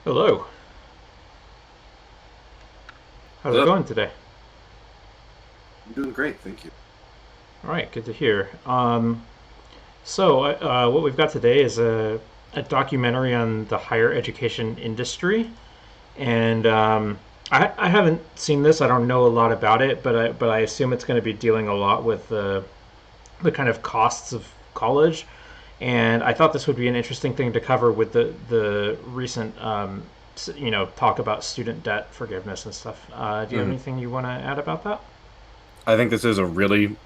Hello. How's it Hello. going today? I'm doing great, thank you. All right, good to hear. What we've got today is a documentary on the higher education industry, and I haven't seen this. I don't know a lot about it, but I assume it's going to be dealing a lot with the kind of costs of college. And I thought this would be an interesting thing to cover with the recent talk about student debt forgiveness and stuff. Do you have Mm. anything you want to add about that? I think this is a really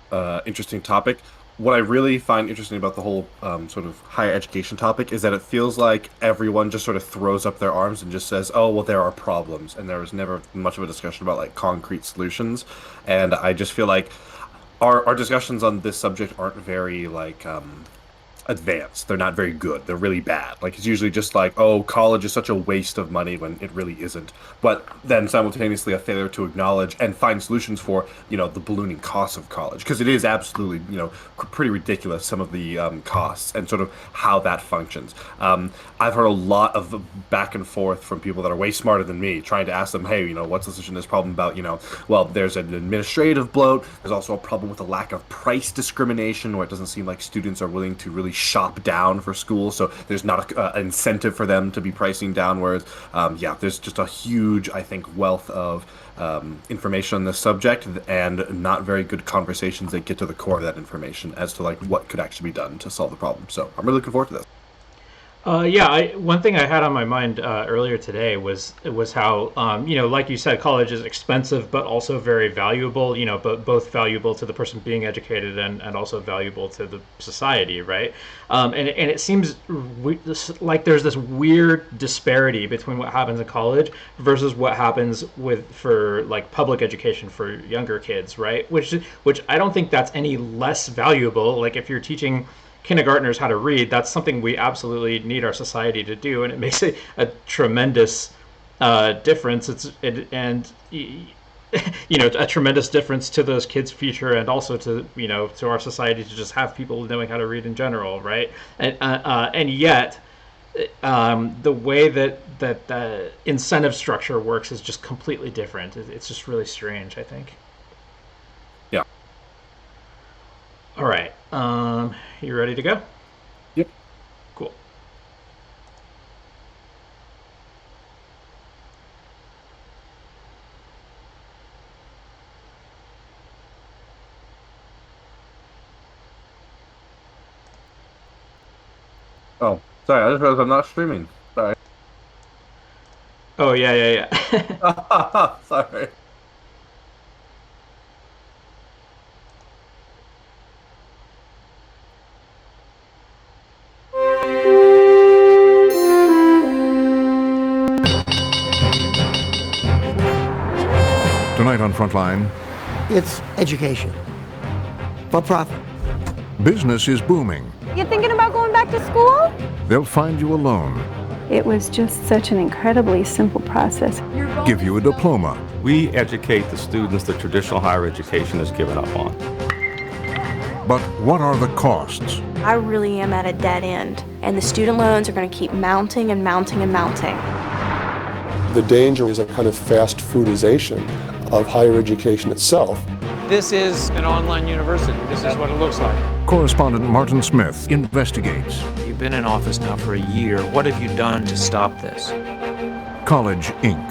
interesting topic. What I really find interesting about the whole sort of higher education topic is that it feels like everyone just sort of throws up their arms and just says, "Oh, well, there are problems," and there is never much of a discussion about like concrete solutions. And I just feel like our discussions on this subject aren't very like advanced. They're not very good. They're really bad. Like it's usually just like, oh, college is such a waste of money when it really isn't. But then simultaneously a failure to acknowledge and find solutions for, the ballooning costs of college because it is absolutely, pretty ridiculous some of the costs and sort of how that functions. I've heard a lot of back and forth from people that are way smarter than me, trying to ask them, hey, what's the solution to this problem about, well, there's an administrative bloat. There's also a problem with a lack of price discrimination where it doesn't seem like students are willing to really shop down for school, so there's not an incentive for them to be pricing downwards. Yeah, there's just a huge, I think, wealth of information on this subject and not very good conversations that get to the core of that information as to like what could actually be done to solve the problem. So I'm really looking forward to this. One thing I had on my mind earlier today was how like you said, college is expensive but also very valuable. But both valuable to the person being educated and also valuable to the society, right? And it seems like there's this weird disparity between what happens in college versus what happens for like public education for younger kids, right? Which I don't think that's any less valuable. Like if you're teaching kindergartners how to read, that's something we absolutely need our society to do, and it makes a tremendous difference. A tremendous difference to those kids' future, and also to our society to just have people knowing how to read in general, right? And yet, the way that the incentive structure works is just completely different. It's just really strange, I think. Yeah. All right. You ready to go? Yep. Cool. Oh, sorry, I just realized I'm not streaming. Sorry. Oh yeah, yeah, yeah. Sorry. Tonight on Frontline, It's education. For profit. business is booming. You thinking about going back to school? They'll find you alone, It was just such an incredibly simple process. give you a diploma, We educate the students that traditional higher education has given up on. but what are the costs? I really am at a dead end, and the student loans are going to keep mounting and mounting and mounting. The danger is a kind of fast foodization of higher education itself. This is an online university. This is what it looks like. Correspondent Martin Smith investigates. You've been in office now for a year. What have you done to stop this? College Inc.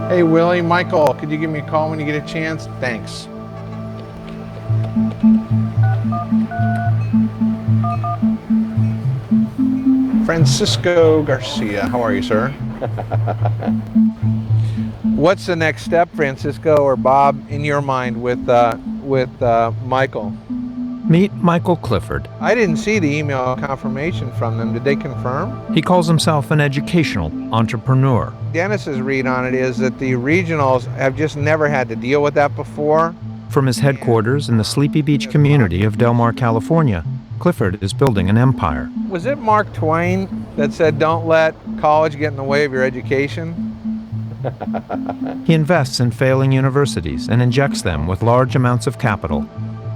Hey, Willie, Michael, could you give me a call when you get a chance? Thanks. Francisco Garcia, how are you, sir? What's the next step, Francisco or Bob, in your mind with Michael? Meet Michael Clifford. I didn't see the email confirmation from them. Did they confirm? He calls himself an educational entrepreneur. Dennis's read on it is that the regionals have just never had to deal with that before. From his headquarters in the Sleepy Beach community of Del Mar, California, Clifford is building an empire. Was it Mark Twain that said, "Don't let college get in the way of your education"? He invests in failing universities and injects them with large amounts of capital.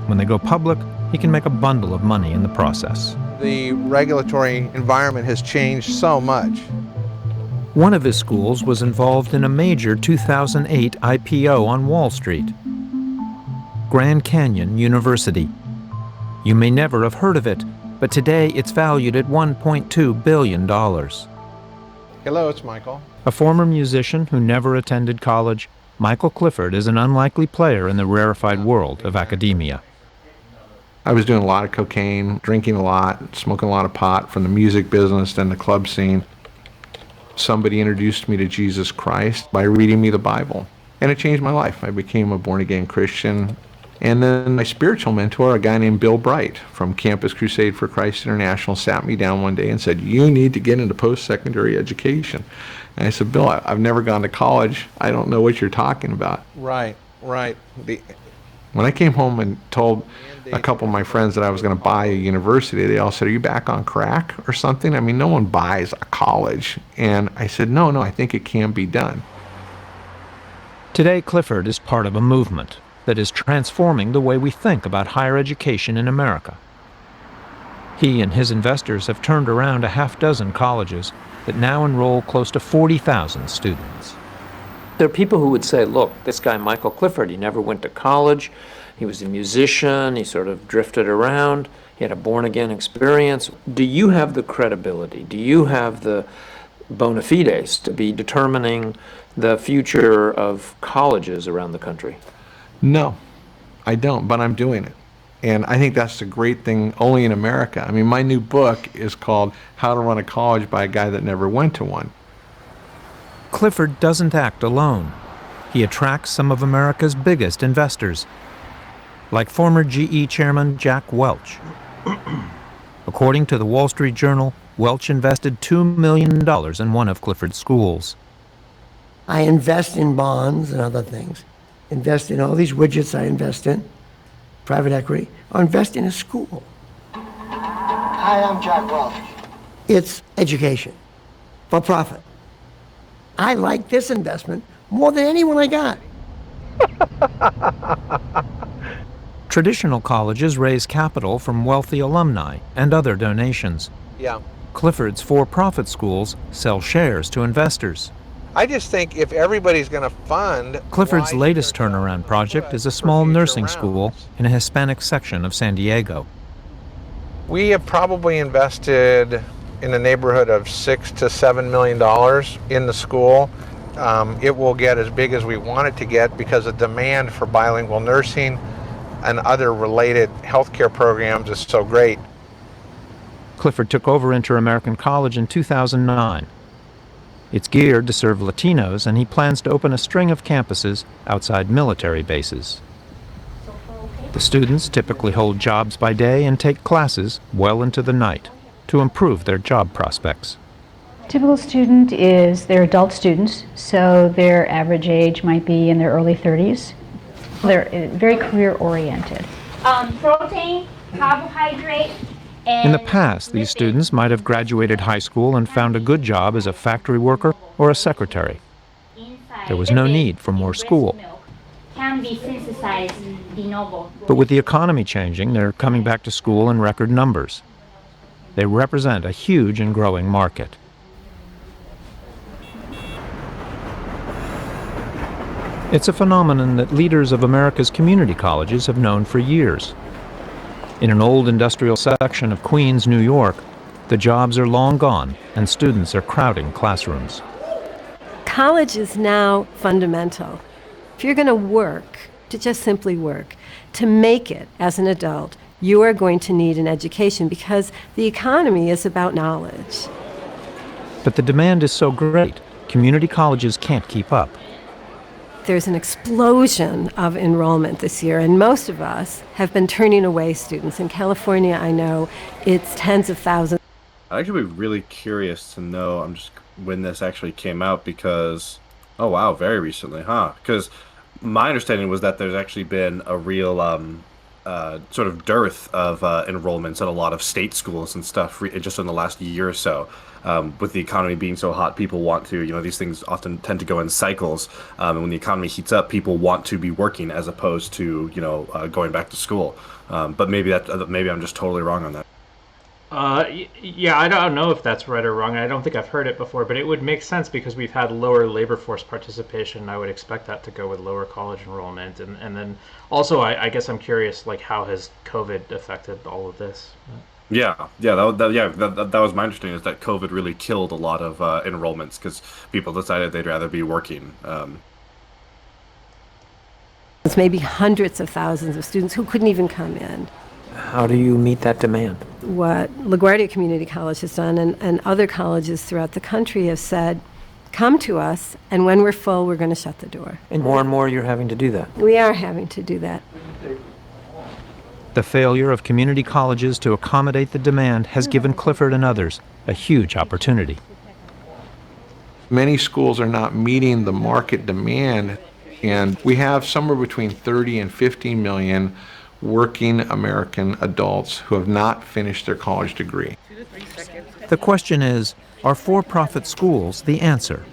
When they go public, he can make a bundle of money in the process. The regulatory environment has changed so much. One of his schools was involved in a major 2008 IPO on Wall Street, Grand Canyon University. You may never have heard of it, but today it's valued at $1.2 billion. Hello, it's Michael. A former musician who never attended college, Michael Clifford is an unlikely player in the rarefied world of academia. I was doing a lot of cocaine, drinking a lot, smoking a lot of pot from the music business and the club scene. Somebody introduced me to Jesus Christ by reading me the Bible, and it changed my life. I became a born-again Christian. And then my spiritual mentor, a guy named Bill Bright from Campus Crusade for Christ International, sat me down one day and said, "You need to get into post-secondary education." And I said, "Bill, I've never gone to college. I don't know what you're talking about." Right. When I came home and told a couple of my friends that I was going to buy a university, they all said, "Are you back on crack or something? I mean, no one buys a college." And I said, no, I think it can be done. Today, Clifford is part of a movement that is transforming the way we think about higher education in America. He and his investors have turned around a half dozen colleges that now enroll close to 40,000 students. There are people who would say, look, this guy Michael Clifford, he never went to college, he was a musician, he sort of drifted around, he had a born-again experience. Do you have the credibility? Do you have the bona fides to be determining the future of colleges around the country? No, I don't, but I'm doing it. And I think that's the great thing only in America. I mean, my new book is called How to Run a College by a Guy That Never Went to One. Clifford doesn't act alone. He attracts some of America's biggest investors, like former GE chairman Jack Welch. According to the Wall Street Journal, Welch invested $2 million in one of Clifford's schools. I invest in bonds and other things. Invest in all these widgets I invest in, private equity, or invest in a school. Hi, I'm Jack Welch. It's education, for profit. I like this investment more than anyone I got. Traditional colleges raise capital from wealthy alumni and other donations. Yeah. Clifford's for-profit schools sell shares to investors. I just think if everybody's going to fund... Clifford's latest turnaround project is a small nursing school in a Hispanic section of San Diego. We have probably invested in the neighborhood of $6 to $7 million in the school. It will get as big as we want it to get because the demand for bilingual nursing and other related healthcare programs is so great. Clifford took over Inter-American College in 2009. It's geared to serve Latinos, and he plans to open a string of campuses outside military bases. The students typically hold jobs by day and take classes well into the night to improve their job prospects. Typical student is they're adult students, so their average age might be in their early 30s. They're very career-oriented. Protein, carbohydrate. In the past, these students might have graduated high school and found a good job as a factory worker or a secretary. There was no need for more school. Can be synthesized de novo. But with the economy changing, they're coming back to school in record numbers. They represent a huge and growing market. It's a phenomenon that leaders of America's community colleges have known for years. In an old industrial section of Queens, New York, the jobs are long gone and students are crowding classrooms. College is now fundamental. If you're going to work, to just simply work, to make it as an adult, you are going to need an education because the economy is about knowledge. But the demand is so great, community colleges can't keep up. There's an explosion of enrollment this year, and most of us have been turning away students. In California, I know it's tens of thousands. I'd actually be really curious to know when this actually came out because, oh wow, very recently, huh? Because my understanding was that there's actually been a real sort of dearth of enrollments at a lot of state schools and stuff just in the last year or so. With the economy being so hot, people want to, these things often tend to go in cycles. And when the economy heats up, people want to be working as opposed to, going back to school. But maybe I'm just totally wrong on that. Yeah, I don't know if that's right or wrong. I don't think I've heard it before, but it would make sense because we've had lower labor force participation. I would expect that to go with lower college enrollment. And then also, I guess I'm curious, like, how has COVID affected all of this? Yeah, that was my understanding, is that COVID really killed a lot of enrollments because people decided they'd rather be working. It's maybe hundreds of thousands of students who couldn't even come in. How do you meet that demand? What LaGuardia Community College has done and other colleges throughout the country have said, come to us, and when we're full, we're going to shut the door. And more you're having to do that. We are having to do that. The failure of community colleges to accommodate the demand has given Clifford and others a huge opportunity. Many schools are not meeting the market demand, and we have somewhere between 30 and 50 million working American adults who have not finished their college degree. The question is, are for-profit schools the answer?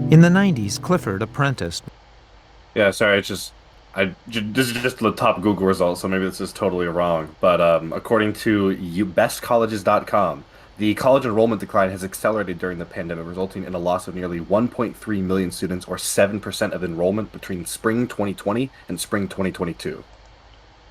In the 90s, Clifford apprenticed. Yeah, sorry, this is just the top Google results, so maybe this is totally wrong. But according to bestcolleges.com, the college enrollment decline has accelerated during the pandemic, resulting in a loss of nearly 1.3 million students, or 7% of enrollment between spring 2020 and spring 2022.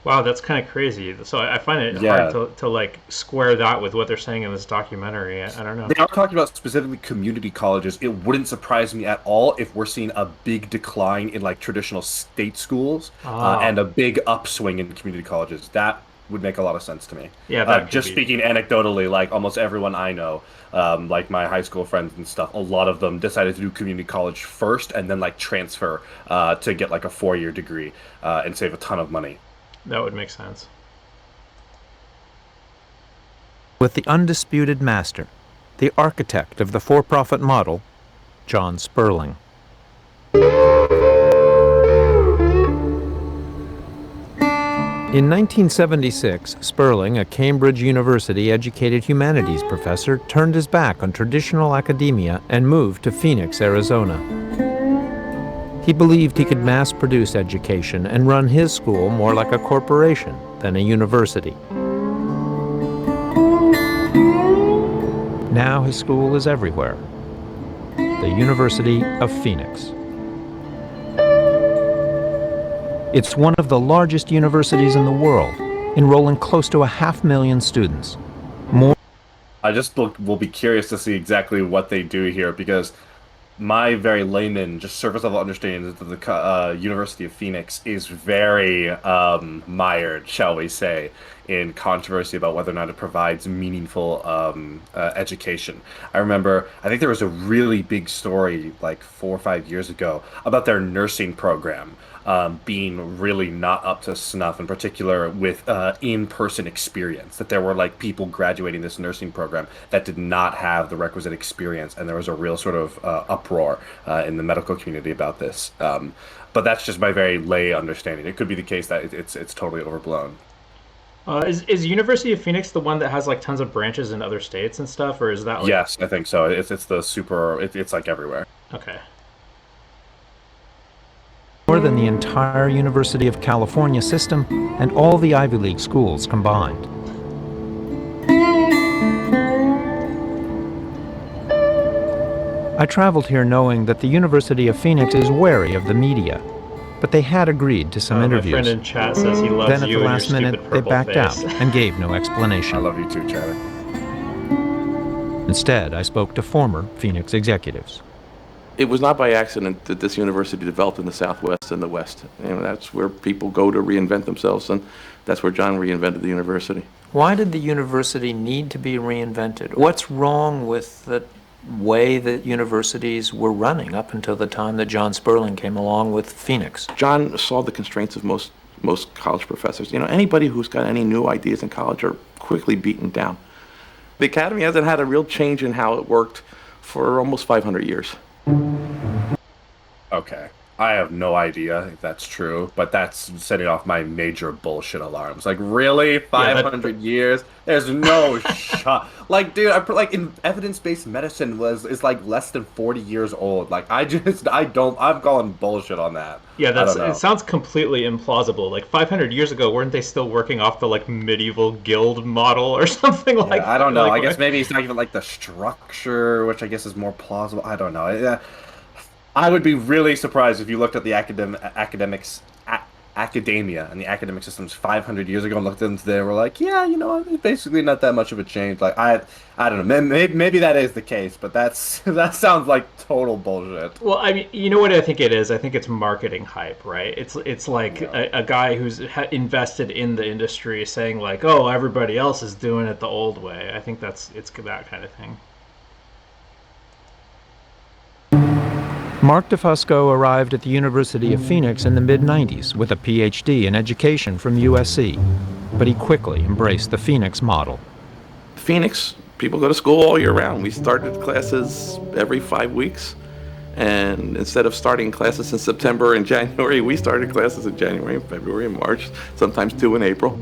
Wow, that's kind of crazy. So I find it hard to like square that with what they're saying in this documentary. I don't know. They are talking about specifically community colleges. It wouldn't surprise me at all if we're seeing a big decline in like traditional state schools and a big upswing in community colleges. That would make a lot of sense to me. Yeah, just speaking anecdotally, like almost everyone I know, like my high school friends and stuff, a lot of them decided to do community college first and then like transfer to get like a 4-year degree and save a ton of money. That would make sense. With the undisputed master, the architect of the for-profit model, John Sperling. In 1976, Sperling, a Cambridge University educated humanities professor, turned his back on traditional academia and moved to Phoenix, Arizona. He believed he could mass-produce education and run his school more like a corporation than a university. Now his school is everywhere. The University of Phoenix. It's one of the largest universities in the world, enrolling close to 500,000 students. I just will be curious to see exactly what they do here, because my very layman, just surface level understanding that the University of Phoenix is very mired, shall we say, in controversy about whether or not it provides meaningful education. I think there was a really big story like 4 or 5 years ago about their nursing program being really not up to snuff, in particular with in-person experience, that there were like people graduating this nursing program that did not have the requisite experience, and there was a real sort of uproar in the medical community about this. But that's just my very lay understanding. It could be the case that it's totally overblown. Is University of Phoenix the one that has like tons of branches in other states and stuff, or is that like... Yes, I think so. It's like everywhere. Okay. More than the entire University of California system and all the Ivy League schools combined. I traveled here knowing that the University of Phoenix is wary of the media, but they had agreed to some interviews. My friend in chat says he loves then at you the and last your minute, stupid they purple backed face. out and gave no explanation. I love you too, Charlie. Instead, I spoke to former Phoenix executives. It was not by accident that this university developed in the Southwest and the West. And that's where people go to reinvent themselves, and that's where John reinvented the university. Why did the university need to be reinvented? What's wrong with the way that universities were running up until the time that John Sperling came along with Phoenix? John saw the constraints of most college professors. Anybody who's got any new ideas in college are quickly beaten down. The academy hasn't had a real change in how it worked for almost 500 years. Okay. I have no idea if that's true, but that's setting off my major bullshit alarms. Like, really? 500 years? There's no shot. Like, dude, like in evidence-based medicine is like less than 40 years old. Like, I'm calling bullshit on that. Yeah, I don't know. it sounds completely implausible. Like 500 years ago, weren't they still working off the like medieval guild model or something like that? I don't know. Like, I guess maybe it's not even like the structure, which I guess is more plausible. I don't know. Yeah. I would be really surprised if you looked at the academia and the academic systems 500 years ago and looked into there and were like, yeah, you know, it's basically not that much of a change. Like, I don't know. Maybe that is the case, but that sounds like total bullshit. Well, I mean, you know what I think it is? I think it's marketing hype, right? It's like a guy who's invested in the industry saying like, oh, everybody else is doing it the old way. I think it's that kind of thing. Mark DeFusco arrived at the University of Phoenix in the mid-90s with a PhD in education from USC, but he quickly embraced the Phoenix model. Phoenix, people go to school all year round. We started classes every 5 weeks, and instead of starting classes in September and January, we started classes in January and February and March, sometimes 2 in April.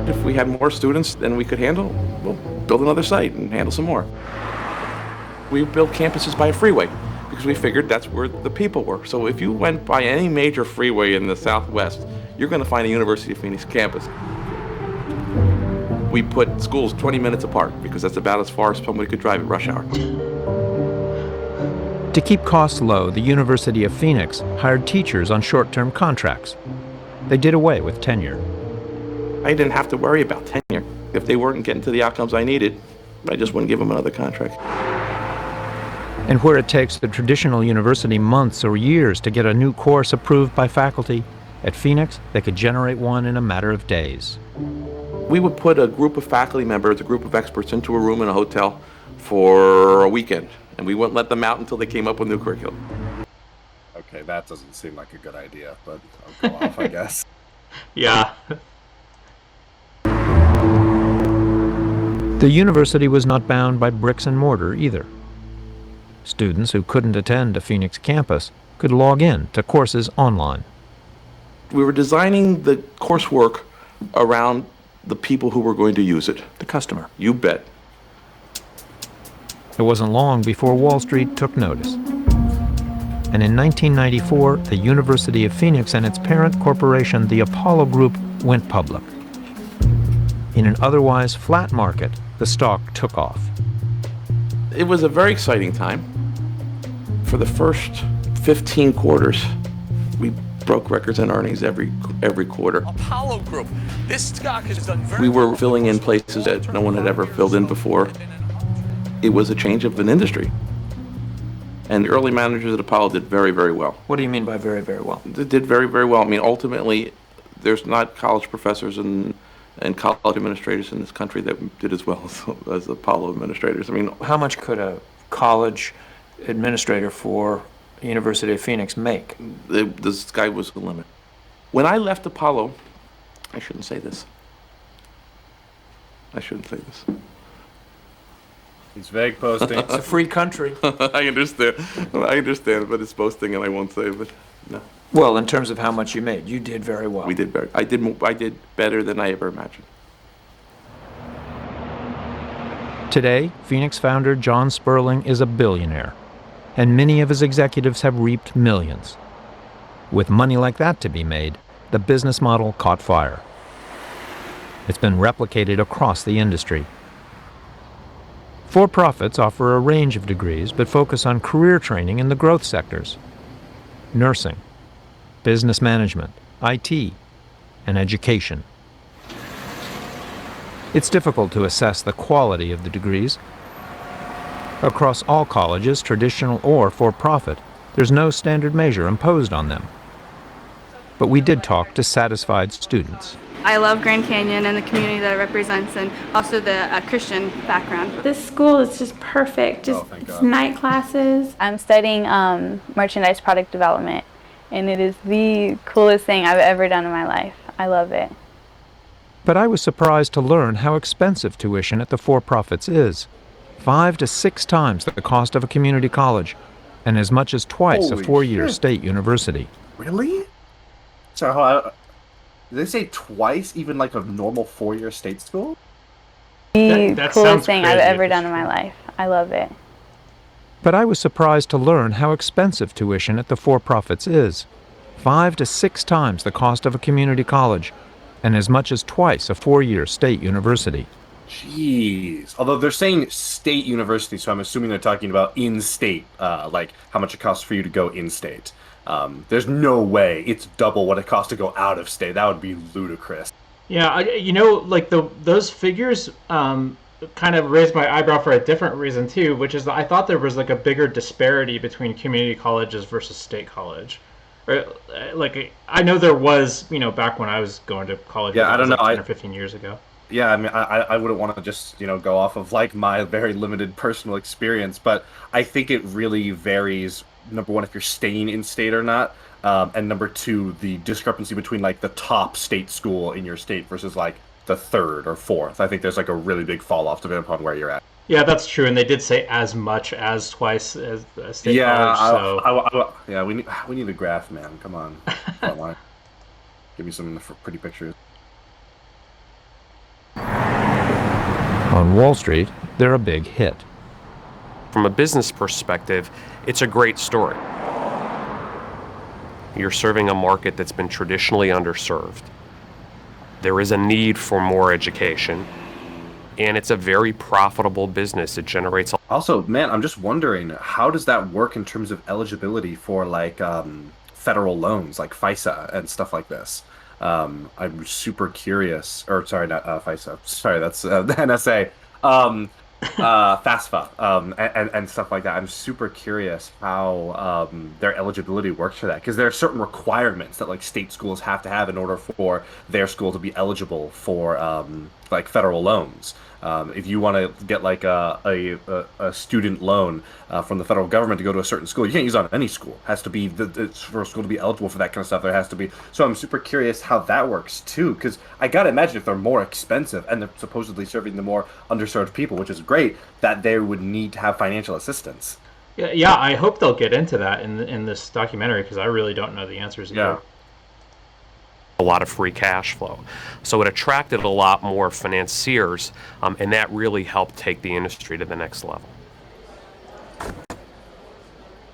If we had more students than we could handle, we'll build another site and handle some more. We built campuses by a freeway because we figured that's where the people were. So if you went by any major freeway in the Southwest, you're going to find a University of Phoenix campus. We put schools 20 minutes apart because that's about as far as somebody could drive at rush hour. To keep costs low, the University of Phoenix hired teachers on short-term contracts. They did away with tenure. I didn't have to worry about tenure. If they weren't getting to the outcomes I needed, I just wouldn't give them another contract. And where it takes the traditional university months or years to get a new course approved by faculty, at Phoenix, they could generate one in a matter of days. We would put a group of faculty members, a group of experts, into a room in a hotel for a weekend, and we wouldn't let them out until they came up with new curriculum. Okay, that doesn't seem like a good idea, but I'll go off, I guess. Yeah. The university was not bound by bricks and mortar either. Students who couldn't attend a Phoenix campus could log in to courses online. We were designing the coursework around the people who were going to use it. The customer. You bet. It wasn't long before Wall Street took notice. And in 1994, the University of Phoenix and its parent corporation, the Apollo Group, went public. In an otherwise flat market, the stock took off. It was a very exciting time. For the first 15 quarters, we broke records in earnings every quarter. Apollo Group. This stock has done very We were filling in places that no one had ever filled in before. It was a change of an industry. And the early managers at Apollo did very, very well. What do you mean by very, very well? They did very, very well. I mean, ultimately, there's not college professors and college administrators in this country that did as well as Apollo administrators. I mean, how much could a college administrator for the University of Phoenix make? The sky was the limit. When I left Apollo, I shouldn't say this. He's vague posting. It's a free country. I understand, but it's posting and I won't say, but no. Well, in terms of how much you made, you did very well. We did very. I did better than I ever imagined. Today, Phoenix founder John Sperling is a billionaire, and many of his executives have reaped millions. With money like that to be made, the business model caught fire. It's been replicated across the industry. For-profits offer a range of degrees, but focus on career training in the growth sectors: nursing, business management, IT, and education. It's difficult to assess the quality of the degrees. Across all colleges, traditional or for-profit, there's no standard measure imposed on them. But we did talk to satisfied students. I love Grand Canyon and the community that it represents, and also the Christian background. This school is just perfect. Just night classes. I'm studying merchandise product development, and it is the coolest thing I've ever done in my life. I love it. But I was surprised to learn how expensive tuition at the for-profits is. 5 to 6 times the cost of a community college. and as much as twice a Holy four-year shit. state university. Really? So, did they say twice, even like a normal 4-year state school? The That coolest sounds thing I've crazy ever if done it's in my life. I love it. But I was surprised to learn how expensive tuition at the for-profits is. 5 to 6 times the cost of a community college, and as much as twice a four-year state university. Jeez. Although they're saying state university, so I'm assuming they're talking about in-state, like how much it costs for you to go in-state. There's no way it's double what it costs to go out of state. That would be ludicrous. Yeah, like those figures kind of raised my eyebrow for a different reason too, which is that I thought there was like a bigger disparity between community colleges versus state college. Or, like I know there was, back when I was going to college. Yeah, I don't know. Like 10 or 15 years ago. Yeah, I mean, I wouldn't want to just, go off of like my very limited personal experience, but I think it really varies, number one, if you're staying in state or not, and number two, the discrepancy between like the top state school in your state versus like the third or fourth. I think there's like a really big fall off depending upon where you're at. Yeah, that's true, and they did say as much as twice as state college. So Yeah, we need a graph, man. Come on, Frontline. Give me some pretty pictures. On Wall Street, they're a big hit. From a business perspective, it's a great story. You're serving a market that's been traditionally underserved. There is a need for more education, and it's a very profitable business. It generates Also, man, I'm just wondering, how does that work in terms of eligibility for like federal loans, like FISA and stuff like this? I'm super curious, or sorry, not FISA. Sorry, that's the NSA. FAFSA, and stuff like that. I'm super curious how their eligibility works for that, because there are certain requirements that like state schools have to have in order for their school to be eligible for like federal loans. If you want to get like a student loan from the federal government to go to a certain school, you can't use it on any school. It has to be for a school to be eligible for that kind of stuff. There has to be. So I'm super curious how that works too, because I gotta imagine if they're more expensive and they're supposedly serving the more underserved people, which is great, that they would need to have financial assistance. Yeah, I hope they'll get into that in this documentary, because I really don't know the answers either. Yeah. a lot of free cash flow. So it attracted a lot more financiers, and that really helped take the industry to the next level.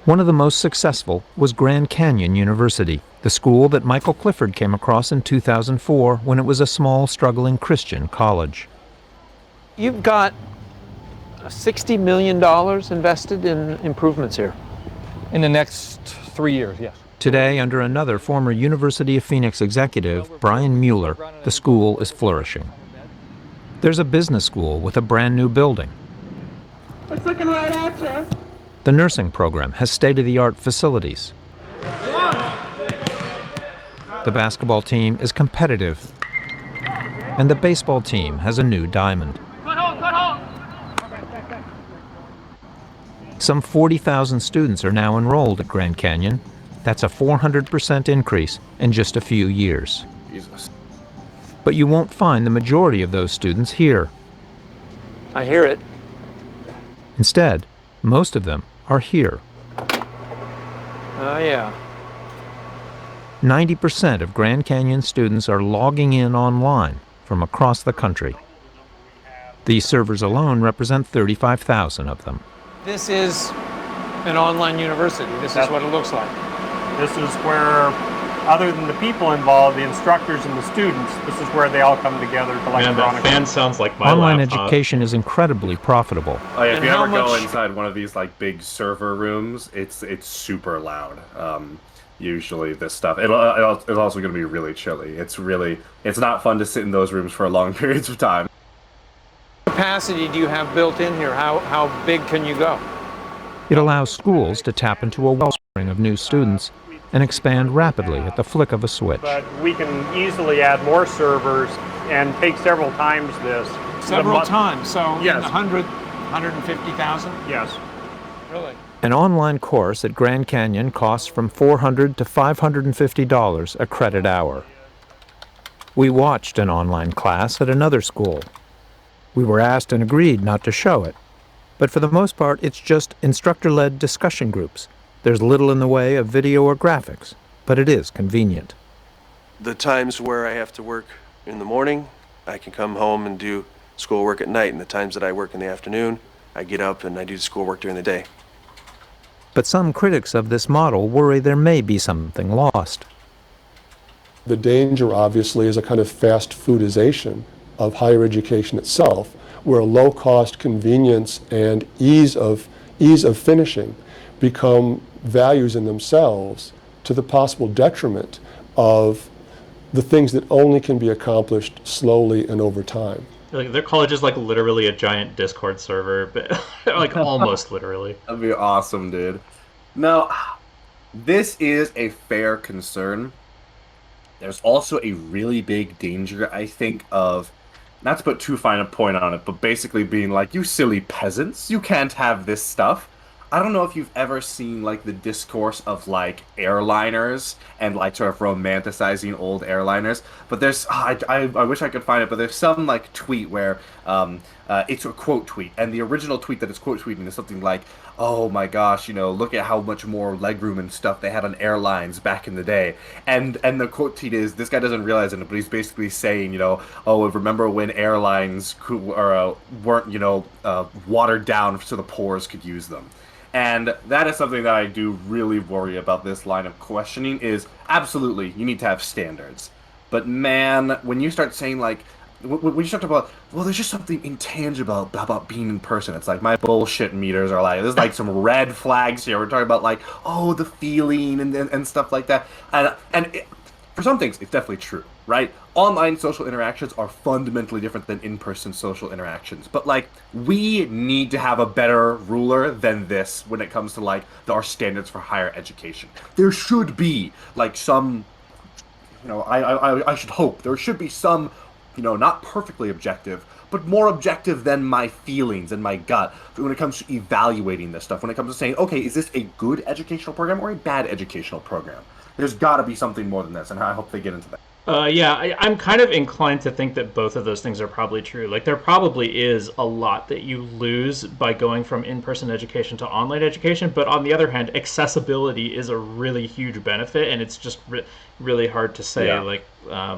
One of the most successful was Grand Canyon University, the school that Michael Clifford came across in 2004 when it was a small, struggling Christian college. You've got $60 million invested in improvements here. In the next 3 years, yes. Today, under another former University of Phoenix executive, Brian Mueller, the school is flourishing. There's a business school with a brand new building. It's looking right at you. The nursing program has state-of-the-art facilities. The basketball team is competitive, and the baseball team has a new diamond. Some 40,000 students are now enrolled at Grand Canyon. That's a 400% increase in just a few years. Jesus. But you won't find the majority of those students here. I hear it. Instead, most of them are here. Oh, yeah. 90% of Grand Canyon students are logging in online from across the country. These servers alone represent 35,000 of them. This is an online university. This is what it looks like. This is where, other than the people involved, the instructors and the students, this is where they all come together to Man, that fan sounds like my Online laptop. education is incredibly profitable. Oh yeah, if you ever go inside one of these like big server rooms, it's super loud. Usually this stuff. It's also going to be really chilly. It's not fun to sit in those rooms for long periods of time. What capacity do you have built in here? How big can you go? It allows schools to tap into a wellspring of new students and expand rapidly at the flick of a switch. But we can easily add more servers and take several times this. Several times, so yes. 100, 150,000? Yes. Really? An online course at Grand Canyon costs from $400 to $550 a credit hour. We watched an online class at another school. We were asked and agreed not to show it, but for the most part it's just instructor-led discussion groups There's little in the way of video or graphics, but it is convenient. The times where I have to work in the morning, I can come home and do schoolwork at night, and the times that I work in the afternoon, I get up and I do schoolwork during the day. But some critics of this model worry there may be something lost. The danger, obviously, is a kind of fast foodization of higher education itself, where low cost, convenience, and ease of finishing become values in themselves to the possible detriment of the things that only can be accomplished slowly and over time. Like their college is like literally a giant Discord server, but like almost literally. That'd be awesome, dude. Now, this is a fair concern. There's also a really big danger, I think, of, not to put too fine a point on it, but basically being like, you silly peasants, you can't have this stuff. I don't know if you've ever seen like the discourse of like airliners and like sort of romanticizing old airliners, but there's I wish I could find it, but there's some like tweet where it's a quote tweet, and the original tweet that it's quote tweeting is something like, oh my gosh, you know, look at how much more legroom and stuff they had on airlines back in the day, and the quote tweet is, this guy doesn't realize it, but he's basically saying, you know, oh, remember when airlines weren't, you know, watered down so the poors could use them. And that is something that I do really worry about this line of questioning is, absolutely, you need to have standards. But man, when you start saying like, when you start talking about, well, there's just something intangible about being in person. It's like, my bullshit meters are like, there's like some red flags here. We're talking about like, oh, the feeling and stuff like that. And for some things, it's definitely true, right? Online social interactions are fundamentally different than in-person social interactions. But, like, we need to have a better ruler than this when it comes to, like, our standards for higher education. There should be, like, some, you know, I should hope, there should be some, you know, not perfectly objective, but more objective than my feelings and my gut when it comes to evaluating this stuff, when it comes to saying, okay, is this a good educational program or a bad educational program? There's got to be something more than this, and I hope they get into that. Yeah, I'm kind of inclined to think that both of those things are probably true. Like, there probably is a lot that you lose by going from in-person education to online education, but on the other hand, accessibility is a really huge benefit, and it's just really hard to say. Yeah. Like,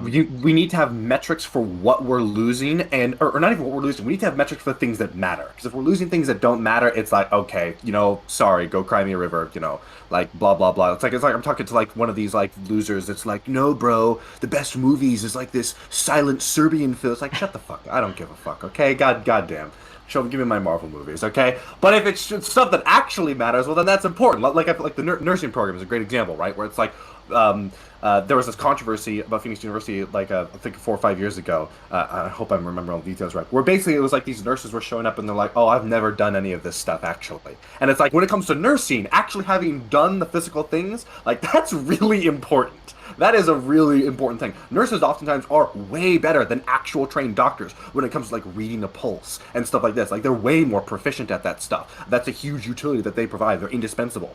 we need to have metrics for what we're losing, and or not even what we're losing. We need to have metrics for things that matter. Because if we're losing things that don't matter, it's like, okay, you know, sorry, go cry me a river, you know, like blah blah blah. It's like I'm talking to like one of these like losers. It's like, no, bro, the best movies is like this silent Serbian film. It's like, shut the fuck. I don't give a fuck. Okay, goddamn. Give me my Marvel movies, okay? But if it's stuff that actually matters, well, then that's important. Like the nursing program is a great example, right? Where it's like, there was this controversy about Phoenix University, like I think 4 or 5 years ago. I hope I'm remembering all the details right. Where basically it was like these nurses were showing up and they're like, "Oh, I've never done any of this stuff actually." And it's like, when it comes to nursing, actually having done the physical things, like that's really important. That is a really important thing. Nurses oftentimes are way better than actual trained doctors when it comes to like reading a pulse and stuff like this. Like they're way more proficient at that stuff. That's a huge utility that they provide. They're indispensable.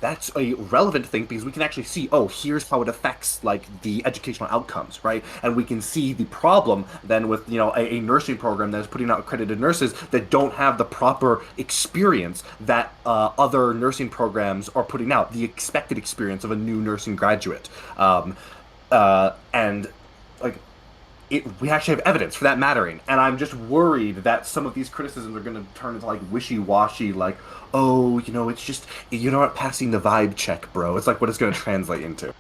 That's a relevant thing because we can actually see, oh, here's how it affects like the educational outcomes, right? And we can see the problem then with, you know, a nursing program that is putting out accredited nurses that don't have the proper experience that other nursing programs are putting out, the expected experience of a new nursing graduate. And like, we actually have evidence for that mattering, and I'm just worried that some of these criticisms are going to turn into like wishy-washy, like, oh, you know, it's just, you're not passing the vibe check, bro. It's like what it's going to translate into.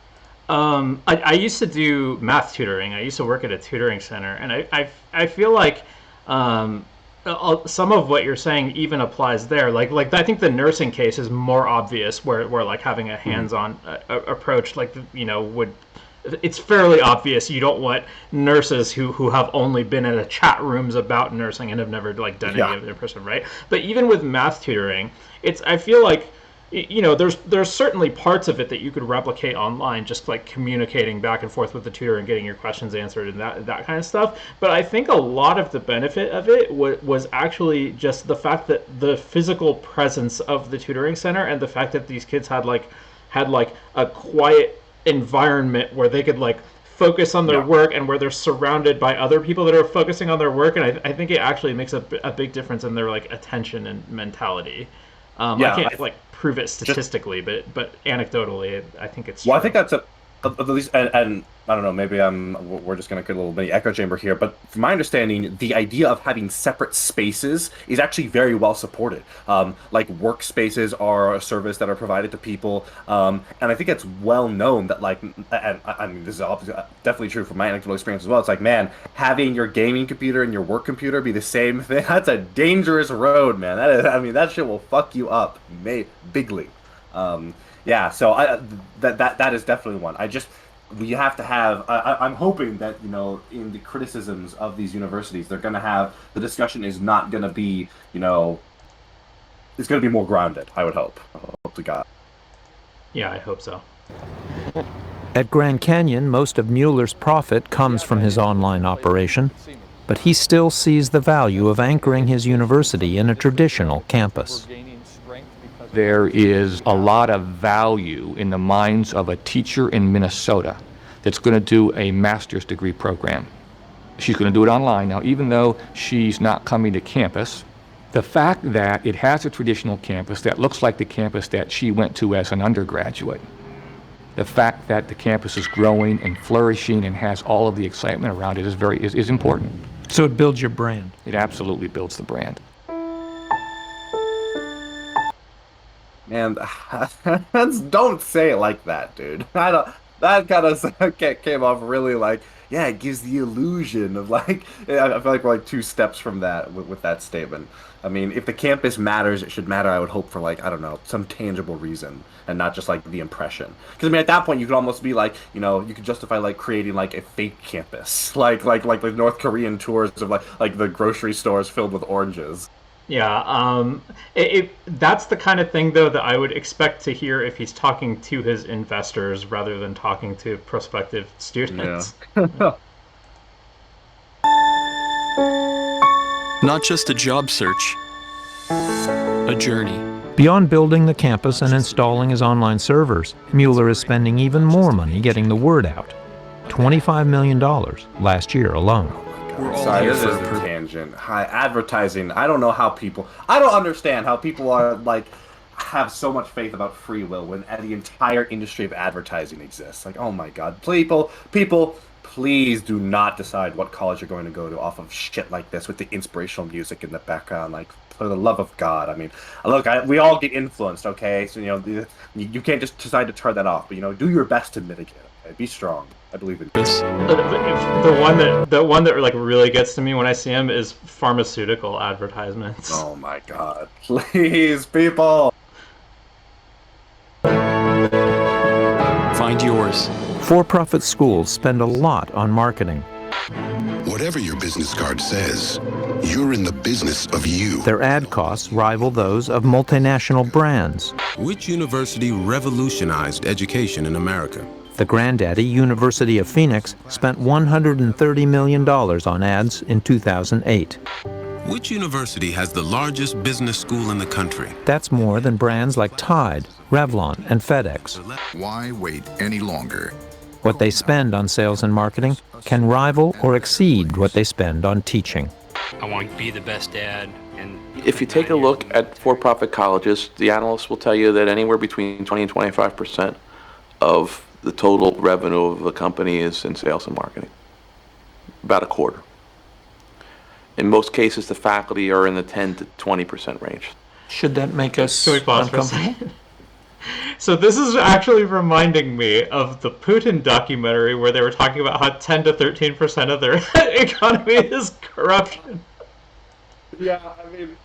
I used to do math tutoring. I used to work at a tutoring center, and I feel like some of what you're saying even applies there. Like I think the nursing case is more obvious, where like having a hands-on approach, like, you know, would. It's fairly obvious you don't want nurses who have only been in chat rooms about nursing and have never like done any of it in person, right? But even with math tutoring, I feel like, you know, there's certainly parts of it that you could replicate online, just like communicating back and forth with the tutor and getting your questions answered and that kind of stuff. But I think a lot of the benefit of it was actually just the fact that the physical presence of the tutoring center and the fact that these kids had like a quiet environment where they could like focus on their work and where they're surrounded by other people that are focusing on their work, and I think it actually makes a big difference in their like attention and mentality. I can't like prove it statistically, but anecdotally, I think it's Well, true. I think that's at least, and I don't know, maybe we're just gonna get a little mini echo chamber here, but from my understanding, the idea of having separate spaces is actually very well supported. Like workspaces are a service that are provided to people, and I think it's well known that like, and I mean, this is definitely true from my anecdotal experience as well. It's like, man, having your gaming computer and your work computer be the same thing, that's a dangerous road, man. That is, I mean, that shit will fuck you up, bigly. Yeah, so that is definitely one. We have to have. I'm hoping that in the criticisms of these universities, they're going to have the discussion is not going to be it's going to be more grounded. I would hope. I hope to God. Yeah, I hope so. At Grand Canyon, most of Mueller's profit comes from his online operation, but he still sees the value of anchoring his university in a traditional campus. There is a lot of value in the minds of a teacher in Minnesota that's going to do a master's degree program. She's going to do it online. Now, even though she's not coming to campus, the fact that it has a traditional campus that looks like the campus that she went to as an undergraduate, the fact that the campus is growing and flourishing and has all of the excitement around it is important. So it builds your brand. It absolutely builds the brand. Man, don't say it like that, dude. I don't. That kind of came off really like, yeah, it gives the illusion of like. I feel like we're like two steps from that with that statement. I mean, if the campus matters, it should matter. I would hope for like, I don't know, some tangible reason, and not just like the impression. Because I mean, at that point, you could almost be like, you could justify like creating like a fake campus, like the North Korean tours of like the grocery stores filled with oranges. Yeah, that's the kind of thing, though, that I would expect to hear if he's talking to his investors rather than talking to prospective students. Yeah. Not just a job search, a journey. Beyond building the campus and installing his online servers, Mueller is spending even more money getting the word out. $25 million last year alone. Sorry, this is a tangent. Hi, advertising. I don't understand how people are like have so much faith about free will when the entire industry of advertising exists. Like, oh my God, people, please do not decide what college you're going to go to off of shit like this with the inspirational music in the background. Like, for the love of God. I mean, look, we all get influenced, okay? So you can't just decide to turn that off. But do your best to mitigate it. Okay? Be strong. I believe in this. The one that like really gets to me when I see him is pharmaceutical advertisements. Oh my God! Please, people. Find yours. For-profit schools spend a lot on marketing. Whatever your business card says, you're in the business of you. Their ad costs rival those of multinational brands. Which university revolutionized education in America? The granddaddy, University of Phoenix, spent $130 million on ads in 2008. Which university has the largest business school in the country? That's more than brands like Tide, Revlon, and FedEx. Why wait any longer? What they spend on sales and marketing can rival or exceed what they spend on teaching. I want to be the best dad. And if you take a look at for-profit colleges, the analysts will tell you that anywhere between 20 and 25% of the total revenue of the company is in sales and marketing. About a quarter. In most cases, the faculty are in the 10 to 20% range. Should that make us Can we pause for a uncomfortable? second? So this is actually reminding me of the Putin documentary where they were talking about how 10 to 13% of their economy is corruption. Yeah, I mean,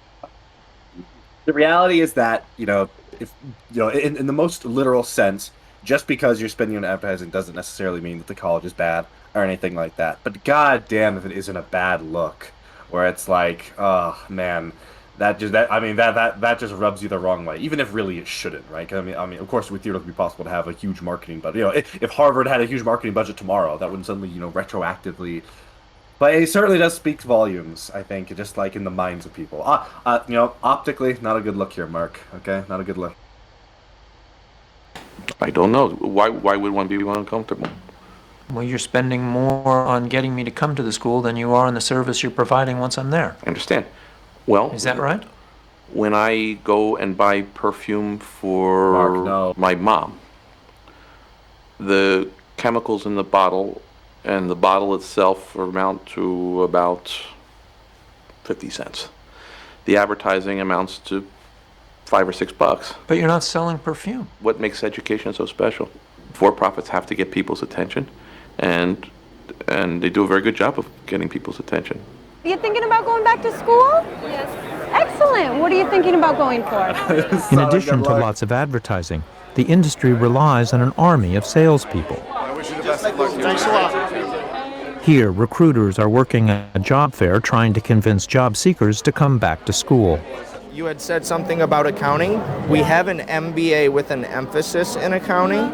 the reality is that, if in the most literal sense, just because you're spending on advertising doesn't necessarily mean that the college is bad or anything like that. But god damn if it isn't a bad look, where it's like, oh man, that just rubs you the wrong way, even if really it shouldn't, right? I mean, of course, with theory it would be possible to have a huge marketing budget. If Harvard had a huge marketing budget tomorrow, that wouldn't suddenly, retroactively. But it certainly does speak volumes, I think, just like in the minds of people. Optically, not a good look here, Mark. Okay, not a good look. I don't know. Why would one be uncomfortable? Well, you're spending more on getting me to come to the school than you are on the service you're providing once I'm there. I understand. Well, is that right? When I go and buy perfume for my mom, the chemicals in the bottle and the bottle itself amount to about 50 cents. The advertising amounts to $5 or $6. But you're not selling perfume. What makes education so special? For-profits have to get people's attention, and they do a very good job of getting people's attention. Are you thinking about going back to school? Yes. Excellent. What are you thinking about going for? In addition to lots of advertising, the industry relies on an army of salespeople. I wish you the best of luck. Thanks a lot. Here, recruiters are working a job fair trying to convince job seekers to come back to school. You had said something about accounting. We have an MBA with an emphasis in accounting.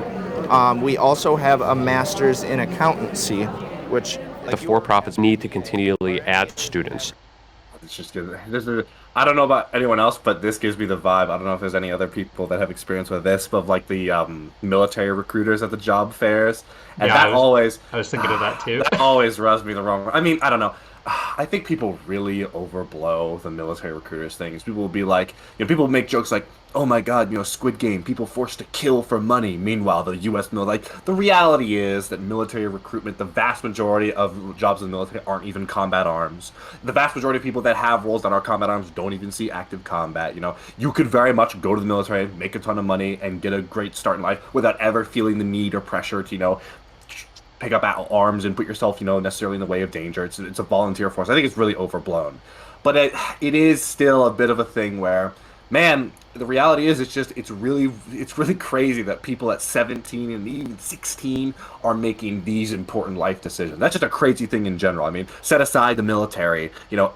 We also have a master's in accountancy, which... The for-profits need to continually add students. It's just good. I don't know about anyone else, but this gives me the vibe. I don't know if there's any other people that have experience with this, but like the military recruiters at the job fairs, and yeah, I was thinking of that too. That always rubs me the wrong way. I mean, I don't know. I think people really overblow the military recruiters things. People will be like, people make jokes like, "Oh my God, Squid Game, people forced to kill for money." Meanwhile, the U.S. military, the reality is that military recruitment, the vast majority of jobs in the military aren't even combat arms. The vast majority of people that have roles that are combat arms don't even see active combat. You could very much go to the military, make a ton of money, and get a great start in life without ever feeling the need or pressure to, pick up arms and put yourself, necessarily in the way of danger. It's a volunteer force. I think it's really overblown. But it is still a bit of a thing where, man, the reality is it's really crazy that people at 17 and even 16 are making these important life decisions. That's just a crazy thing in general. I mean, set aside the military,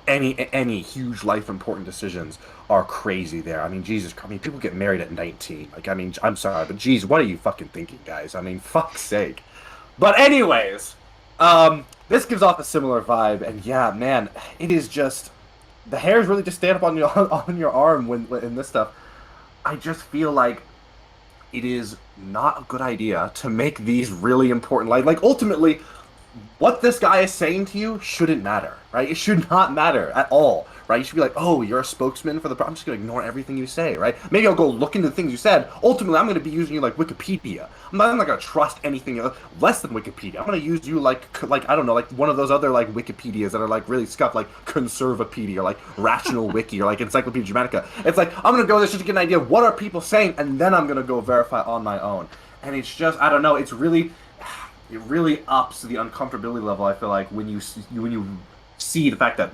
any huge life important decisions are crazy there. I mean, Jesus Christ, people get married at 19. I'm sorry, but geez, what are you fucking thinking, guys? I mean, fuck's sake. But anyways, this gives off a similar vibe, and yeah, man, it is just, the hairs really just stand up on your arm when in this stuff. I just feel like it is not a good idea to make these really important, like ultimately, what this guy is saying to you shouldn't matter, right? It should not matter at all, right? You should be like, oh, you're a spokesman for the... I'm just going to ignore everything you say, right? Maybe I'll go look into the things you said. Ultimately, I'm going to be using you like Wikipedia. I'm not going to trust anything less than Wikipedia. I'm going to use you like I don't know, like one of those other like Wikipedias that are like really scuffed, like Conservapedia or like Rational Wiki or like Encyclopedia Germanica. It's like, I'm going to go there just to get an idea of what are people saying, and then I'm going to go verify on my own. And it's just, I don't know, it really ups the uncomfortability level, I feel like, when you see the fact that,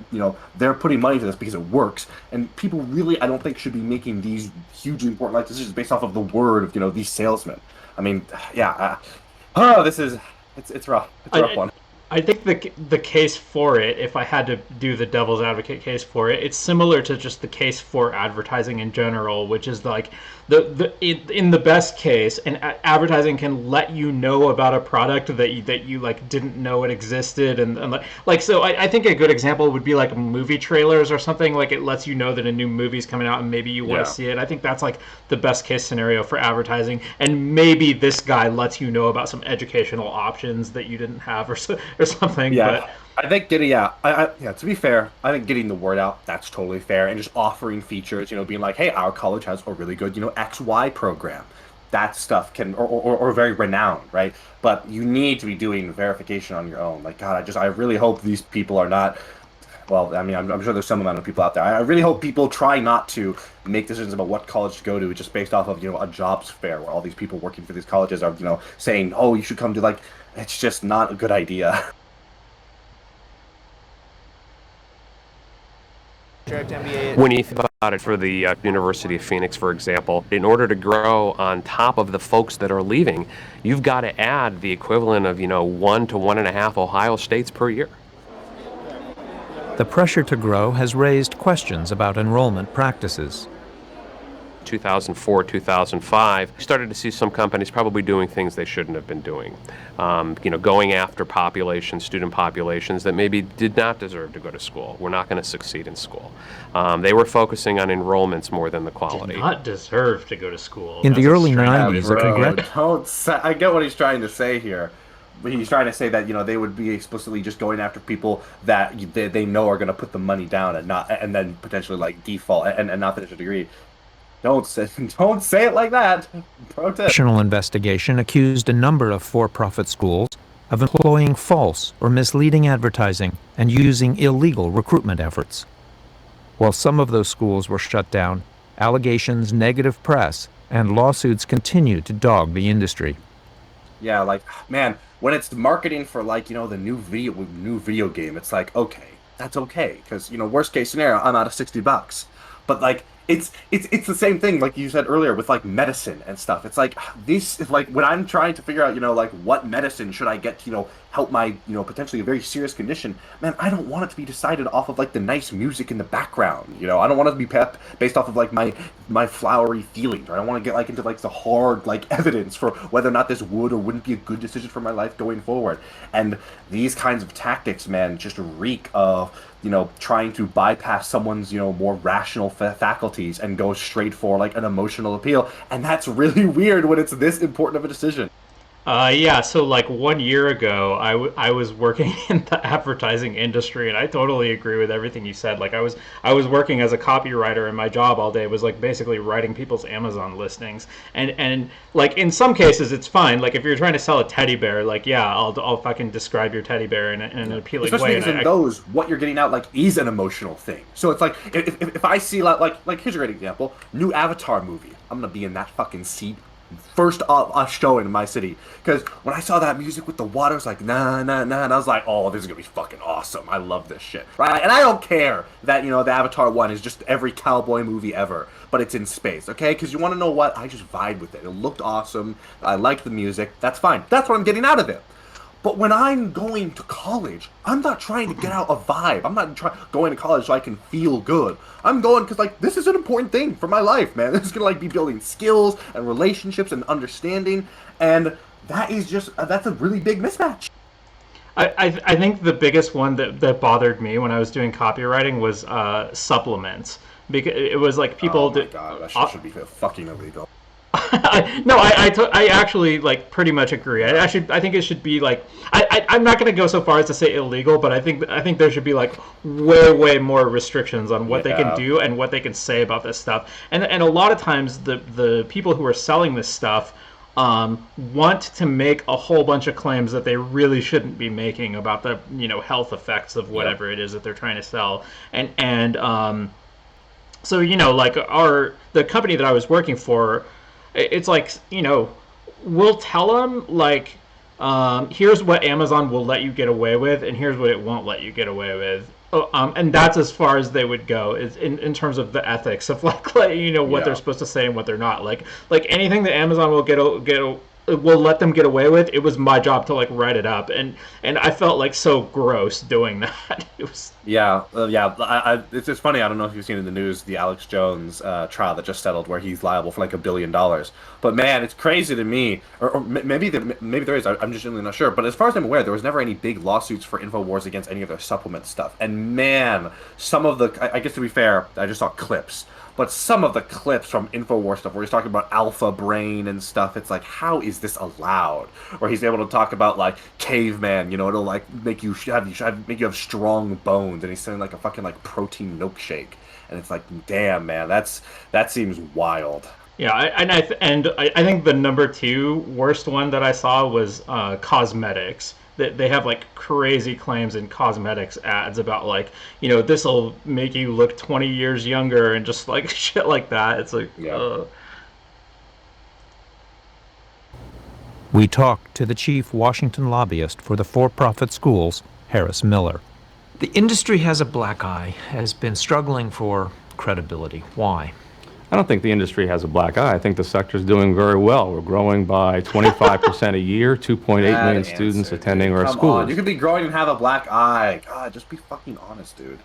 they're putting money into this because it works, and people really, I don't think, should be making these hugely important life decisions based off of the word of, these salesmen. I mean, yeah, it's rough. It's a rough one. I think the case for it, if I had to do the devil's advocate case for it, it's similar to just the case for advertising in general, which is like in the best case, and advertising can let you know about a product that you like didn't know it existed, and like so I think a good example would be like movie trailers or something. Like it lets you know that a new movie's coming out and maybe you want to see it. I think that's like the best case scenario for advertising, and maybe this guy lets you know about some educational options that you didn't have or something. Yeah. But I think to be fair, I think getting the word out, that's totally fair, and just offering features, being like, hey, our college has a really good, XY program. That stuff can, or very renowned, right? But you need to be doing verification on your own. Like, God, I really hope these people are not, well, I mean, I'm sure there's some amount of people out there. I really hope people try not to make decisions about what college to go to just based off of, a jobs fair where all these people working for these colleges are, saying, oh, you should come to, like, it's just not a good idea. When you think about it for the University of Phoenix, for example, in order to grow on top of the folks that are leaving, you've got to add the equivalent of, 1 to 1.5 Ohio States per year. The pressure to grow has raised questions about enrollment practices. 2004, 2005, we started to see some companies probably doing things they shouldn't have been doing. Going after student populations that maybe did not deserve to go to school, were not going to succeed in school. They were focusing on enrollments more than the quality. Did not deserve to go to school. In the early 90s, I get what he's trying to say here. he's trying to say that they would be explicitly just going after people that they know are going to put the money down and then potentially like default and not finish a degree. Don't say don't say it like that. Protest. National investigation accused a number of for-profit schools of employing false or misleading advertising and using illegal recruitment efforts. While some of those schools were shut down, allegations, negative press, and lawsuits continue to dog the industry. Yeah, like, man, when it's marketing for like, the new video game, it's like, okay, that's okay, because worst case scenario, I'm out of $60. But like, it's the same thing, like you said earlier, with like medicine and stuff. It's like like when I'm trying to figure out, like what medicine should I get to, help my, potentially a very serious condition. Man, I don't want it to be decided off of like the nice music in the background. I don't want it to be based off of like my flowery feelings. Or I don't want to get like into like the hard like evidence for whether or not this would or wouldn't be a good decision for my life going forward. And these kinds of tactics, man, just reek of trying to bypass someone's, more rational faculties and go straight for like an emotional appeal. And that's really weird when it's this important of a decision. Yeah, so like 1 year ago, I was working in the advertising industry, and I totally agree with everything you said. Like I was working as a copywriter, and my job all day was like basically writing people's Amazon listings. And like in some cases it's fine. Like if you're trying to sell a teddy bear, like yeah, I'll fucking describe your teddy bear in an appealing Especially way. Especially because in those, what you're getting out like is an emotional thing. So it's like if I see like here's a great example, new Avatar movie, I'm gonna be in that fucking seat. First show in my city, because when I saw that music with the water, I was like, nah, and I was like, oh, this is gonna be fucking awesome. I love this shit, right? And I don't care that the Avatar 1 is just every cowboy movie ever, but it's in space, okay? Because you want to know what? I just vibed with it. It looked awesome. I liked the music. That's fine. That's what I'm getting out of it. But when I'm going to college, I'm not trying to get out a vibe. I'm not going to college so I can feel good. I'm going because, like, this is an important thing for my life, man. This is going to, like, be building skills and relationships and understanding. And that is just, that's a really big mismatch. I think the biggest one that bothered me when I was doing copywriting was supplements. Because it was like people... Oh, my God. That shit should be fucking illegal. I actually like pretty much agree. I think it should be like I'm not going to go so far as to say illegal, but I think there should be like way more restrictions on what they can do and what they can say about this stuff. And a lot of times the people who are selling this stuff want to make a whole bunch of claims that they really shouldn't be making about the health effects of whatever it is that they're trying to sell. And so like the company that I was working for. It's like, we'll tell them, like, here's what Amazon will let you get away with, and here's what it won't let you get away with. And that's as far as they would go is in terms of the ethics of, like what they're supposed to say and what they're not. Like anything that Amazon will let them get away with, it was my job to, like, write it up. And I felt, like, so gross doing that. It was... It's just funny. I don't know if you've seen in the news the Alex Jones trial that just settled, where he's liable for like $1 billion. But man, it's crazy to me, or maybe there is. I'm just really not sure. But as far as I'm aware, there was never any big lawsuits for InfoWars against any of their supplement stuff. And man, some of the, I guess to be fair, I just saw clips. But some of the clips from InfoWars stuff where he's talking about alpha brain and stuff, it's like, how is this allowed? Or he's able to talk about like caveman, it'll like make you have strong bones, and he's selling like a fucking like protein milkshake, and it's like, damn, man, that seems wild. Yeah, I think the number 2 worst one that I saw was cosmetics. They have like crazy claims in cosmetics ads about like, this will make you look 20 years younger and just like shit like that. It's like, We talked to the chief Washington lobbyist for the for-profit schools, Harris Miller. The industry has a black eye, has been struggling for credibility. Why? I don't think the industry has a black eye. I think the sector's doing very well. We're growing by 25% a year, 2.8 million students attending our schools. On. You could be growing and have a black eye. God, just be fucking honest, dude.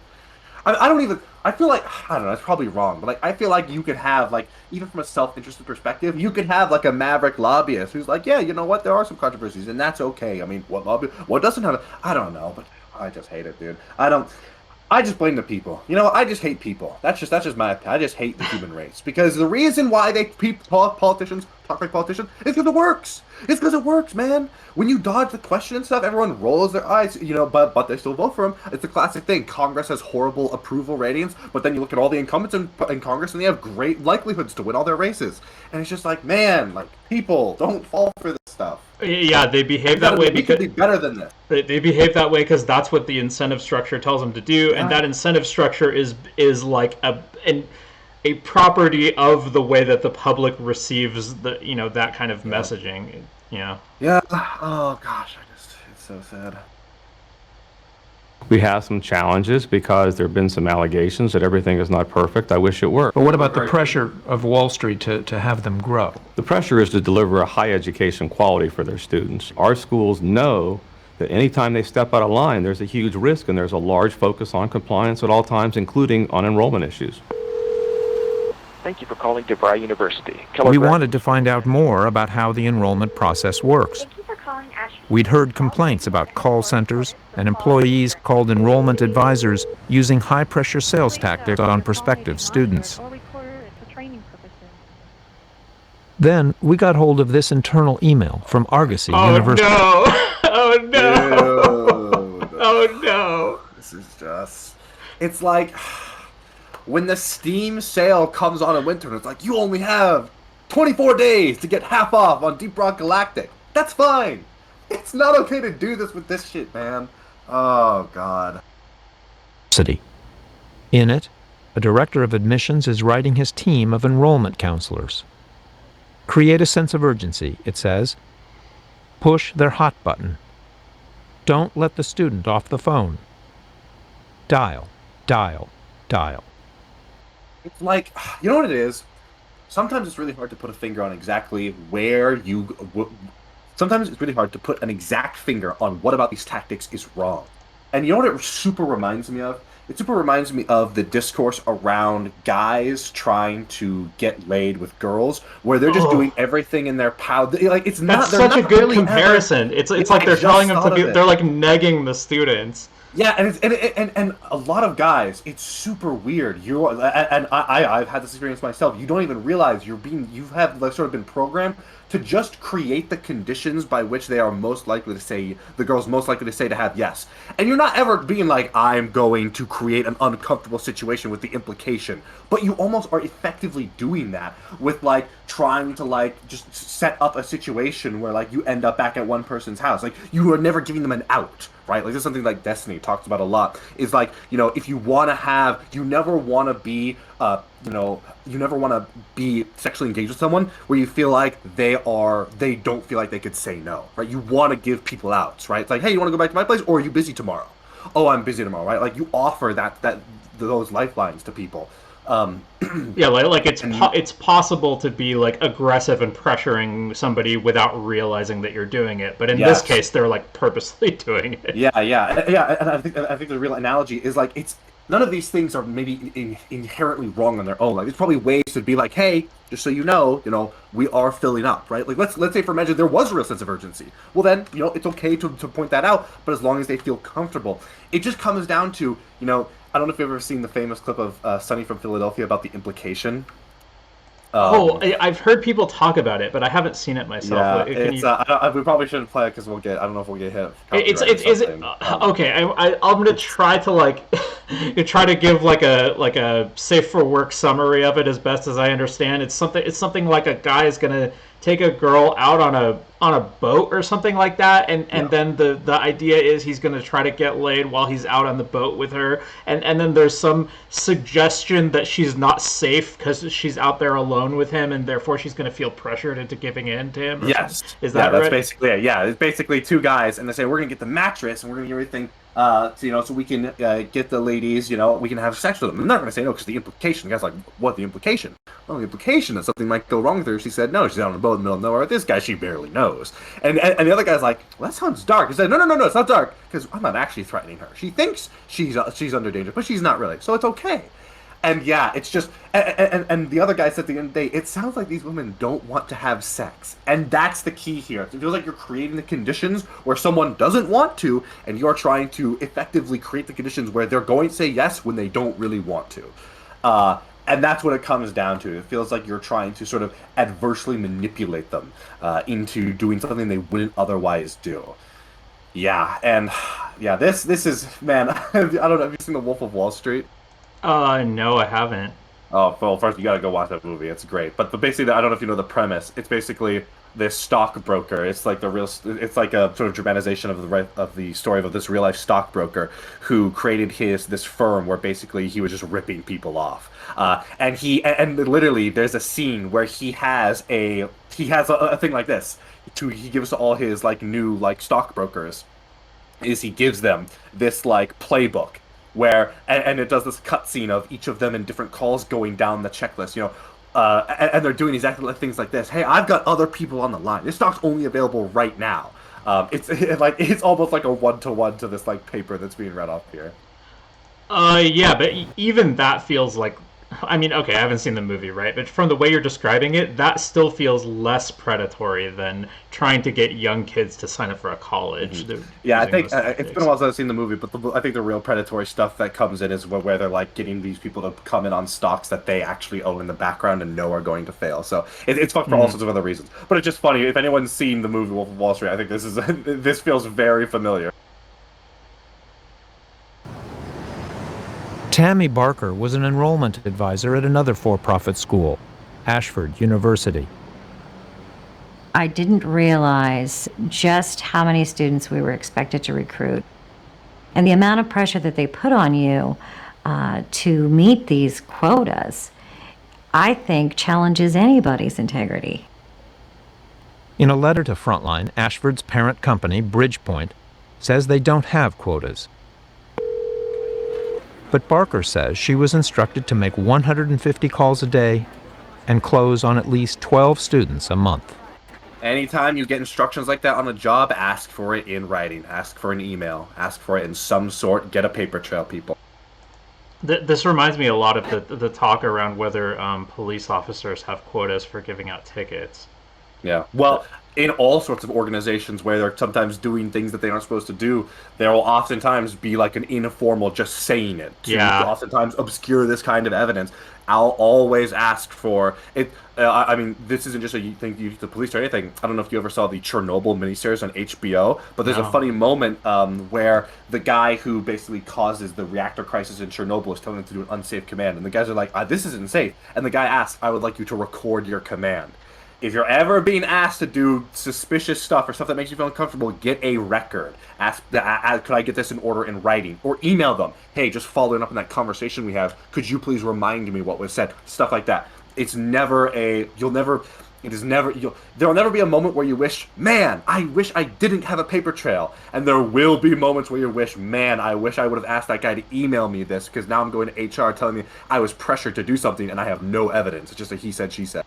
I feel like, I don't know, it's probably wrong, but like, I feel like you could have, like, even from a self-interested perspective, you could have like a maverick lobbyist who's like, yeah, you know what, there are some controversies, and that's okay. I mean, what doesn't have, I don't know, but I just hate it, dude. I just blame the people. I just hate people. That's just my opinion. I just hate the human race, because the reason why politicians talk like politicians? It's because it works. It's because it works, man. When you dodge the question and stuff, everyone rolls their eyes, but they still vote for him. It's a classic thing. Congress has horrible approval ratings, but then you look at all the incumbents in Congress, and they have great likelihoods to win all their races. And it's just like, man, like, people, don't fall for this stuff. Yeah, they behave that way because be better than this. They behave that way because that's what the incentive structure tells them to do, and that incentive structure is like a property of the way that the public receives that kind of messaging. Yeah. Oh gosh, it's so sad. We have some challenges because there have been some allegations that everything is not perfect. I wish it were. But what about the pressure of Wall Street to have them grow? The pressure is to deliver a high education quality for their students. Our schools know that anytime they step out of line, there's a huge risk, and there's a large focus on compliance at all times, including on enrollment issues. Thank you for calling DeVry University. We wanted to find out more about how the enrollment process works. We'd heard complaints about call centers and employees called enrollment advisors using high-pressure sales tactics on prospective students. Then we got hold of this internal email from Argosy University. No! Oh no! Oh no! This is just... It's like... When the Steam sale comes on in winter, and it's like, you only have 24 days to get half off on Deep Rock Galactic. That's fine. It's not okay to do this with this shit, man. Oh, God. In it, a director of admissions is writing his team of enrollment counselors. Create a sense of urgency, it says. Push their hot button. Don't let the student off the phone. Dial, dial, dial. It's like, you know what it is? Sometimes it's really hard to put a finger on exactly where sometimes it's really hard to put an exact finger on what about these tactics is wrong. And you know what it super reminds me of? It super reminds me of the discourse around guys trying to get laid with girls, where they're just doing everything in their power. Like, it's not. That's such a good comparison. It's like they're telling them to be. They're like negging the students. Yeah, and a lot of guys, it's super weird. I've had this experience myself. You don't even realize you have sort of been programmed to just create the conditions by which they are most likely to say, the girl's most likely to say to have yes. And you're not ever being like, I'm going to create an uncomfortable situation with the implication. But you almost are effectively doing that with like trying to like just set up a situation where like you end up back at one person's house. Like you are never giving them an out. Right? Like, this is something like Destiny talks about a lot. Is like, if you want to have, you never want to be, you never want to be sexually engaged with someone where you feel like they don't feel like they could say no, right? You want to give people outs, right? It's like, hey, you want to go back to my place, or are you busy tomorrow? Oh, I'm busy tomorrow, right? Like, you offer those lifelines to people. Yeah, like it's possible to be like aggressive and pressuring somebody without realizing that you're doing it, but in this case, they're like purposely doing it. Yeah. And I think the real analogy is like none of these things are maybe inherently wrong on their own. Like, there's probably ways to be like, hey, just so you know, we are filling up, right? Like, let's say for imagine there was a real sense of urgency. Well, then, it's okay to point that out, but as long as they feel comfortable. It just comes down to, I don't know if you've ever seen the famous clip of Sunny from Philadelphia about the implication. I've heard people talk about it, but I haven't seen it myself. Yeah, we probably shouldn't play it because I don't know if we'll get hit. Okay? I'm gonna try to try to give like a safe for work summary of it as best as I understand. It's something like a guy is gonna take a girl out on a boat or something like that, and then the idea is he's going to try to get laid while he's out on the boat with her, and then there's some suggestion that she's not safe because she's out there alone with him, and therefore she's going to feel pressured into giving in to him. Yes, is that right? That's basically it. Yeah, it's basically two guys, and they say we're going to get the mattress and we're going to get everything. So we can get the ladies, we can have sex with them. I'm not going to say no because the implication. The guy's like, what, the implication? Well, the implication is something might go wrong with her. She said no. She's out on a boat in the middle of nowhere. This guy she barely knows. And the other guy's like, well, that sounds dark. He said, no, it's not dark because I'm not actually threatening her. She thinks she's under danger, but she's not really. So it's okay. And yeah, it's just, and the other guy said at the end of the day, it sounds like these women don't want to have sex. And that's the key here. It feels like you're creating the conditions where someone doesn't want to, and you're trying to effectively create the conditions where they're going to say yes when they don't really want to. And that's what it comes down to. It feels like you're trying to sort of adversely manipulate them into doing something they wouldn't otherwise do. Yeah, and yeah, this is, man. I don't know. Have you seen The Wolf of Wall Street? No, I haven't. Oh, well, first you gotta go watch that movie. It's great. But basically, I don't know if you know the premise. It's basically this stockbroker. It's like the real. It's like a sort of dramatization of the story of this real life stockbroker who created this firm where basically he was just ripping people off. And literally there's a scene where he has a thing like this. He gives to all his like new like stockbrokers. He gives them this like playbook where and it does this cutscene of each of them in different calls going down the checklist, and they're doing exactly like things like this. Hey, I've got other people on the line. This stock's only available right now. It's almost like a one-to-one to this like paper that's being read off here. Yeah, but even that feels like, I mean, okay, I haven't seen the movie, right? But from the way you're describing it, that still feels less predatory than trying to get young kids to sign up for a college. Yeah, I think it's been a while since I've seen the movie, but I think the real predatory stuff that comes in is where they're like getting these people to come in on stocks that they actually own in the background and know are going to fail. So it's fucked for all sorts of other reasons. But it's just funny. If anyone's seen the movie Wolf of Wall Street, I think this feels very familiar. Tammy Barker was an enrollment advisor at another for-profit school, Ashford University. I didn't realize just how many students we were expected to recruit. And the amount of pressure that they put on you to meet these quotas, I think challenges anybody's integrity. In a letter to Frontline, Ashford's parent company, Bridgepoint, says they don't have quotas. But Barker says she was instructed to make 150 calls a day and close on at least 12 students a month. Anytime you get instructions like that on a job, ask for it in writing. Ask for an email. Ask for it in some sort. Get a paper trail, people. This reminds me a lot of the talk around whether police officers have quotas for giving out tickets. Yeah. Well, in all sorts of organizations where they're sometimes doing things that they aren't supposed to do, there will oftentimes be like an informal just saying it to oftentimes obscure this kind of evidence. I'll always ask for it. I mean, this isn't just a thing you use the police or anything. I don't know if you ever saw the Chernobyl miniseries on HBO, but there's a funny moment where the guy who basically causes the reactor crisis in Chernobyl is telling them to do an unsafe command, and the guys are like, "This isn't safe," and the guy asks, "I would like you to record your command." If you're ever being asked to do suspicious stuff or stuff that makes you feel uncomfortable, get a record. Ask, could I get this in order in writing? Or email them. Hey, just following up on that conversation we have, could you please remind me what was said? Stuff like that. It's never there'll never be a moment where you wish, man, I wish I didn't have a paper trail. And there will be moments where you wish, man, I wish I would have asked that guy to email me this, because now I'm going to HR telling me I was pressured to do something and I have no evidence. It's just a he said, she said.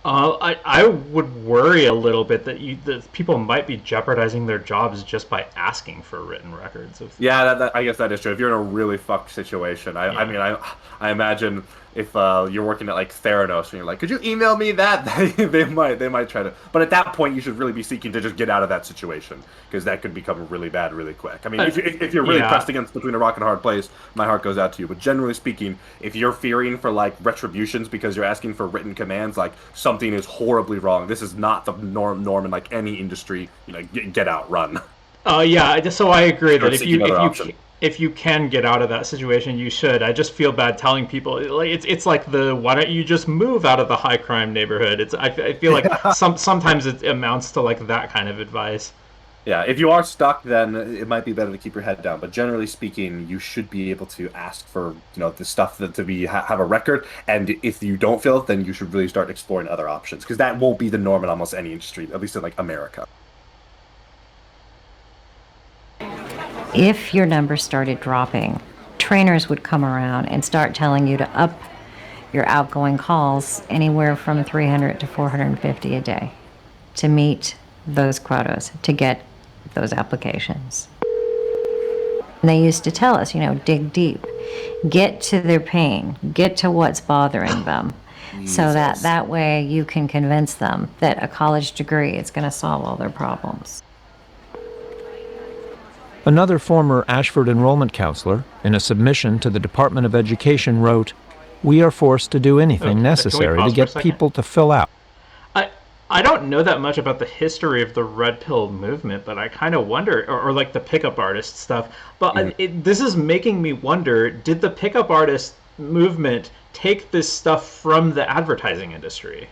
I would worry a little bit that people might be jeopardizing their jobs just by asking for written records. Yeah, I guess that is true. If you're in a really fucked situation, I mean, I imagine if you're working at like Theranos and you're like, could you email me that? they might try to. But at that point, you should really be seeking to just get out of that situation, because that could become really bad really quick. I mean, if you're really pressed against between a rock and a hard place, my heart goes out to you. But generally speaking, if you're fearing for like retributions because you're asking for written commands, like something is horribly wrong. This is not the norm in like any industry. Get out, run. So I agree that if you can get out of that situation, you should. I just feel bad telling people, like it's like why don't you just move out of the high crime neighborhood? I feel like sometimes it amounts to like that kind of advice. Yeah, if you are stuck, then it might be better to keep your head down. But generally speaking, you should be able to ask for the stuff have a record. And if you don't feel it, then you should really start exploring other options, because that won't be the norm in almost any industry, at least in like America. If your numbers started dropping, trainers would come around and start telling you to up your outgoing calls anywhere from 300 to 450 a day to meet those quotas, to get those applications. And they used to tell us, dig deep, get to their pain, get to what's bothering them, so that way you can convince them that a college degree is going to solve all their problems. Another former Ashford enrollment counselor, in a submission to the Department of Education, wrote, We are forced to do anything Can we necessary to pause for a get second? people to fill out. I don't know that much about the history of the red pill movement, but I kind of wonder, or like the pickup artist stuff. But this is making me wonder: did the pickup artist movement take this stuff from the advertising industry?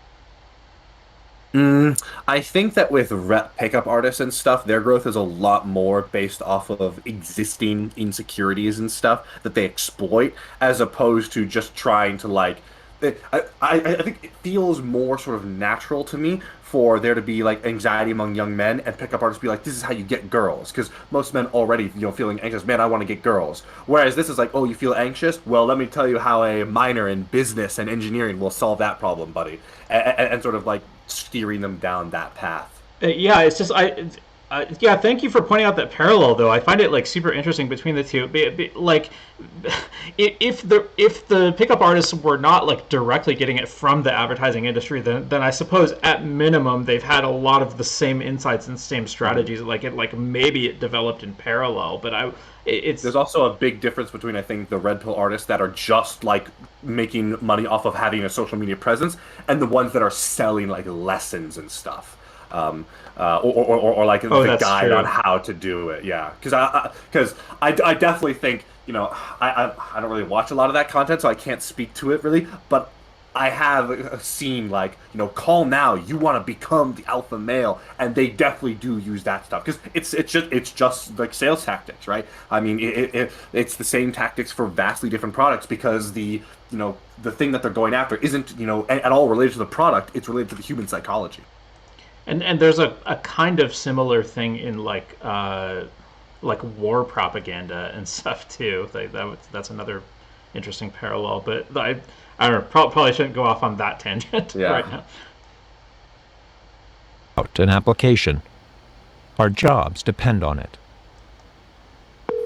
I think that with pickup artists and stuff, their growth is a lot more based off of existing insecurities and stuff that they exploit, as opposed to just trying to like. I think it feels more sort of natural to me for there to be like anxiety among young men and pickup artists be like, this is how you get girls, because most men already feeling anxious. Man, I want to get girls. Whereas this is like, oh, you feel anxious? Well, let me tell you how a minor in business and engineering will solve that problem, buddy, and sort of like steering them down that path. Yeah, it's just yeah. Thank you for pointing out that parallel, though. I find it like super interesting between the two. Like, if the pickup artists were not like directly getting it from the advertising industry, then I suppose at minimum they've had a lot of the same insights and same strategies. Maybe it developed in parallel, but there's also a big difference between, I think, the red pill artists that are just like making money off of having a social media presence and the ones that are selling like lessons and stuff. Or like the guide on how to do it. Yeah, because I definitely think, I don't really watch a lot of that content, so I can't speak to it really, but I have seen like, call now, you want to become the alpha male, and they definitely do use that stuff because it's just like sales tactics, right? I mean, it's the same tactics for vastly different products because the thing that they're going after isn't at all related to the product; it's related to the human psychology. And there's a kind of similar thing in like war propaganda and stuff too. That's another interesting parallel. But I don't know. Probably shouldn't go off on that tangent right now. An application. Our jobs depend on it.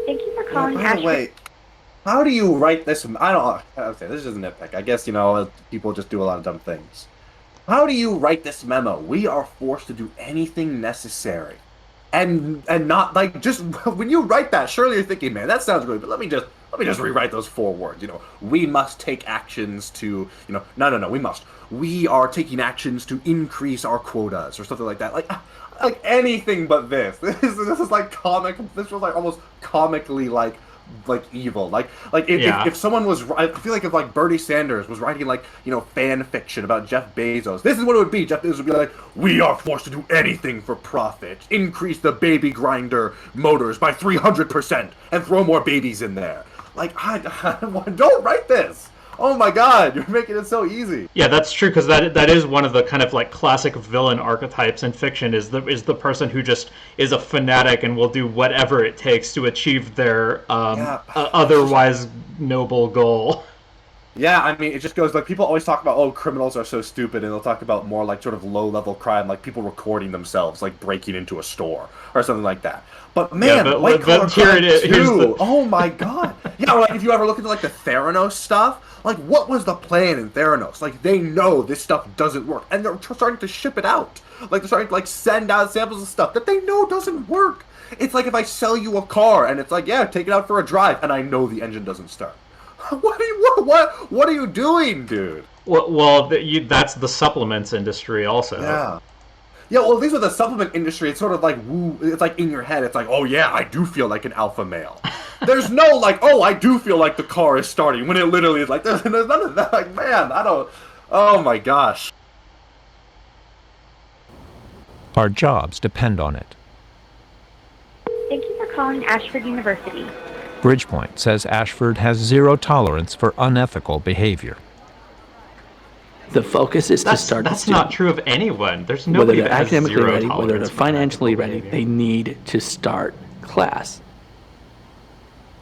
Thank you for calling By the way, how do you write this? Okay, this is a nitpick. I guess people just do a lot of dumb things. How do you write this memo? We are forced to do anything necessary, and not like just when you write that. Surely you're thinking, man, that sounds good, but let me just rewrite those 4 words. We must take actions to. No. We are taking actions to increase our quotas or something like that. Like anything but this. This is like comic. This was like almost comically like evil. If someone was, I feel like if like Bernie Sanders was writing like fan fiction about Jeff Bezos, this is what it would be. Jeff Bezos would be like, we are forced to do anything for profit, increase the baby grinder motors by 300% and throw more babies in there. Like, don't write this. Oh my God, you're making it so easy. Yeah, that's true, because that is one of the kind of like classic villain archetypes in fiction is the person who just is a fanatic and will do whatever it takes to achieve their otherwise noble goal. Yeah, I mean, it just goes like people always talk about, oh, criminals are so stupid, and they'll talk about more like sort of low-level crime, like people recording themselves, like breaking into a store or something like that. But man, white-collar crime too. Oh my God. Yeah, like if you ever look into like the Theranos stuff, like what was the plan in Theranos? Like they know this stuff doesn't work, and they're starting to ship it out. Like they're starting to like send out samples of stuff that they know doesn't work. It's like if I sell you a car and it's like, yeah, take it out for a drive, and I know the engine doesn't start. What are you doing, dude? Well, that's the supplements industry also. Yeah, well, these are the supplement industry. It's sort of like, woo, it's like in your head. It's like, oh yeah, I do feel like an alpha male. There's no like, oh, I do feel like the car is starting, when it literally is like, there's none of that. Like, man, oh my gosh. Our jobs depend on it. Thank you for calling Ashford University. Bridgepoint says Ashford has zero tolerance for unethical behavior. The focus is to start. That's not true of anyone. There's nobody that has zero tolerance. Whether they're academically ready, whether they're financially ready, they need to start class.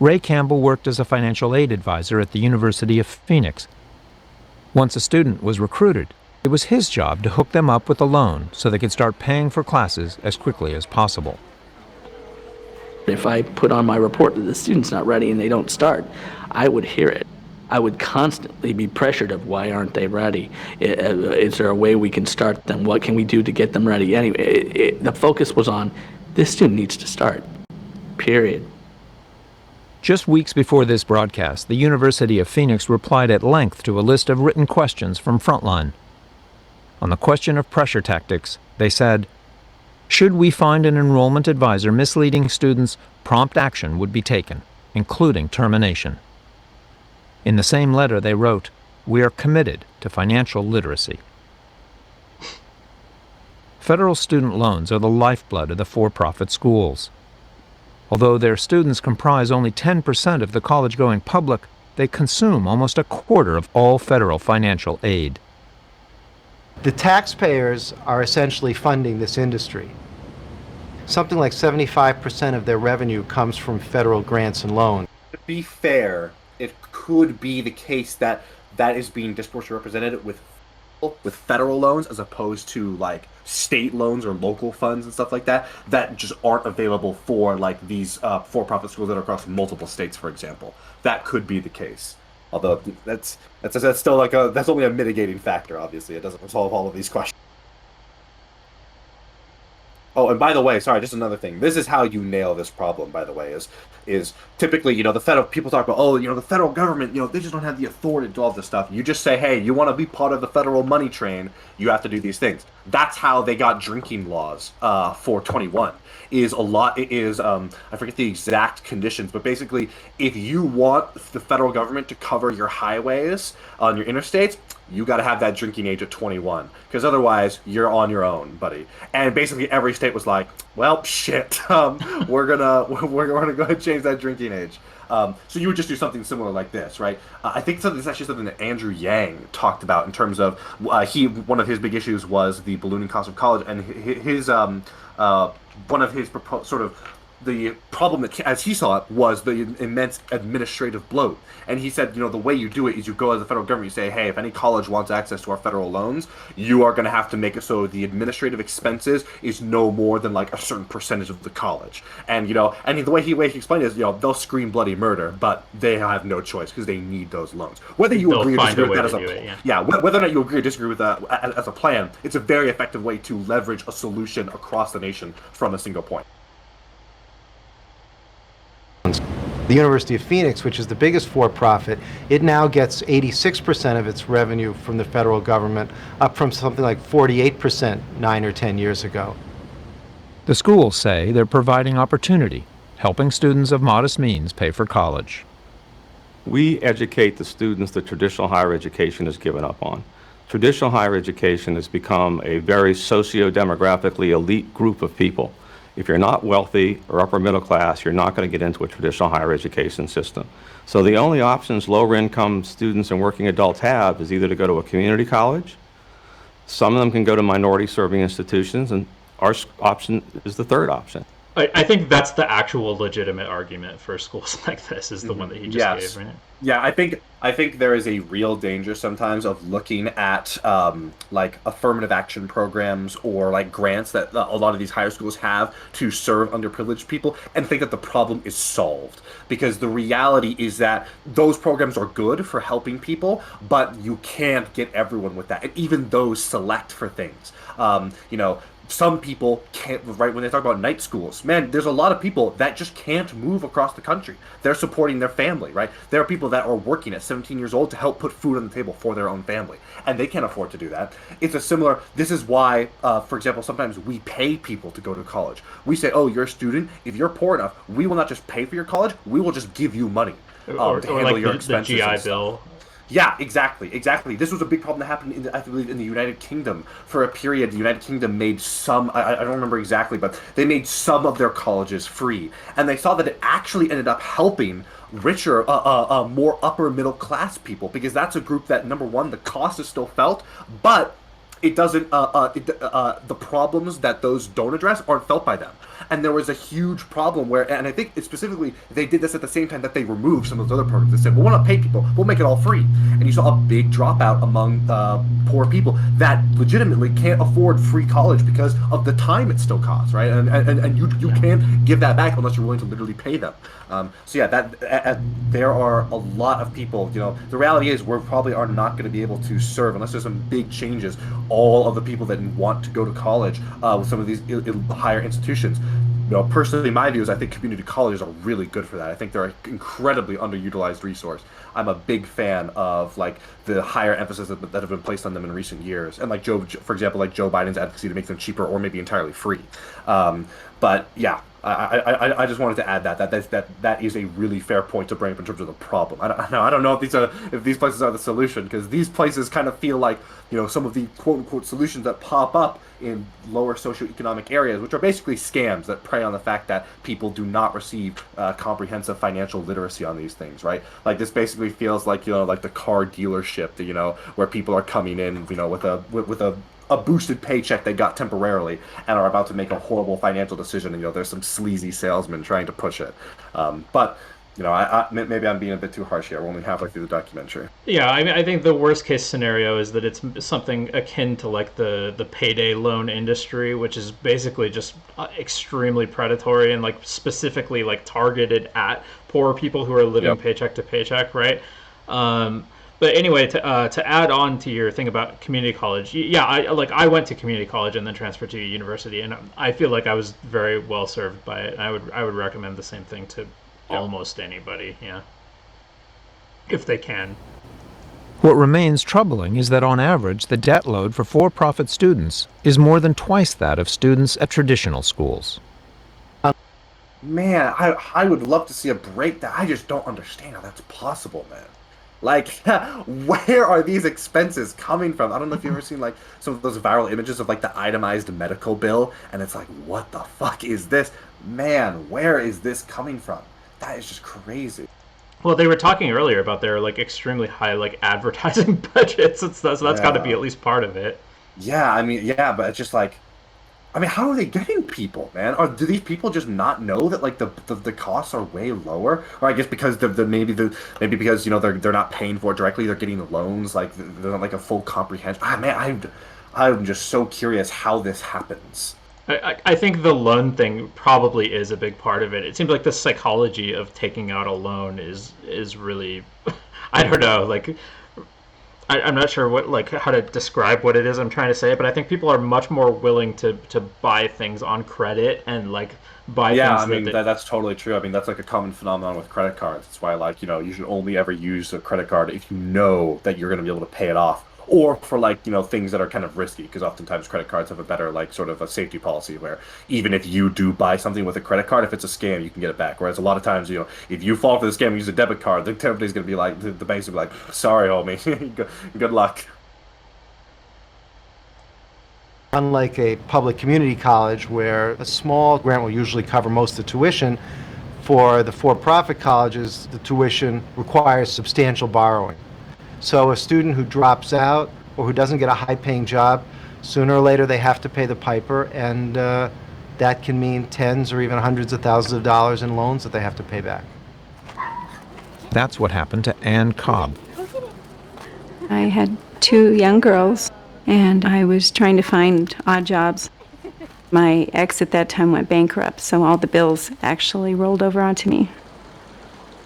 Ray Campbell worked as a financial aid advisor at the University of Phoenix. Once a student was recruited, it was his job to hook them up with a loan so they could start paying for classes as quickly as possible. If I put on my report that the student's not ready and they don't start, I would hear it. I would constantly be pressured of why aren't they ready? Is there a way we can start them? What can we do to get them ready? Anyway, the focus was on this student needs to start, period. Just weeks before this broadcast, the University of Phoenix replied at length to a list of written questions from Frontline. On the question of pressure tactics, they said, "Should we find an enrollment advisor misleading students, prompt action would be taken, including termination." In the same letter, they wrote, "We are committed to financial literacy." Federal student loans are the lifeblood of the for-profit schools. Although their students comprise only 10% of the college-going public, they consume almost a quarter of all federal financial aid. The taxpayers are essentially funding this industry. Something like 75% of their revenue comes from federal grants and loans. To be fair, it could be the case that that is being disproportionately represented with federal loans as opposed to like state loans or local funds and stuff like that just aren't available for like these for-profit schools that are across multiple states, for example. That could be the case. Although that's still like that's only a mitigating factor. Obviously, it doesn't resolve all of these questions. Oh, and by the way, sorry, just another thing. This is how you nail this problem, by the way, is typically, the federal, people talk about, the federal government, they just don't have the authority to do all this stuff. You just say, hey, you want to be part of the federal money train, you have to do these things. That's how they got drinking laws for 21. I forget the exact conditions, but basically, if you want the federal government to cover your highways on your interstates, you got to have that drinking age at 21, because otherwise you're on your own, buddy. And basically every state was like, well, shit, we're gonna go ahead and change that drinking age. So you would just do something similar like this, right? I think this is actually something that Andrew Yang talked about in terms of one of his big issues was the ballooning cost of college, and one of his the problem that, as he saw it, was the immense administrative bloat. And he said, the way you do it is you go as the federal government, you say, hey, if any college wants access to our federal loans, you are going to have to make it so the administrative expenses is no more than like a certain percentage of the college. And, and the way he explained it is, they'll scream bloody murder, but they have no choice because they need those loans. Whether you agree or disagree with that as whether or not you agree or disagree with that as a plan, it's a very effective way to leverage a solution across the nation from a single point. The University of Phoenix, which is the biggest for-profit, it now gets 86% of its revenue from the federal government, up from something like 48% 9 or 10 years ago. The schools say they're providing opportunity, helping students of modest means pay for college. We educate the students that traditional higher education has given up on. Traditional higher education has become a very socio-demographically elite group of people. If you're not wealthy or upper middle class, you're not going to get into a traditional higher education system. So the only options lower income students and working adults have is either to go to a community college, some of them can go to minority serving institutions, and our option is the third option. I think that's the actual legitimate argument for schools like this, is the one that he just gave, right? Yeah, I think there is a real danger sometimes of looking at like affirmative action programs or like grants that a lot of these higher schools have to serve underprivileged people and think that the problem is solved. Because the reality is that those programs are good for helping people, but you can't get everyone with that. And even those select for things. Some people can't, right, when they talk about night schools, man, there's a lot of people that just can't move across the country. They're supporting their family, right? There are people that are working at 17 years old to help put food on the table for their own family, and they can't afford to do that. This is why, for example, sometimes we pay people to go to college. We say, oh, you're a student, if you're poor enough, we will not just pay for your college, we will just give you money to handle like your the expenses. GI Bill. Yeah, exactly. This was a big problem that happened, I believe, in the United Kingdom. For a period, the United Kingdom made some, I don't remember exactly, but they made some of their colleges free. And they saw that it actually ended up helping richer, more upper middle class people, because that's a group that, number one, the cost is still felt, but it doesn't, the problems that those don't address aren't felt by them. And there was a huge problem where, and I think specifically they did this at the same time that they removed some of those other programs. They said, we want to pay people, we'll make it all free. And you saw a big dropout among poor people that legitimately can't afford free college because of the time it still costs, right? And you can't give that back unless you're willing to literally pay them. There are a lot of people, the reality is we probably are not going to be able to serve, unless there's some big changes, all of the people that want to go to college with some of these higher institutions. personally, my view is I think community colleges are really good for that. I think they're an incredibly underutilized resource. I'm a big fan of like the higher emphasis that have been placed on them in recent years, and like for example, like Joe Biden's advocacy to make them cheaper or maybe entirely free. But yeah, I just wanted to add that is a really fair point to bring up in terms of the problem. I don't know if these places are the solution, because these places kind of feel like some of the quote unquote solutions that pop up in lower socioeconomic areas, which are basically scams that prey on the fact that people do not receive comprehensive financial literacy on these things, right? Like this basically feels like like the car dealership, where people are coming in, with a boosted paycheck they got temporarily and are about to make a horrible financial decision, and there's some sleazy salesman trying to push it. But maybe I'm being a bit too harsh here. We're only halfway through the documentary. Yeah, I mean, I think the worst case scenario is that it's something akin to like the payday loan industry, which is basically just extremely predatory and like specifically like targeted at poor people who are living paycheck to paycheck, right? But anyway, to add on to your thing about community college, yeah, I went to community college and then transferred to a university, and I feel like I was very well served by it. And I would recommend the same thing to almost anybody, yeah, if they can. What remains troubling is that on average, the debt load for for-profit students is more than twice that of students at traditional schools. Man, I would love to see a breakdown. I just don't understand how that's possible, man. Like, where are these expenses coming from? I don't know if you've ever seen like some of those viral images of like the itemized medical bill, and it's like, what the fuck is this? Man, where is this coming from? That is just crazy. Well, they were talking earlier about their like extremely high like advertising budgets, so that's got to be at least part of it. Yeah, I mean, yeah, but it's just like, I mean, how are they getting people, man? Or do these people just not know that like the costs are way lower? Or I guess because maybe because they're not paying for it directly, they're getting loans, like they're not like a full comprehension. Man, I'm just so curious how this happens. I think the loan thing probably is a big part of it. It seems like the psychology of taking out a loan is really, I don't know, like I'm not sure how to describe what it is I'm trying to say, but I think people are much more willing to buy things on credit and like buy things. That's totally true. I mean, that's like a common phenomenon with credit cards. That's why you should only ever use a credit card if you know that you're going to be able to pay it off. Or for like, things that are kind of risky, because oftentimes credit cards have a better like sort of a safety policy where even if you do buy something with a credit card, if it's a scam, you can get it back. Whereas a lot of times, if you fall for the scam and use a debit card, the company's going to be like, the bank's going to be like, sorry, homie, good luck. Unlike a public community college where a small grant will usually cover most of the tuition, for the for-profit colleges, the tuition requires substantial borrowing. So a student who drops out or who doesn't get a high-paying job, sooner or later they have to pay the piper, and that can mean tens or even hundreds of thousands of dollars in loans that they have to pay back. That's what happened to Ann Cobb. I had 2 young girls, and I was trying to find odd jobs. My ex at that time went bankrupt, so all the bills actually rolled over onto me.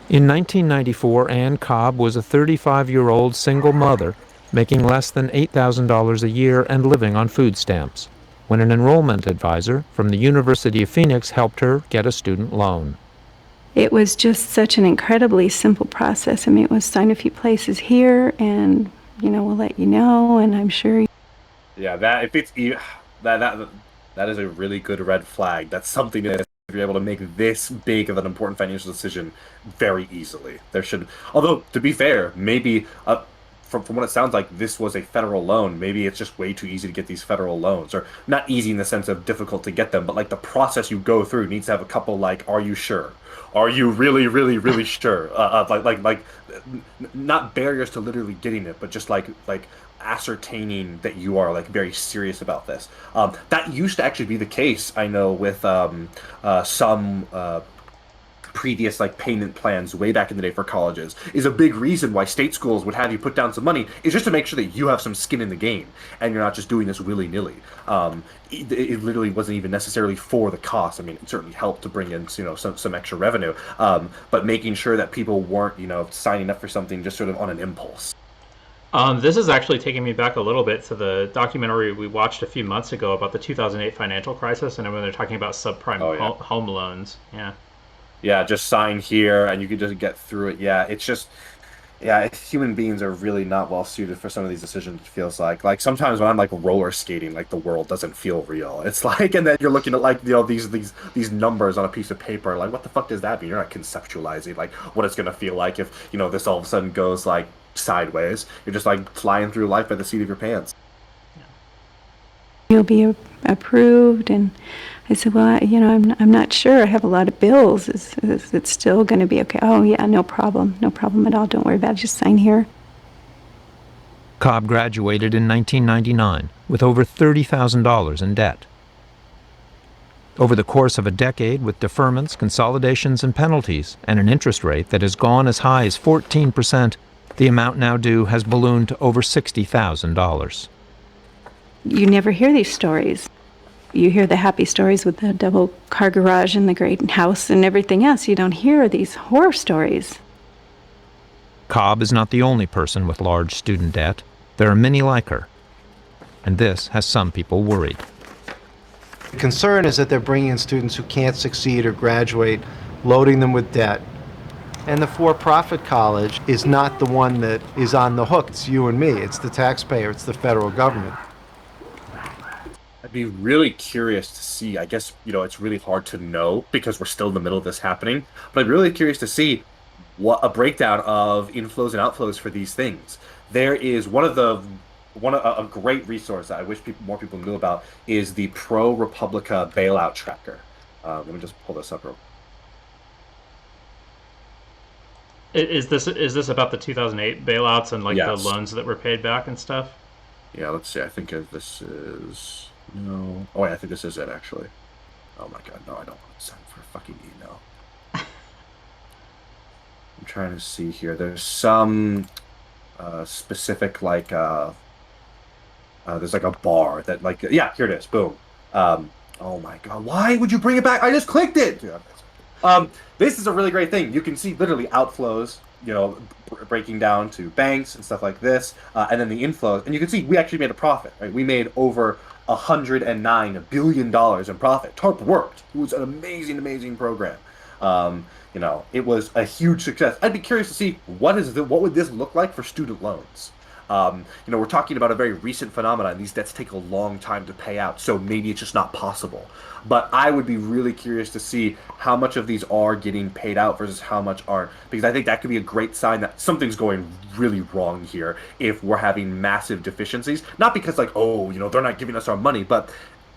In 1994, Ann Cobb was a 35-year-old single mother making less than $8,000 a year and living on food stamps, when an enrollment advisor from the University of Phoenix helped her get a student loan. It was just such an incredibly simple process. I mean, it was sign a few places here, and, we'll let you know, and I'm sure... Yeah, that is a really good red flag. That's something that if you're able to make this big of an important financial decision very easily. Although, to be fair, maybe from what it sounds like, this was a federal loan. Maybe it's just way too easy to get these federal loans, or not easy in the sense of difficult to get them, but like the process you go through needs to have a couple like, are you sure? Are you really, really, really sure? Not barriers to literally getting it, but just like ascertaining that you are like very serious about this. That used to actually be the case, I know, with some previous like payment plans way back in the day for colleges. Is a big reason why state schools would have you put down some money is just to make sure that you have some skin in the game and you're not just doing this willy-nilly. It literally wasn't even necessarily for the cost. I mean, it certainly helped to bring in some extra revenue, but making sure that people weren't signing up for something just sort of on an impulse. This is actually taking me back a little bit to the documentary we watched a few months ago about the 2008 financial crisis, and when they're talking about subprime home loans. Yeah. Yeah, just sign here and you can just get through it. Yeah, it's just, yeah, human beings are really not well suited for some of these decisions, it feels like. Like sometimes when I'm like roller skating, like the world doesn't feel real. It's like, and then you're looking at like, these numbers on a piece of paper, like what the fuck does that mean? You're not conceptualizing like what it's gonna feel like if, this all of a sudden goes like sideways. You're just like flying through life by the seat of your pants. You'll be approved, and I said, well, I'm not sure. I have a lot of bills. Is it still going to be okay? Oh, yeah, no problem at all. Don't worry about it. Just sign here. Cobb graduated in 1999 with over $30,000 in debt. Over the course of a decade, with deferments, consolidations, and penalties, and an interest rate that has gone as high as 14%, the amount now due has ballooned to over $60,000. You never hear these stories. You hear the happy stories with the double car garage and the great house and everything else. You don't hear these horror stories. Cobb is not the only person with large student debt. There are many like her. And this has some people worried. The concern is that they're bringing in students who can't succeed or graduate, loading them with debt. And the for-profit college is not the one that is on the hook. It's you and me. It's the taxpayer. It's the federal government. I'd be really curious to see, I guess, it's really hard to know because we're still in the middle of this happening, but I'm really curious to see what a breakdown of inflows and outflows for these things. There is a great resource that I wish more people knew about is the ProRepublica bailout tracker. Let me just pull this up real quick. Is this about the 2008 bailouts and like the loans that were paid back and stuff? Yeah, let's see. I think this is... No. Oh, wait, I think this is it, actually. Oh, my God. No, I don't want to send for a fucking email. I'm trying to see here. There's some specific, like, there's like a bar that, like... Yeah, here it is. Boom. Oh, my God. Why would you bring it back? I just clicked it! This is a really great thing. You can see literally outflows, breaking down to banks and stuff like this, and then the inflows. And you can see we actually made a profit, right? We made over $109 billion in profit. TARP worked. It was an amazing, amazing program. It was a huge success. I'd be curious to see what would this look like for student loans. We're talking about a very recent phenomenon. These debts take a long time to pay out, so maybe it's just not possible. But I would be really curious to see how much of these are getting paid out versus how much aren't, because I think that could be a great sign that something's going really wrong here if we're having massive deficiencies. Not because like, they're not giving us our money, but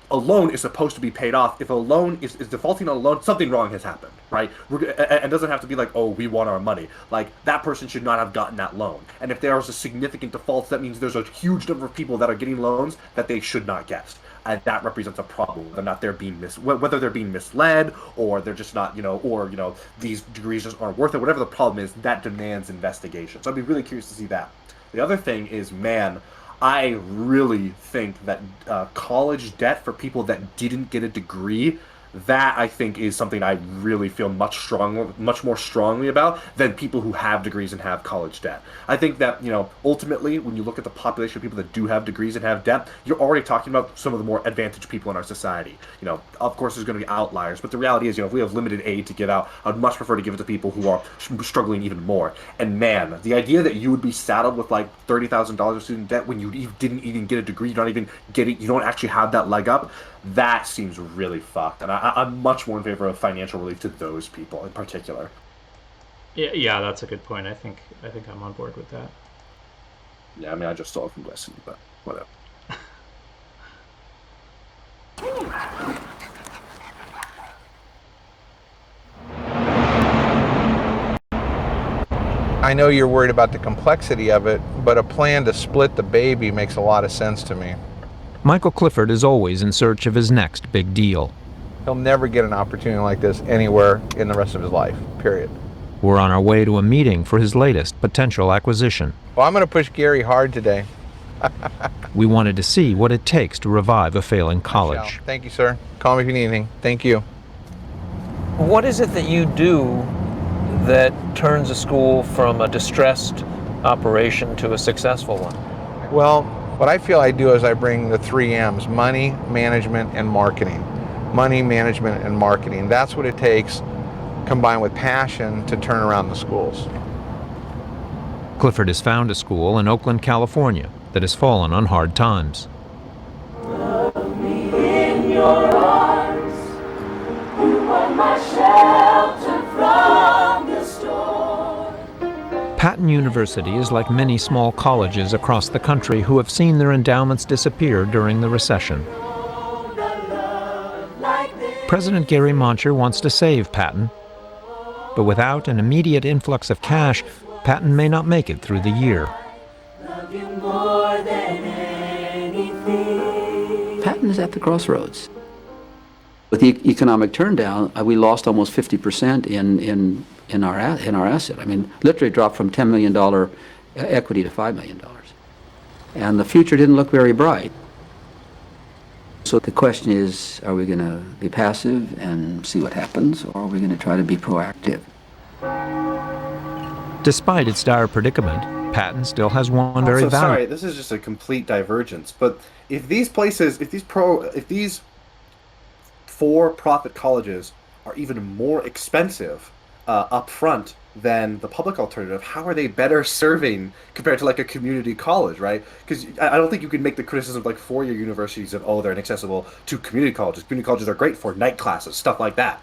a loan is supposed to be paid off. If a loan is defaulting on a loan, something wrong has happened, right? It doesn't have to be like, we want our money. Like, that person should not have gotten that loan. And if there is a significant default, that means there's a huge number of people that are getting loans that they should not get. And that represents a problem, whether they're being misled, or they're just not, these degrees just aren't worth it. Whatever the problem is, that demands investigation. So I'd be really curious to see that. The other thing is, I really think that college debt for people that didn't get a degree, that I think is something I really feel much more strongly about than people who have degrees and have college debt. I think that, ultimately, when you look at the population of people that do have degrees and have debt, you're already talking about some of the more advantaged people in our society. Of course, there's going to be outliers, but the reality is, if we have limited aid to give out, I'd much prefer to give it to people who are struggling even more. And man, the idea that you would be saddled with like $30,000 of student debt when you didn't even get a degree, you don't actually have that leg up, that seems really fucked. And I'm much more in favor of financial relief to those people in particular. Yeah, that's a good point. I think I'm on board with that. Yeah, I just stole it from Wesley, but whatever. I know you're worried about the complexity of it, but a plan to split the baby makes a lot of sense to me. Michael Clifford is always in search of his next big deal. He'll never get an opportunity like this anywhere in the rest of his life, period. We're on our way to a meeting for his latest potential acquisition. Well, I'm going to push Gary hard today. We wanted to see what it takes to revive a failing college. Thank you, sir. Call me if you need anything. Thank you. What is it that you do that turns a school from a distressed operation to a successful one? Well, what I feel I do is I bring the 3 M's: money, management, and marketing. Money, management, and marketing. That's what it takes, combined with passion, to turn around the schools. Clifford has found a school in Oakland, California that has fallen on hard times. In your arms, you are my shelter from the storm. Patton University is like many small colleges across the country who have seen their endowments disappear during the recession. President Gary Moncher wants to save Patton, but without an immediate influx of cash, Patton may not make it through the year. Love you more than anything. Patton is at the crossroads. With the economic turndown, we lost almost 50% in our asset. I mean, literally dropped from $10 million equity to $5 million. And the future didn't look very bright. So the question is, are we going to be passive and see what happens, or are we going to try to be proactive? Despite its dire predicament, Patton still has one very valuable... Sorry, this is just a complete divergence, but if these places, if these for-profit colleges are even more expensive up front than the public alternative, how are they better serving compared to like a community college, right? Because I don't think you can make the criticism of like four-year universities of, oh, they're inaccessible to community colleges. Community colleges are great for night classes, stuff like that.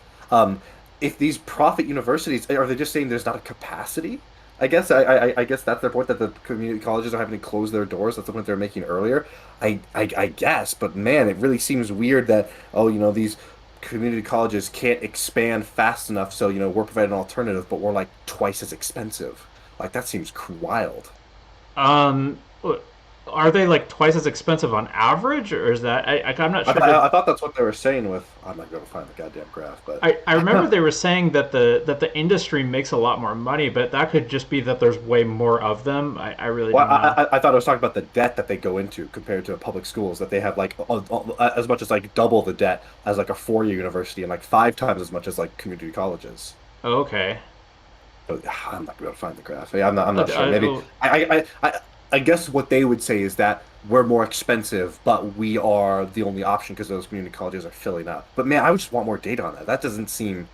If these profit universities, are they just saying there's not a capacity? I guess I guess that's their point, that the community colleges are having to close their doors. That's the point they were making earlier. I guess, but man, it really seems weird that, oh, you know, these community colleges can't expand fast enough, so, you know, we're providing an alternative, but we're like twice as expensive. Like, that seems wild. Are they like twice as expensive on average, or is that I'm not sure? I thought that's what they were saying with. I'm not going to find the goddamn graph, but I remember they were saying that the industry makes a lot more money, but that could just be that there's way more of them. I really don't know. I thought I was talking about the debt that they go into compared to public schools, that they have like as much as like double the debt as like a four-year university and like 5 times as much as like community colleges. Okay. I'm not going to be able to find the graph. I'm not sure. Maybe I guess what they would say is that we're more expensive, but we are the only option because those community colleges are filling up. But man, I would just want more data on that. That doesn't seem.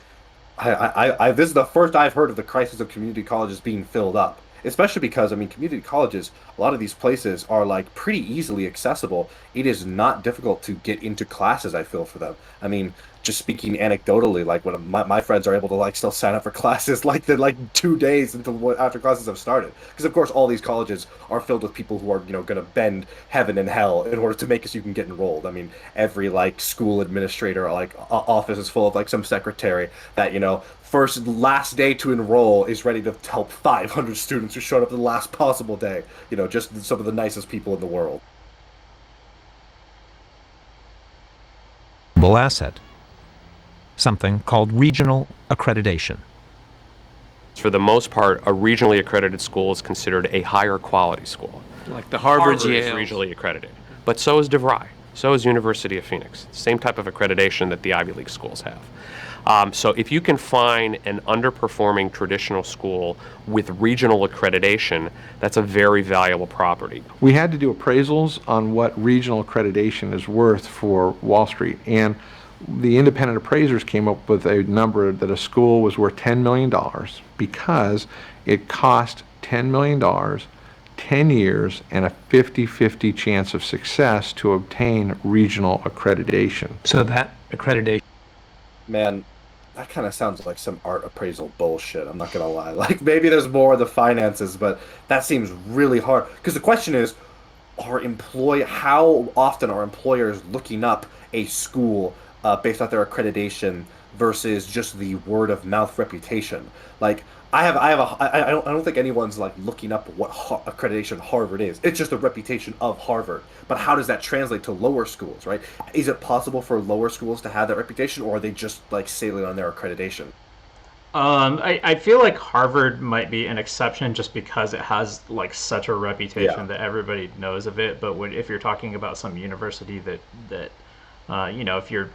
This is the first I've heard of the crisis of community colleges being filled up. Especially because, I mean, community colleges, a lot of these places are like pretty easily accessible. It is not difficult to get into classes, I feel, for them. I mean, just speaking anecdotally, like when my friends are able to like still sign up for classes like 2 days until after classes have started, because of course all these colleges are filled with people who are, you know, going to bend heaven and hell in order to make it so you can get enrolled. I mean, every like school administrator or like office is full of like some secretary that, you know, last day to enroll is ready to help 500 students who showed up the last possible day. You know, just some of the nicest people in the world. Asset. Something called regional accreditation. For the most part, a regionally accredited school is considered a higher quality school. Like the Harvard, Harvard is regionally accredited, but so is DeVry, so is University of Phoenix. Same type of accreditation that the Ivy League schools have. So if you can find an underperforming traditional school with regional accreditation, that's a very valuable property. We had to do appraisals on what regional accreditation is worth for Wall Street, and the independent appraisers came up with a number that a school was worth $10 million because it cost $10 million, 10 years, and a 50-50 chance of success to obtain regional accreditation. So that accreditation... Man, that kind of sounds like some art appraisal bullshit, I'm not going to lie. Like, maybe there's more of the finances, but that seems really hard. Because the question is, how often are employers looking up a school based off their accreditation versus just the word of mouth reputation? Like, I don't think anyone's like looking up what accreditation Harvard is. It's just the reputation of Harvard. But how does that translate to lower schools, right? Is it possible for lower schools to have that reputation, or are they just like sailing on their accreditation? I feel like Harvard might be an exception just because it has like such a reputation that everybody knows of it. But if you're talking about some university that you know, if you're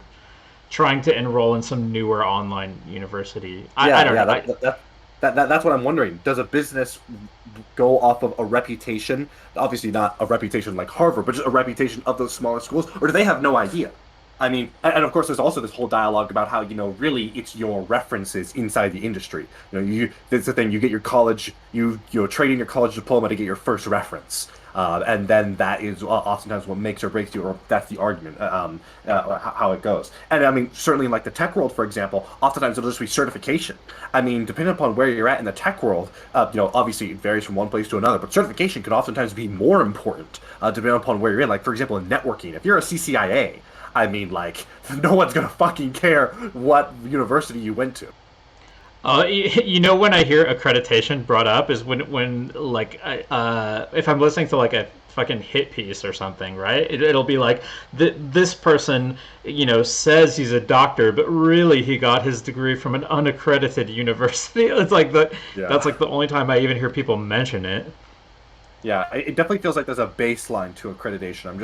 trying to enroll in some newer online university, I don't know. That's what I'm wondering. Does a business go off of a reputation? Obviously not a reputation like Harvard, but just a reputation of those smaller schools, or do they have no idea? I mean, and of course, there's also this whole dialogue about how, really it's your references inside the industry. That's the thing. You get your college, you trade in your college diploma to get your first reference, and then that is oftentimes what makes or breaks you, or that's the argument, how it goes. And I mean, certainly in like the tech world, for example, oftentimes it'll just be certification. I mean, depending upon where you're at in the tech world, obviously it varies from one place to another, but certification can oftentimes be more important depending upon where you're in. Like, for example, in networking, if you're a CCIA, I mean, like, no one's gonna fucking care what university you went to. When I hear accreditation brought up is when like, if I'm listening to like a fucking hit piece or something, right? It'll be like, this person, says he's a doctor, but really he got his degree from an unaccredited university. It's like that's like the only time I even hear people mention it. Yeah, it definitely feels like there's a baseline to accreditation. I'm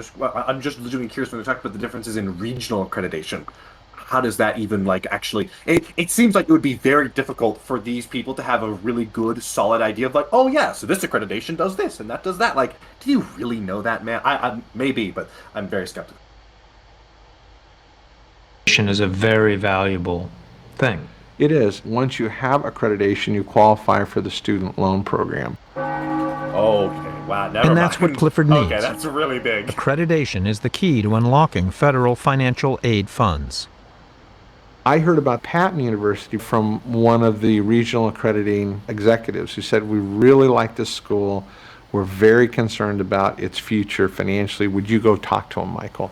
just legitimately curious when we talk about the differences in regional accreditation. How does that even actually? It seems like it would be very difficult for these people to have a really good, solid idea of like, oh yeah, so this accreditation does this and that does that. Like, do you really know that, man? I maybe, but I'm very skeptical. Is a very valuable thing. It is. Once you have accreditation, you qualify for the student loan program. Okay. Wow, never And that's mind. what Clifford needs. Okay, that's really big. Accreditation is the key to unlocking federal financial aid funds. I heard about Patton University from one of the regional accrediting executives who said, we really like this school. We're very concerned about its future financially. Would you go talk to him, Michael?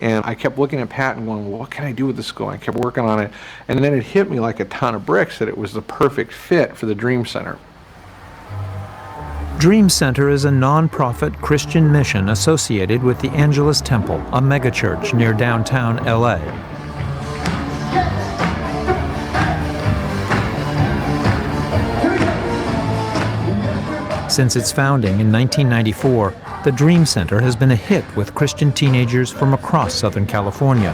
And I kept looking at Patton going, well, what can I do with the school? I kept working on it. And then it hit me like a ton of bricks that it was the perfect fit for the Dream Center. Dream Center is a non-profit Christian mission associated with the Angelus Temple, a megachurch near downtown LA. Since its founding in 1994, the Dream Center has been a hit with Christian teenagers from across Southern California.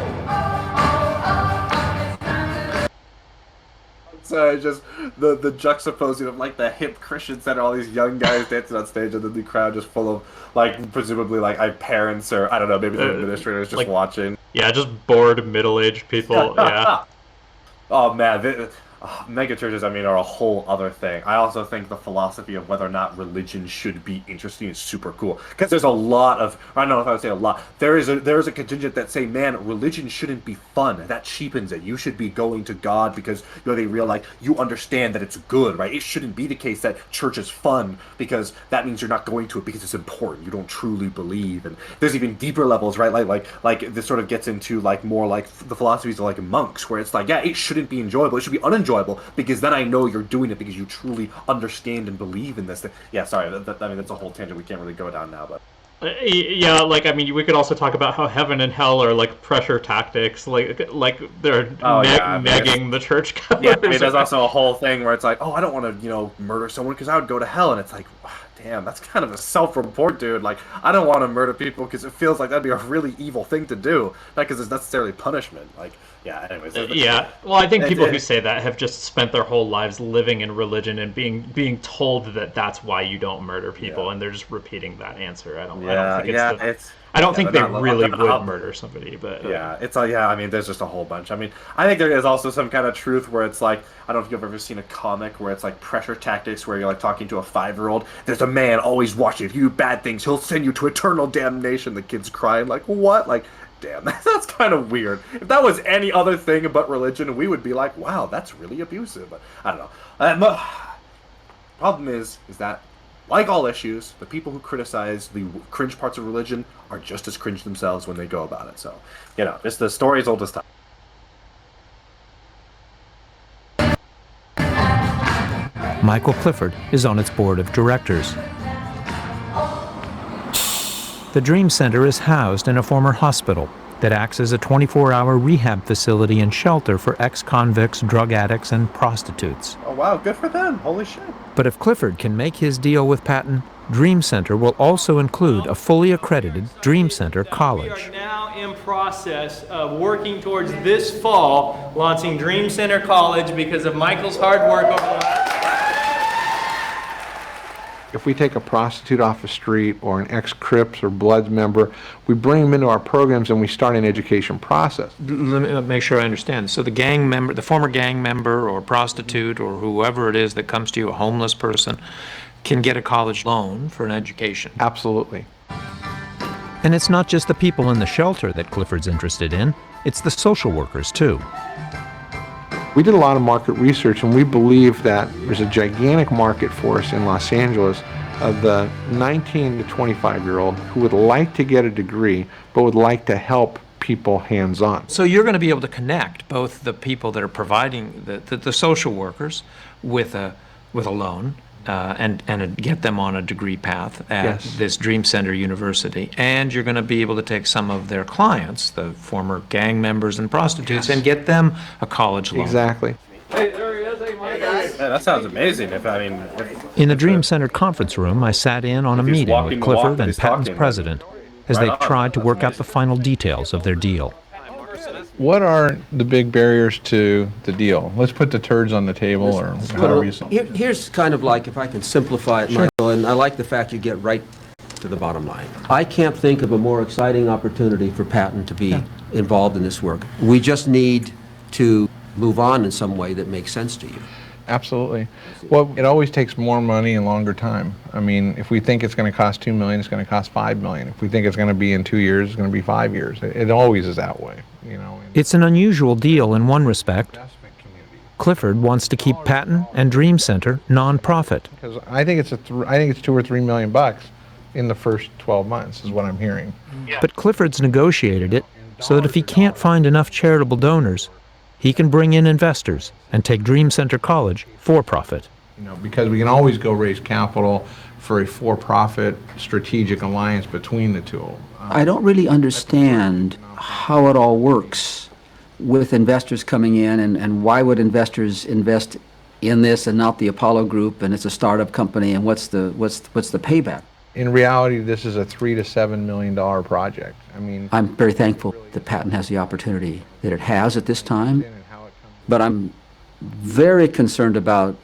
So just the juxtaposing of like the hip Christian center, all these young guys dancing on stage, and then the crowd just full of presumably parents, or I don't know, maybe the administrators just watching. Yeah, just bored middle-aged people. Yeah. Oh man, megachurches, are a whole other thing. I also think the philosophy of whether or not religion should be interesting is super cool, because there's a lot of, I don't know if I would say a lot, there is a contingent that say, man, religion shouldn't be fun. That cheapens it. You should be going to God because they realize you understand that it's good, right? It shouldn't be the case that church is fun because that means you're not going to it because it's important. You don't truly believe. And there's even deeper levels, right? Like this sort of gets into more like the philosophies of monks, where it's like, yeah, it shouldn't be enjoyable. It should be unenjoyable, because then I know you're doing it because you truly understand and believe in this thing. Yeah, sorry, that's a whole tangent we can't really go down now, but. Yeah, we could also talk about how heaven and hell are like pressure tactics, like they're negging the church goers. Yeah, there's also a whole thing where it's like, oh, I don't want to, murder someone because I would go to hell, and it's like, damn, that's kind of a self-report, dude. Like, I don't want to murder people because it feels like that'd be a really evil thing to do, not because it's necessarily punishment. Like, yeah, anyways. Yeah, well, I think people who say that have just spent their whole lives living in religion and being told that that's why you don't murder people, and they're just repeating that answer. I don't think they really would murder somebody, but there's just a whole bunch. I think there is also some kind of truth where it's like, I don't know if you've ever seen a comic where it's like pressure tactics, where you're like talking to a 5-year-old. There's a man always watching. If you do bad things, he'll send you to eternal damnation. The kid's crying like, what? Like, damn, that's kind of weird. If that was any other thing but religion, we would be like, wow, that's really abusive. But I don't know. Problem is that, like all issues, the people who criticize the cringe parts of religion are just as cringe themselves when they go about it. So, it's the story's old as time. Michael Clifford is on its board of directors. The Dream Center is housed in a former hospital that acts as a 24-hour rehab facility and shelter for ex-convicts, drug addicts, and prostitutes. Oh, wow, good for them. Holy shit. But if Clifford can make his deal with Patton, Dream Center will also include a fully accredited Dream Center college. We are now now in process of working towards this fall launching Dream Center College because of Michael's hard work over the last. If we take a prostitute off the street or an ex-Crips or Bloods member, we bring them into our programs and we start an education process. Let me make sure I understand. So the gang member, the former gang member or prostitute or whoever it is that comes to you, a homeless person, can get a college loan for an education. Absolutely. And it's not just the people in the shelter that Clifford's interested in, it's the social workers too. We did a lot of market research, and we believe that there's a gigantic market for us in Los Angeles of the 19 to 25-year-old who would like to get a degree but would like to help people hands-on. So you're going to be able to connect both the people that are providing the social workers with a loan and get them on a degree path at this Dream Center University, and you're going to be able to take some of their clients, the former gang members and prostitutes, and get them a college loan. Exactly. Hey, there he is. Hey, Mike. Yeah, that sounds amazing. In the Dream Center conference room, I sat in on a meeting with Clifford and Patton's president as they tried to work out the final details of their deal. What are the big barriers to the deal? Let's put the turds on the table, or however you say. Here's kind of like, if I can simplify it, Michael, and I like the fact you get right to the bottom line. I can't think of a more exciting opportunity for Patton to be involved in this work. We just need to move on in some way that makes sense to you. Absolutely. Well, it always takes more money and longer time. I mean, if we think it's going to cost $2 million, it's going to cost $5 million. If we think it's going to be in 2 years, it's going to be 5 years. It always is that way, you know. It's an unusual deal in one respect. Clifford wants to keep Patton and Dream Center non-profit. Because I think it's $2 or $3 million in the first 12 months is what I'm hearing. But Clifford's negotiated it so that if he can't find enough charitable donors, he can bring in investors and take Dream Center College for profit. You know, because we can always go raise capital for a for-profit strategic alliance between the two. I don't really understand how it all works with investors coming in, and why would investors invest in this and not the Apollo Group, and it's a startup company, and what's the payback? In reality, this is a $3 to $7 million project. I mean, I'm very thankful that Patton has the opportunity that it has at this time, but I'm very concerned about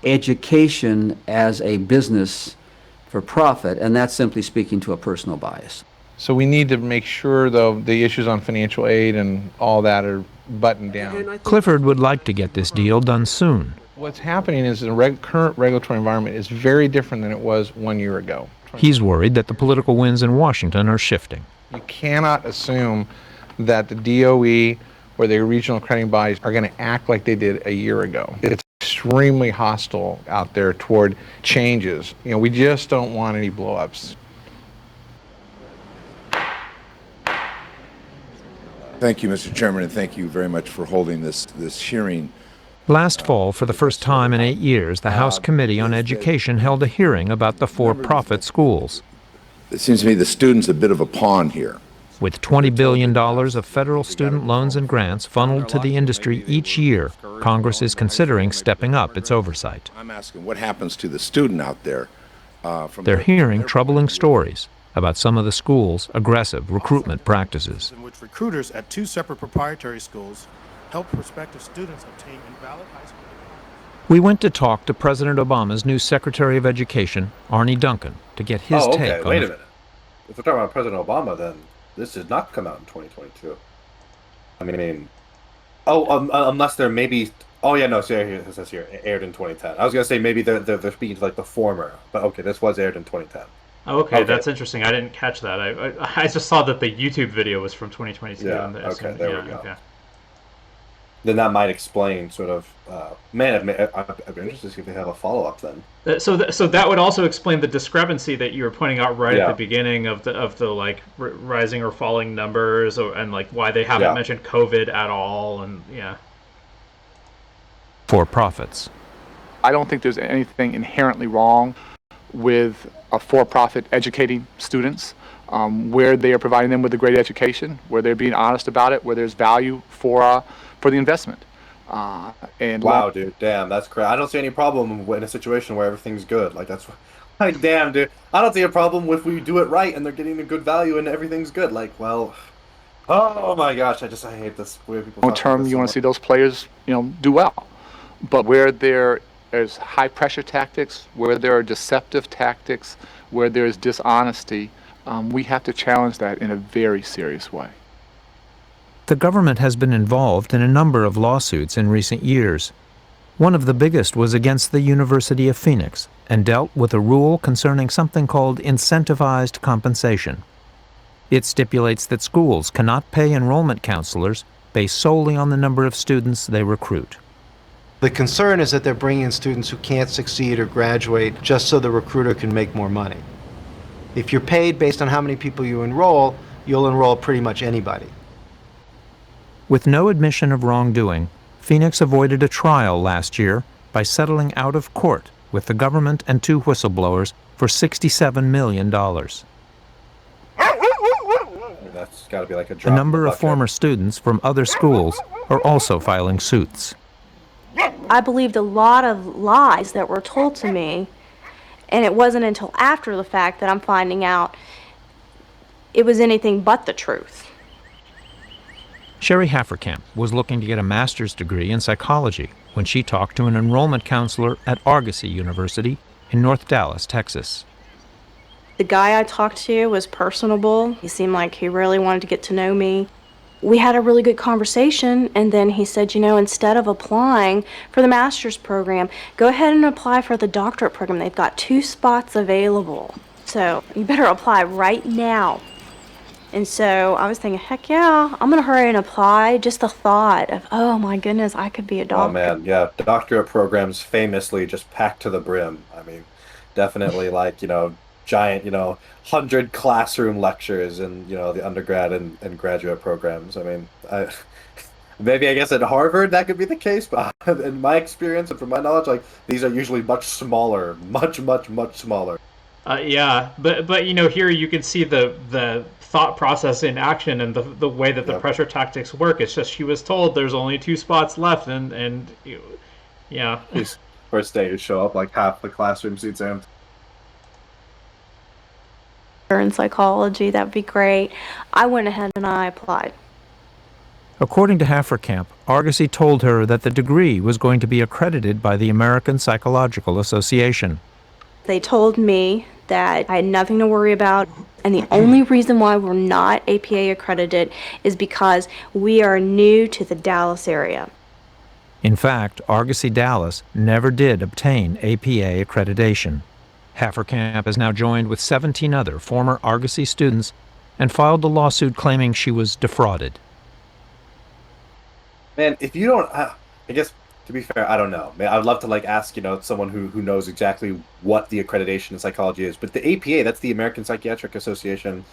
education as a business for profit, and that's simply speaking to a personal bias. So we need to make sure, though, the issues on financial aid and all that are buttoned down. Clifford would like to get this deal done soon. What's happening is the current regulatory environment is very different than it was 1 year ago. He's worried that the political winds in Washington are shifting. You cannot assume that the DOE or the regional accrediting bodies are going to act like they did a year ago. It's extremely hostile out there toward changes. You know, we just don't want any blow-ups. Thank you, Mr. Chairman, and thank you very much for holding this hearing. Last fall, for the first time in 8 years, the House Committee on Education held a hearing about the for-profit schools. It seems to me the student's a bit of a pawn here. With $20 billion of federal student loans and grants funneled to the industry each year, Congress is considering stepping up its oversight. I'm asking what happens to the student out there. They're hearing troubling stories about some of the schools' aggressive recruitment practices. In which recruiters at two separate proprietary schools help prospective students obtain invalid high school diplomas. We went to talk to President Obama's new Secretary of Education, Arnie Duncan, to get his take on wait a minute. If we're talking about President Obama, then this did not come out in 2022. I mean, unless there may be. Oh yeah, no. So it says here aired in 2010. I was gonna say maybe they're speaking to like the former, but okay, this was aired in 2010. Okay, that's interesting. I didn't catch that. I just saw that the YouTube video was from 2022. Yeah. And Okay. There we go. Okay. Then that might explain sort of. I'd be interested to see if they have a follow up then. So that would also explain the discrepancy that you were pointing out right Yeah. at the beginning of the like rising or falling numbers, and like why they haven't mentioned COVID at all, and yeah. For profits. I don't think there's anything inherently wrong with a for-profit educating students, where they are providing them with a great education, where they're being honest about it, where there's value for the investment. Wow, dude, damn, that's crazy. I don't see any problem in a situation where everything's good. Like Like, damn, dude. I don't see a problem if we do it right and they're getting a good value and everything's good. Like, well, oh my gosh, I hate this way people Long talk about term, this you so want much. to see those players, do well. But where there is high pressure tactics, where there are deceptive tactics, where there is dishonesty, we have to challenge that in a very serious way. The government has been involved in a number of lawsuits in recent years. One of the biggest was against the University of Phoenix and dealt with a rule concerning something called incentivized compensation. It stipulates that schools cannot pay enrollment counselors based solely on the number of students they recruit. The concern is that they're bringing in students who can't succeed or graduate just so the recruiter can make more money. If you're paid based on how many people you enroll, you'll enroll pretty much anybody. With no admission of wrongdoing, Phoenix avoided a trial last year by settling out of court with the government and two whistleblowers for $67 million. That's got to be like a A drop in number the of bucket. former students from other schools are also filing suits. I believed a lot of lies that were told to me, and it wasn't until after the fact that I'm finding out it was anything but the truth. Sherry Hafferkamp was looking to get a master's degree in psychology when she talked to an enrollment counselor at Argosy University in North Dallas, Texas. The guy I talked to was personable. He seemed like he really wanted to get to know me. We had a really good conversation, and then he said, instead of applying for the master's program, go ahead and apply for the doctorate program. They've got 2 spots available. So you better apply right now. And so I was thinking, heck yeah, I'm going to hurry and apply. Just the thought of, oh my goodness, I could be a doctor. Oh man, yeah, doctorate programs famously just packed to the brim. I mean, definitely like, giant, 100 classroom lectures in, the undergrad and graduate programs. I mean, maybe I guess at Harvard that could be the case, but in my experience and from my knowledge, like these are usually much smaller, much smaller. Yeah, but here you can see the thought process in action and the way that the pressure tactics work. It's just she was told there's only 2 spots left, and yeah. First day you show up, like half the classroom seats empty. In psychology, that would be great. I went ahead and I applied. According to Hafferkamp, Argosy told her that the degree was going to be accredited by the American Psychological Association. They told me that I had nothing to worry about, and the only reason why we're not APA accredited is because we are new to the Dallas area. In fact, Argosy Dallas never did obtain APA accreditation. Hafferkamp has now joined with 17 other former Argosy students and filed a lawsuit claiming she was defrauded. Man, if you don't, I guess, to be fair, I don't know. Man, I'd love to ask, someone who knows exactly what the accreditation in psychology is. But the APA, that's the American Psychiatric Association,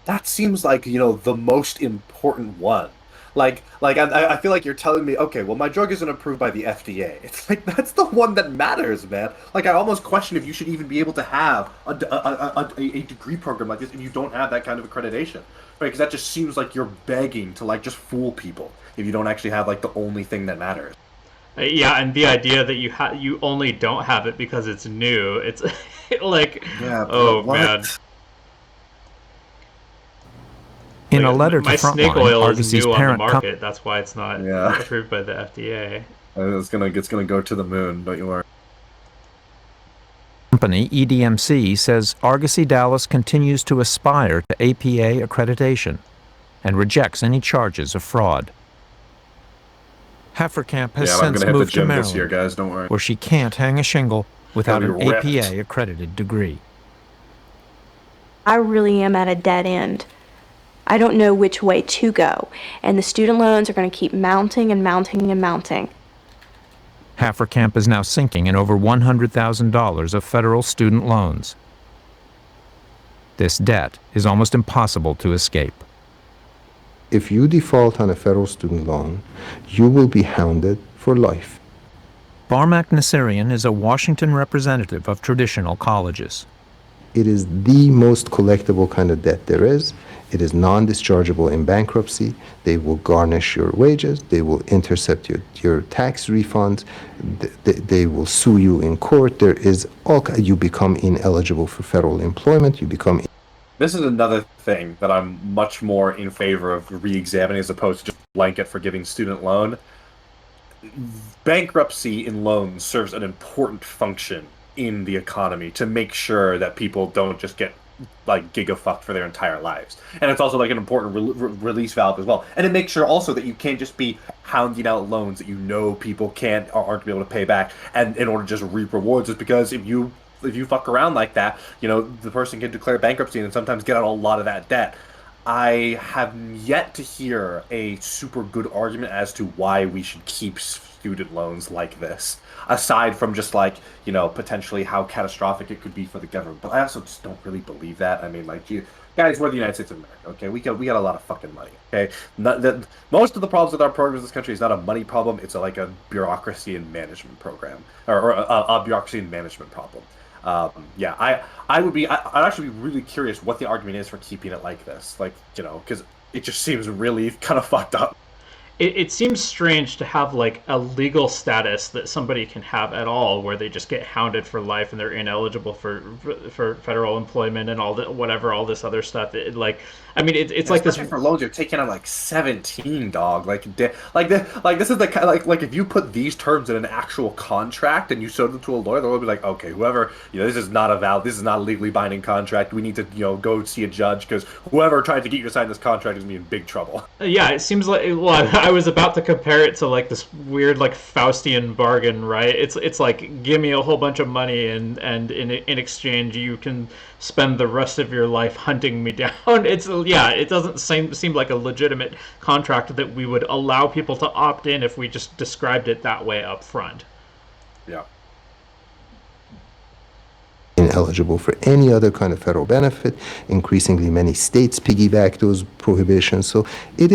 that seems like, the most important one. I feel like you're telling me, okay, well, my drug isn't approved by the FDA. It's like, that's the one that matters, man. I almost question if you should even be able to have a degree program like this if you don't have that kind of accreditation. Right? Because that just seems like you're begging to, just fool people if you don't actually have, the only thing that matters. Yeah, and the idea that you only don't have it because it's new, it's oh man. In a letter to my snake Frontline, oil is Argosy's new on the parent market. That's why it's not approved by the FDA. It's gonna go to the moon. Don't you worry. Company EDMC says Argosy Dallas continues to aspire to APA accreditation and rejects any charges of fraud. Hafferkamp has I'm since gonna hit the moved to gym Maryland, this year, guys. Don't worry. where she can't hang a shingle without an Gonna be ripped. APA accredited degree. I really am at a dead end. I don't know which way to go, and the student loans are going to keep mounting and mounting and mounting. Hafferkamp is now sinking in over $100,000 of federal student loans. This debt is almost impossible to escape. If you default on a federal student loan, you will be hounded for life. Barmak Nasirian is a Washington representative of traditional colleges. It is the most collectible kind of debt there is. It is non-dischargeable in bankruptcy. They will garnish your wages. They will intercept your tax refunds. They will sue you in court. There is you become ineligible for federal employment. You become. This is another thing that I'm much more in favor of re-examining as opposed to just blanket forgiving student loan. Bankruptcy in loans serves an important function in the economy to make sure that people don't just get like giga-fucked for their entire lives. And it's also like an important release valve as well. And it makes sure also that you can't just be hounding out loans that you know people can't or aren't be able to pay back and in order to just reap rewards, just because if you fuck around like that, the person can declare bankruptcy and sometimes get out a lot of that debt. I have yet to hear a super good argument as to why we should keep student loans like this, aside from just potentially how catastrophic it could be for the government. But I also just don't really believe that. I mean, guys, we're the United States of America, okay? We got a lot of fucking money, okay? Most of the problems with our programs in this country is not a money problem. It's a bureaucracy and management program, or a bureaucracy and management problem. I'd actually be really curious what the argument is for keeping it like this, because it just seems really kind of fucked up. It seems strange to have a legal status that somebody can have at all, where they just get hounded for life and they're ineligible for federal employment and all this other stuff. It's like this for loans you're taking on 17, dog. This is the kind if you put these terms in an actual contract and you showed them to a lawyer, they'll be like, okay, whoever this is not a legally binding contract. We need to go see a judge because whoever tried to get you to sign this contract is gonna be in big trouble. Yeah, it seems I was about to compare it to this weird Faustian bargain, right? It's like, give me a whole bunch of money and in exchange you can spend the rest of your life hunting me down. It doesn't seem like a legitimate contract that we would allow people to opt in if we just described it that way up front. Yeah. Ineligible for any other kind of federal benefit. Increasingly, many states piggyback those prohibitions. So it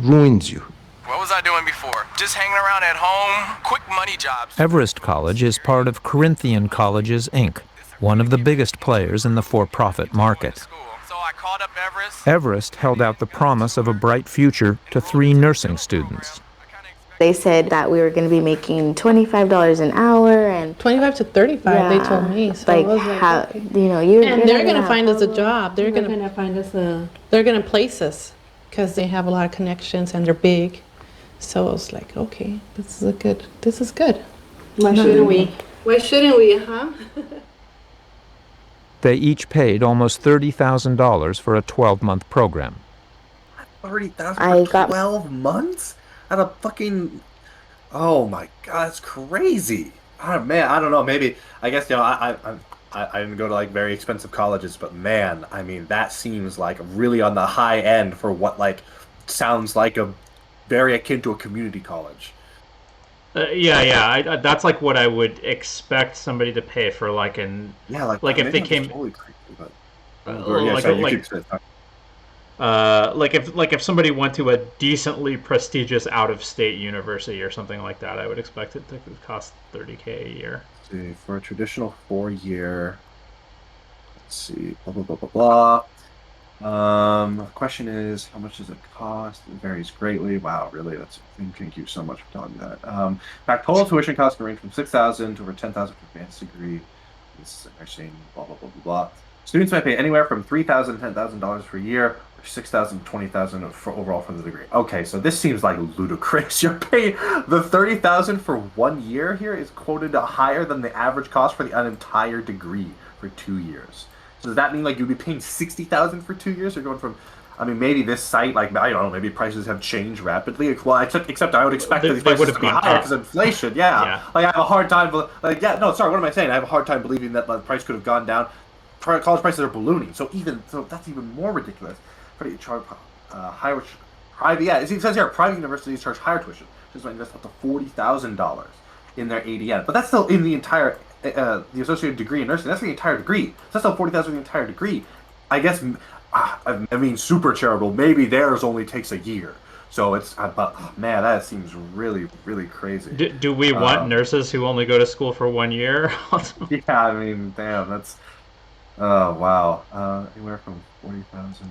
ruins you. What was I doing before? Just hanging around at home, quick money jobs. Everest College is part of Corinthian Colleges, Inc., one of the biggest players in the for-profit market. So I called up Everest. Everest held out the promise of a bright future to 3 nursing students. They said that we were going to be making $25 an hour and 25 to 35. They told me. So I was how okay. And they're going to find us a job. They're going to find us They're going to place us because they have a lot of connections and they're big. So I was like, okay, this is good. Why shouldn't we? Why shouldn't we, huh? They each paid almost $30,000 for a 12-month program. $30,000 for 12 months? Out of fucking, oh my god, it's crazy. Oh, man, I don't know. Maybe I guess I didn't go to very expensive colleges, but man, I mean that seems really on the high end for what sounds like a very akin to a community college. That's what I would expect somebody to pay for if they came. If somebody went to a decently prestigious out-of-state university or something like that, I would expect it to cost $30K a year. Let's see, for a traditional 4-year, let's see, blah blah blah blah blah. The question is, how much does it cost? It varies greatly. Wow, really? Thank you so much for telling me that. In fact, total tuition costs can range from $6,000 to over $10,000 for advanced degree. This is nursing, blah blah blah blah blah. Students might pay anywhere from $3,000 to $10,000 per year, or $6,000 to $20,000 for overall for the degree. Okay, so this seems ludicrous. You're paying the $30,000 for 1 year here is quoted higher than the average cost for the entire degree for 2 years. So does that mean you'd be paying $60,000 for 2 years? You're going from, maybe this site, I don't know, maybe prices have changed rapidly. Well, except I would expect that these prices to be higher because of inflation. Yeah. I have a hard time. What am I saying? I have a hard time believing that the price could have gone down. College prices are ballooning, so that's even more ridiculous. It says here private universities charge higher tuition, which is why invest up to $40,000 in their ADN. But that's still in the entire the associated degree in nursing. That's the entire degree. So that's still $40,000 for the entire degree. I guess super charitable. Maybe theirs only takes a year. So it's, but man, that seems really, really crazy. Do we want nurses who only go to school for 1 year? Yeah, I mean, damn, that's, oh, wow. Anywhere from 40,000.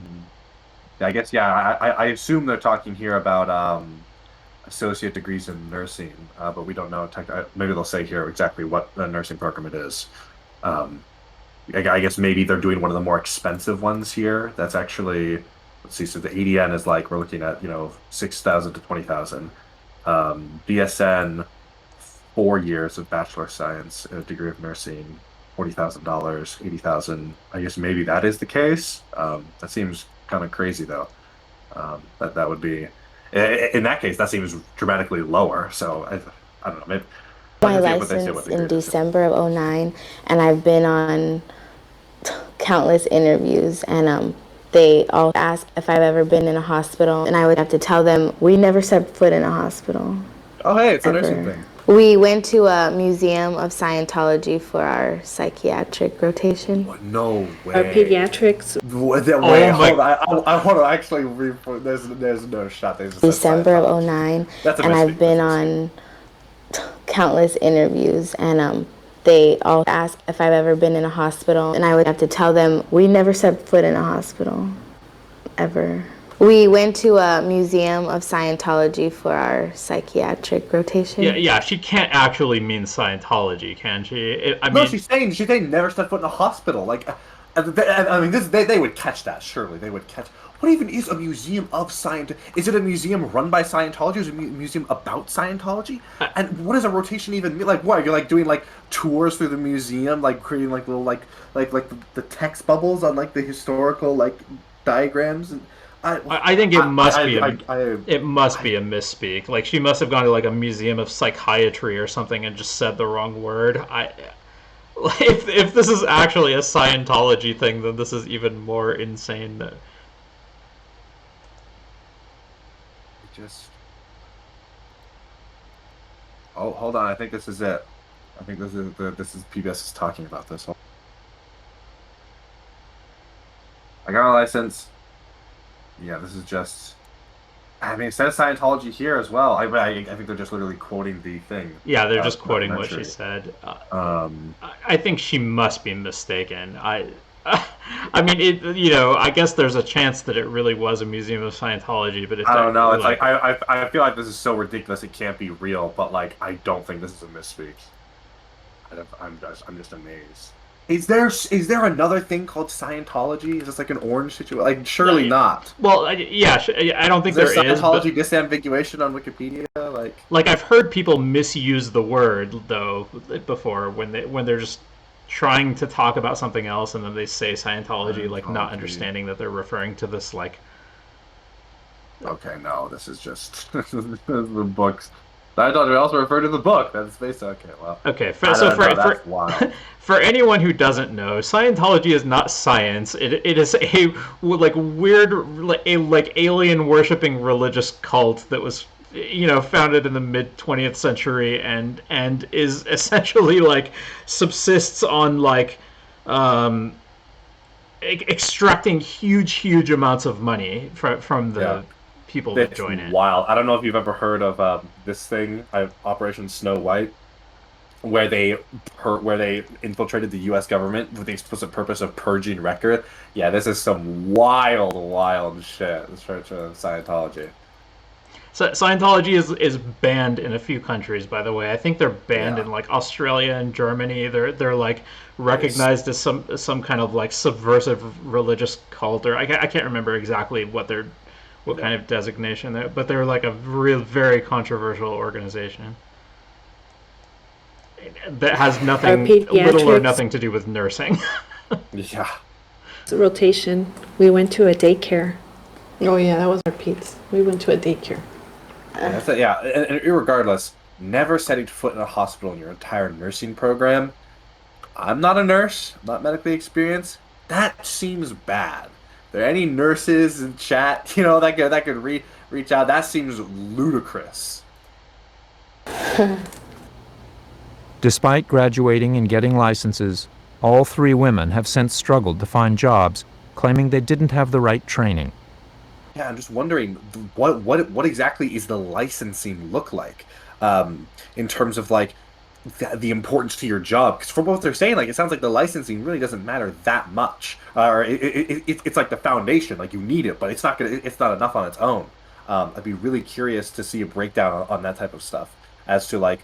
Yeah, I guess, yeah, I assume they're talking here about associate degrees in nursing, but we don't know. Maybe they'll say here exactly what the nursing program it is. Um, I guess maybe they're doing one of the more expensive ones here. That's actually, let's see, so the ADN is like, we're looking at, 6,000 to 20,000. BSN, 4 years of bachelor of science, a degree of nursing, $40,000, 80,000. I guess maybe that is the case. That seems kind of crazy though. That would be, in that case, that seems dramatically lower. So I don't know. Maybe My license in December of '09, and I've been on countless interviews, and they all ask if I've ever been in a hospital, and I would have to tell them we never set foot in a hospital. Oh, hey, it's a ever. nursing thing. We went to a museum of Scientology for our psychiatric rotation. No way. Our pediatrics. Wait, hold on. I want to actually read. There's no shot. December of '09, and I've been on countless interviews, and they all ask if I've ever been in a hospital, and I would have to tell them we never set foot in a hospital, ever. We went to a museum of Scientology for our psychiatric rotation. Yeah, she can't actually mean Scientology, can she? I No, mean, she's saying never set foot in a hospital. Like, I mean, they would catch that. Surely they would catch. What even is a museum of Scientology? Is it a museum run by Scientology? Is it a museum about Scientology? And what does a rotation even mean? Like, what, you're like doing like tours through the museum, like creating like little like the text bubbles on like the historical like diagrams and. I think it must be it must be a misspeak. Like, she must have gone to like a museum of psychiatry or something and just said the wrong word. If this is actually a Scientology thing, then this is even more insane. Oh, hold on. I think this is it. I think this is PBS is talking about this. I got a license. Yeah, this is just. I mean, it says Scientology here as well. I think they're just literally quoting the thing. Yeah, they're just quoting what she said. I think she must be mistaken. I mean, I guess there's a chance that it really was a museum of Scientology, but I don't know. It's like I feel like this is so ridiculous it can't be real, but like I don't think this is a misspeak. I'm just amazed. Is there another thing called Scientology? Is this like an orange situation? Like, surely not. Well, I don't think there is. Scientology disambiguation on Wikipedia? Like I've heard people misuse the word though before when they're just trying to talk about something else and then they say Scientology, like not understanding that they're referring to this like. Okay, no, this is just the books. Scientology also referred to the book. That's based on. Okay, well. Okay, for anyone who doesn't know, Scientology is not science. It is a like weird, like alien worshipping religious cult that was, founded in the mid 20th century and is essentially like subsists on like extracting huge amounts of money from the people that join it. Wild. I don't know if you've ever heard of this thing, Operation Snow White, where they infiltrated the U.S. government with the explicit purpose of purging record. Yeah, this is some wild shit. This Church of Scientology. So Scientology is banned in a few countries, by the way. I think they're banned in like Australia and Germany. They're like recognized as some kind of like subversive religious cult, or I can't remember exactly what kind of designation, but they're like a very controversial organization that has little or nothing to do with nursing. Yeah. It's a rotation. We went to a daycare. Oh yeah, that was our Pete's. We went to a daycare. And irregardless, never setting foot in a hospital in your entire nursing program. I'm not a nurse, I'm not medically experienced. That seems bad. Are there any nurses in chat, that could reach out? That seems ludicrous. Despite graduating and getting licenses, all three women have since struggled to find jobs, claiming they didn't have the right training. Yeah, I'm just wondering what exactly is the licensing look like, in terms of like the importance to your job? Because from what they're saying, like it sounds like the licensing really doesn't matter that much, or it's like the foundation, like you need it, but it's not enough on its own. I'd be really curious to see a breakdown on that type of stuff as to like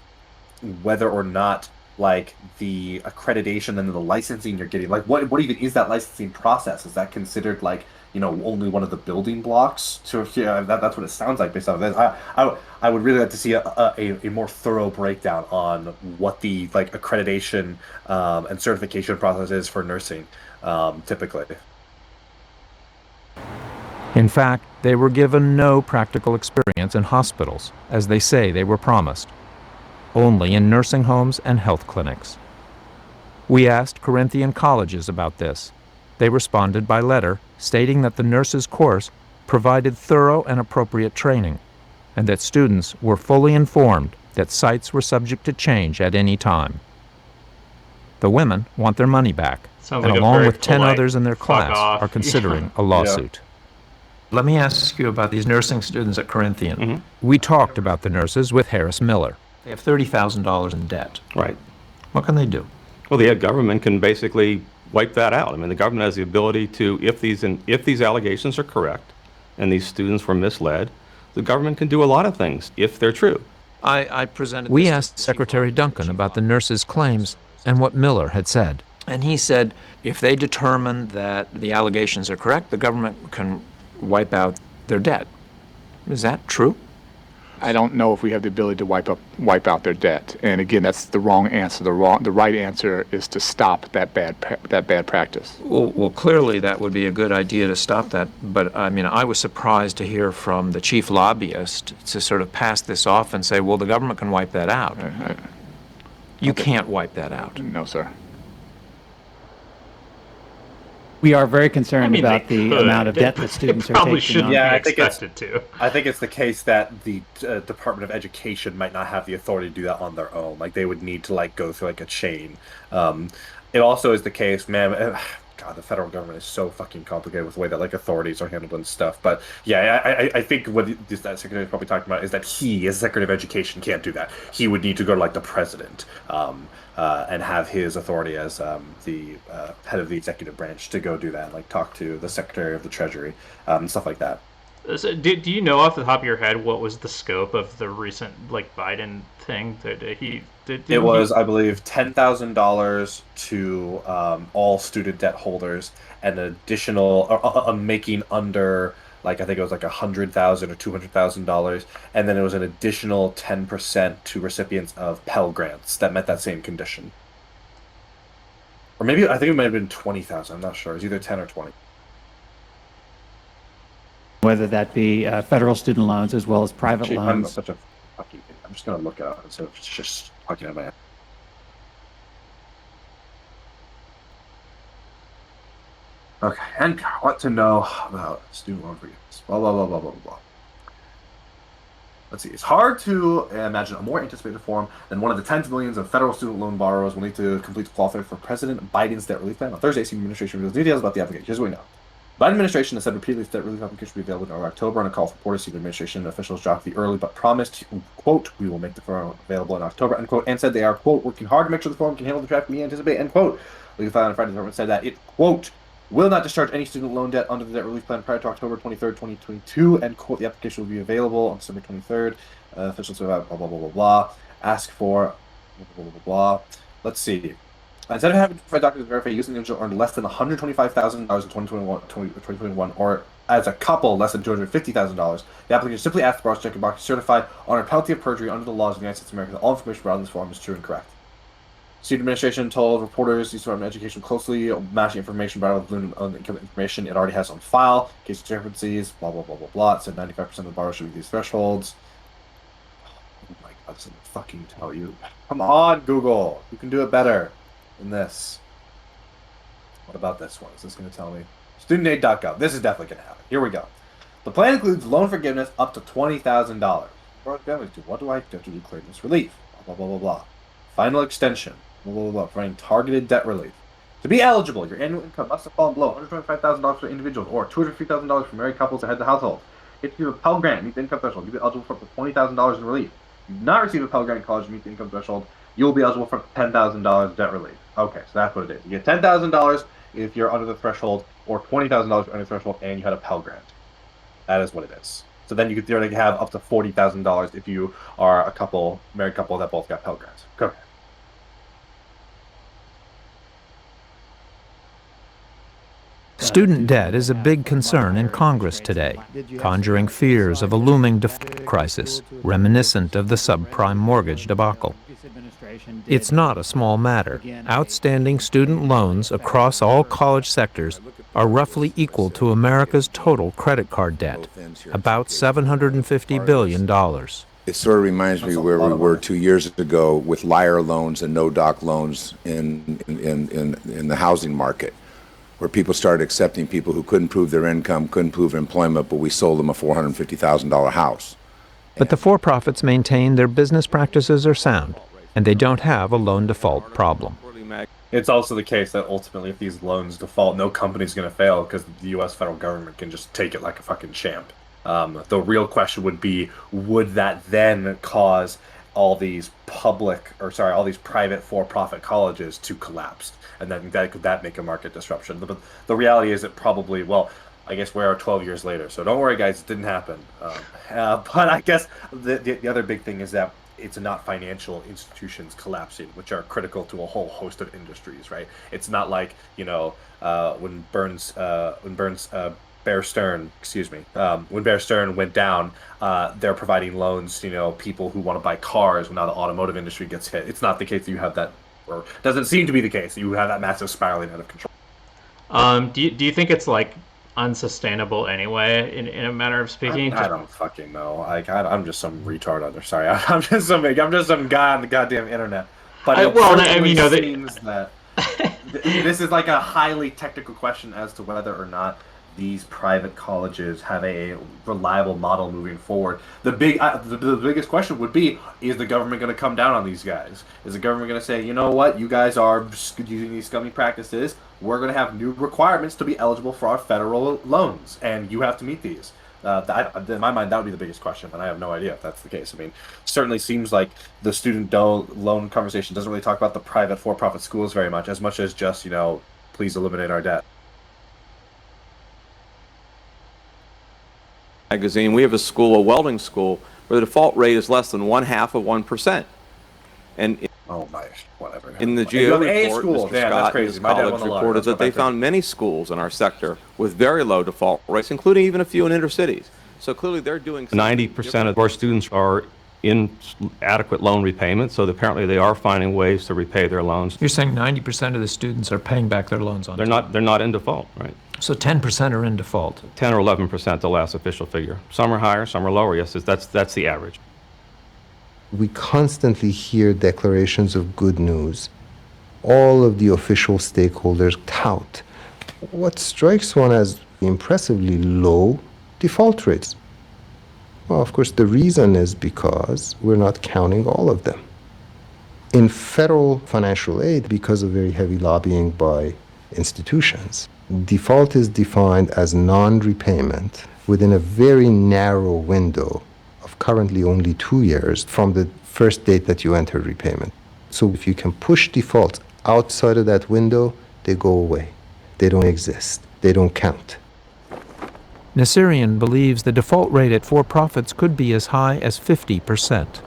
whether or not like the accreditation and the licensing you're getting, like what even is that licensing process? Is that considered like, only one of the building blocks to, yeah, that's what it sounds like based off of this. I would really like to see a more thorough breakdown on what the like accreditation and certification process is for nursing, typically. In fact, they were given no practical experience in hospitals, as they say they were promised, only in nursing homes and health clinics. We asked Corinthian colleges about this. They responded by letter, stating that the nurses' course provided thorough and appropriate training, and that students were fully informed that sites were subject to change at any time. The women want their money back, Sounds and like a along very with 10 polite others in their fuck class off. are considering a lawsuit. Let me ask you about these nursing students at Corinthian. We talked about the nurses with Harris Miller. They have $30,000 in debt. Right. What can they do? Well, the government can basically wipe that out. I mean, the government has the ability to, if these allegations are correct and these students were misled, the government can do a lot of things if they're true. We asked Secretary Duncan about the nurses' claims and what Miller had said. And he said, if they determine that the allegations are correct, the government can wipe out their debt. Is that true? I don't know if we have the ability to wipe out their debt. And again, that's the wrong answer. The right answer is to stop that bad practice. Well, clearly that would be a good idea to stop that. But I mean, I was surprised to hear from the chief lobbyist to sort of pass this off and say, well, the government can wipe that out. You can't wipe that out. No, sir. We are very concerned about the amount of debt that students are taking on. Yeah, I think it's the case that the Department of Education might not have the authority to do that on their own. Like they would need to like go through like a chain. It also is the case, man. God, the federal government is so fucking complicated with the way that like authorities are handling stuff. But yeah, I think what that secretary is probably talking about is that he, as Secretary of Education, can't do that. He would need to go to like the president and have his authority as the head of the executive branch to go do that, and like talk to the Secretary of the Treasury and stuff like that. So, do you know off the top of your head what was the scope of the recent like Biden thing that he did? It was, I believe, $10,000 to all student debt holders, and an additional making under like I think it was like $100,000 or $200,000, and then it was an additional 10% to recipients of Pell Grants that met that same condition. Or maybe I think it might have been 20,000. I'm not sure. It was either 10 or 20. Whether that be federal student loans as well as private Gee, loans. I'm such a fucking idiot. I'm just gonna look it up instead of just talking about my head. Okay, and what to know about student loan forgiveness? Blah blah blah blah blah blah. Let's see. It's hard to imagine a more anticipated form than one of the tens of millions of federal student loan borrowers will need to complete to qualify for President Biden's debt relief plan. On Thursday, senior administration reveals details about the application. Here's what we know. The Biden administration has said repeatedly that relief application will be available in October. On a call for reporters, senior administration officials dropped the early but promised, quote, we will make the form available in October, end quote, and said they are, quote, working hard to make sure the form can handle the traffic we anticipate, end quote. Legal filing on Friday, the department said that it, quote, will not discharge any student loan debt under the debt relief plan prior to October 23rd, 2022, end quote. The application will be available on December 23rd. Officials about blah, blah, blah, blah, blah. Ask for blah, blah, blah, blah, blah. Let's see. Instead of having to provide documents to verify using the individual earned less than $125,000 in 2021, or as a couple less than $250,000, the application simply asks the borrower to check a box certified on a penalty of perjury under the laws of the United States of America that all information provided in this form is true and correct. Student administration told reporters the Department of Education closely matching information provided with balloon information it already has on file, in case of discrepancies, blah, blah, blah, blah, blah. It said 95% of the borrowers should meet these thresholds. Oh my God, doesn't fucking tell you. Come on, Google. You can do it better than this. What about this one? Is this going to tell me? StudentAid.gov. This is definitely going to happen. Here we go. The plan includes loan forgiveness up to $20,000. What do I have to do to claim this relief? Blah, blah, blah, blah, blah. Final extension. Blah, blah, blah, blah. Providing targeted debt relief. To be eligible, your annual income must have fallen below $125,000 for individuals or $203,000 for married couples or heads of households. If you have a Pell Grant, meet the income threshold, you'll be eligible for up to $20,000 in relief. If you do not receive a Pell Grant in college and meet the income threshold, you will be eligible for $10,000 debt relief. Okay, so that's what it is. You get $10,000 if you're under the threshold, or $20,000 under the threshold, and you had a Pell Grant. That is what it is. So then you could theoretically have up to $40,000 if you are a married couple that both got Pell Grants. Okay. Student debt is a big concern in Congress today, conjuring fears of a looming default crisis, reminiscent of the subprime mortgage debacle. It's not a small matter. Outstanding student loans across all college sectors are roughly equal to America's total credit card debt, about $750 billion. It sort of reminds me where we were 2 years ago with liar loans and no-doc loans in the housing market, where people started accepting people who couldn't prove their income, couldn't prove employment, but we sold them a $450,000 house. But the for-profits maintain their business practices are sound, and they don't have a loan default problem. It's also the case that ultimately if these loans default, no company's going to fail because the U.S. federal government can just take it like a fucking champ. The real question would be, would that then cause all these all these private for-profit colleges to collapse? And then could that make a market disruption? But the reality is it probably, well, I guess we are 12 years later. So don't worry, guys, it didn't happen. But I guess the other big thing is that it's not financial institutions collapsing, which are critical to a whole host of industries, right? It's not like, when Bear Stearns went down, they're providing loans, people who want to buy cars when now the automotive industry gets hit. It's not the case that you have that, or doesn't seem to be the case that you have that massive spiraling out of control. Do you think it's like unsustainable anyway, in a manner of speaking? I don't fucking know. I'm just some retard I'm just some guy on the goddamn internet. But it seems that this is like a highly technical question as to whether or not these private colleges have a reliable model moving forward. The biggest question would be, is the government going to come down on these guys? Is the government going to say, you know what, you guys are using these scummy practices, we're going to have new requirements to be eligible for our federal loans, and you have to meet these? In my mind, that would be the biggest question, and I have no idea if that's the case. I mean, certainly seems like the student loan conversation doesn't really talk about the private for-profit schools very much as just, please eliminate our debt. Magazine, we have a welding school, where the default rate is less than 0.5%. And in the GAO report, Mr. Scott and his colleagues reported that they found many schools in our sector with very low default rates, including even a few in inner cities. So clearly they're doing 90% of our students are in adequate loan repayment, so apparently they are finding ways to repay their loans. You're saying 90% of the students are paying back their loans on time? They're not in default, right? So 10% are in default. 10 or 11%, the last official figure. Some are higher, some are lower. Yes, that's the average. We constantly hear declarations of good news. All of the official stakeholders tout what strikes one as impressively low default rates. Well, of course, the reason is because we're not counting all of them. In federal financial aid, because of very heavy lobbying by institutions, default is defined as non-repayment within a very narrow window of currently only 2 years from the first date that you enter repayment. So if you can push defaults outside of that window, they go away. They don't exist. They don't count. Nasirian believes the default rate at for-profits could be as high as 50%.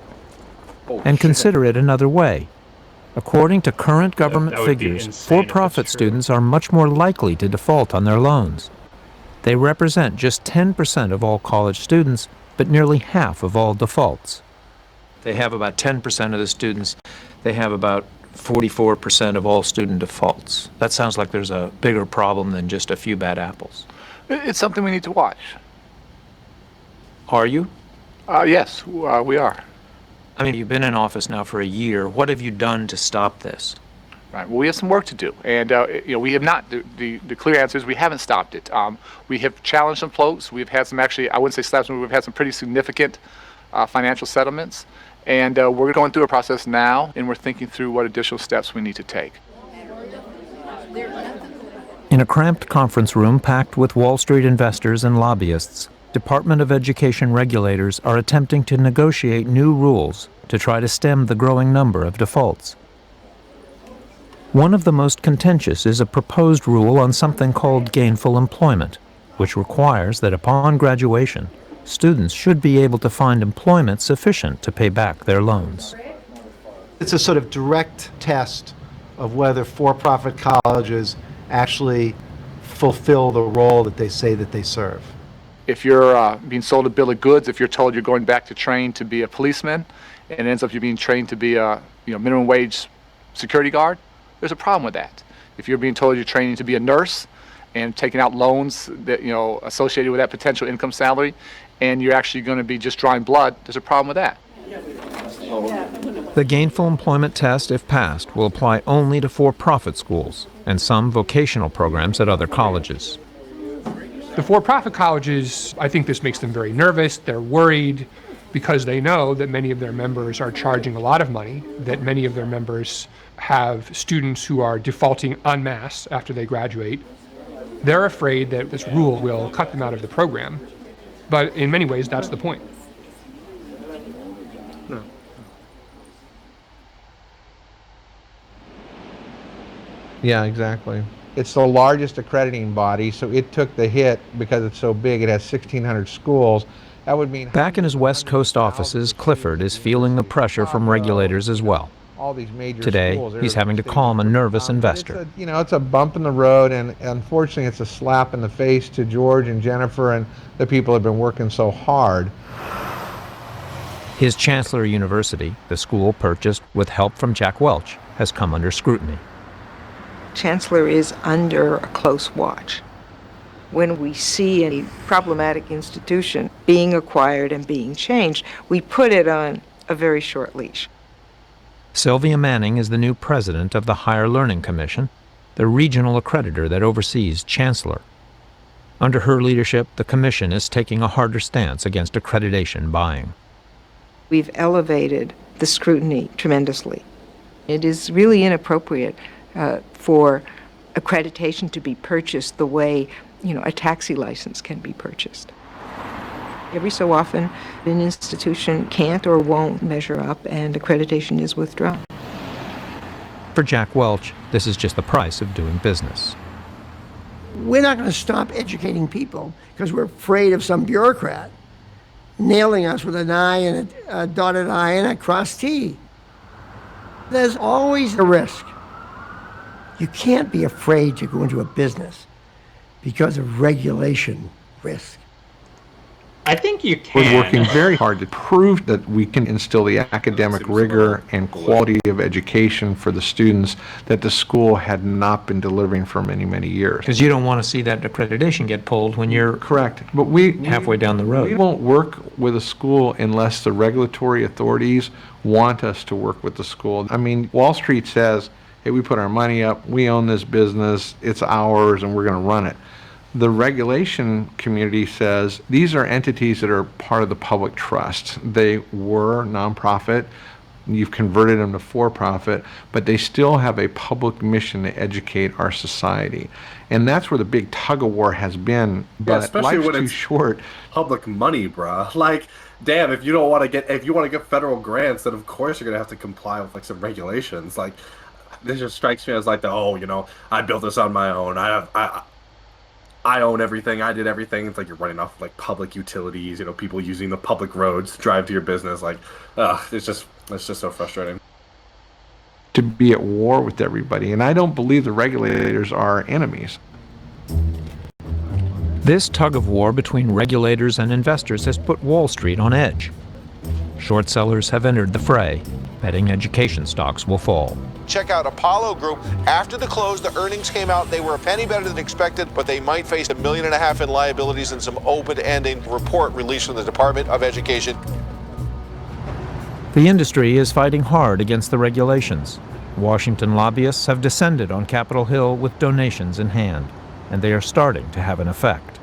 And consider it another way. According to current government figures, for-profit students are much more likely to default on their loans. They represent just 10% of all college students, but nearly half of all defaults. They have about 10% of the students. They have about 44% of all student defaults. That sounds like there's a bigger problem than just a few bad apples. It's something we need to watch. Are you? Yes, we are. I mean, you've been in office now for a year. What have you done to stop this? Right. Well, we have some work to do, and we have not. The clear answer is we haven't stopped it. We have challenged some folks. We've had some actually, I wouldn't say slaps, but we've had some pretty significant financial settlements, and we're going through a process now, and we're thinking through what additional steps we need to take. In a cramped conference room packed with Wall Street investors and lobbyists, Department of Education regulators are attempting to negotiate new rules to try to stem the growing number of defaults. One of the most contentious is a proposed rule on something called gainful employment, which requires that upon graduation, students should be able to find employment sufficient to pay back their loans. It's a sort of direct test of whether for-profit colleges actually fulfill the role that they say that they serve. If you're being sold a bill of goods, if you're told you're going back to train to be a policeman, and it ends up you're being trained to be a minimum wage security guard, there's a problem with that. If you're being told you're training to be a nurse and taking out loans that associated with that potential income salary, and you're actually going to be just drawing blood, there's a problem with that. The gainful employment test, if passed, will apply only to for-profit schools and some vocational programs at other colleges. The for-profit colleges, I think this makes them very nervous. They're worried because they know that many of their members are charging a lot of money, that many of their members have students who are defaulting en masse after they graduate. They're afraid that this rule will cut them out of the program, but in many ways that's the point. Yeah, exactly. It's the largest accrediting body, so it took the hit because it's so big. It has 1,600 schools. That would mean... Back in his West Coast offices, Clifford is feeling the pressure from regulators as well. All these major Today, schools, he's having to calm a nervous investor. It's a bump in the road, and unfortunately it's a slap in the face to George and Jennifer and the people who have been working so hard. His Chancellor University, the school purchased with help from Jack Welch, has come under scrutiny. Chancellor is under a close watch. When we see a problematic institution being acquired and being changed, we put it on a very short leash. Sylvia Manning is the new president of the Higher Learning Commission, the regional accreditor that oversees Chancellor. Under her leadership, the commission is taking a harder stance against accreditation buying. We've elevated the scrutiny tremendously. It is really inappropriate for accreditation to be purchased the way, a taxi license can be purchased. Every so often, an institution can't or won't measure up, and accreditation is withdrawn. For Jack Welch, this is just the price of doing business. We're not going to stop educating people because we're afraid of some bureaucrat nailing us with an I and a dotted I and a crossed T. There's always a risk. You can't be afraid to go into a business because of regulation risk. I think you can. We're working very hard to prove that we can instill the academic rigor and quality of education for the students that the school had not been delivering for many, many years. Because you don't want to see that accreditation get pulled when you're correct, but we halfway down the road. We won't work with a school unless the regulatory authorities want us to work with the school. I mean, Wall Street says, hey, we put our money up, we own this business, it's ours, and we're going to run it. The regulation community says these are entities that are part of the public trust. They were nonprofit, you've converted them to for-profit, but they still have a public mission to educate our society. And that's where the big tug-of-war has been, but especially life's when too it's short. Public money, bruh. Like, damn, if you want to get federal grants, then of course you're gonna have to comply with like some regulations. Like, this just strikes me as like I built this on my own. I own everything. I did everything. It's like you're running off like public utilities. People using the public roads to drive to your business. Like, it's just so frustrating. To be at war with everybody, and I don't believe the regulators are enemies. This tug-of-war between regulators and investors has put Wall Street on edge. Short sellers have entered the fray, betting education stocks will fall. Check out Apollo Group. After the close, the earnings came out. They were a penny better than expected, but they might face $1.5 million in liabilities and some open-ending report released from the Department of Education. The industry is fighting hard against the regulations. Washington lobbyists have descended on Capitol Hill with donations in hand, and they are starting to have an effect.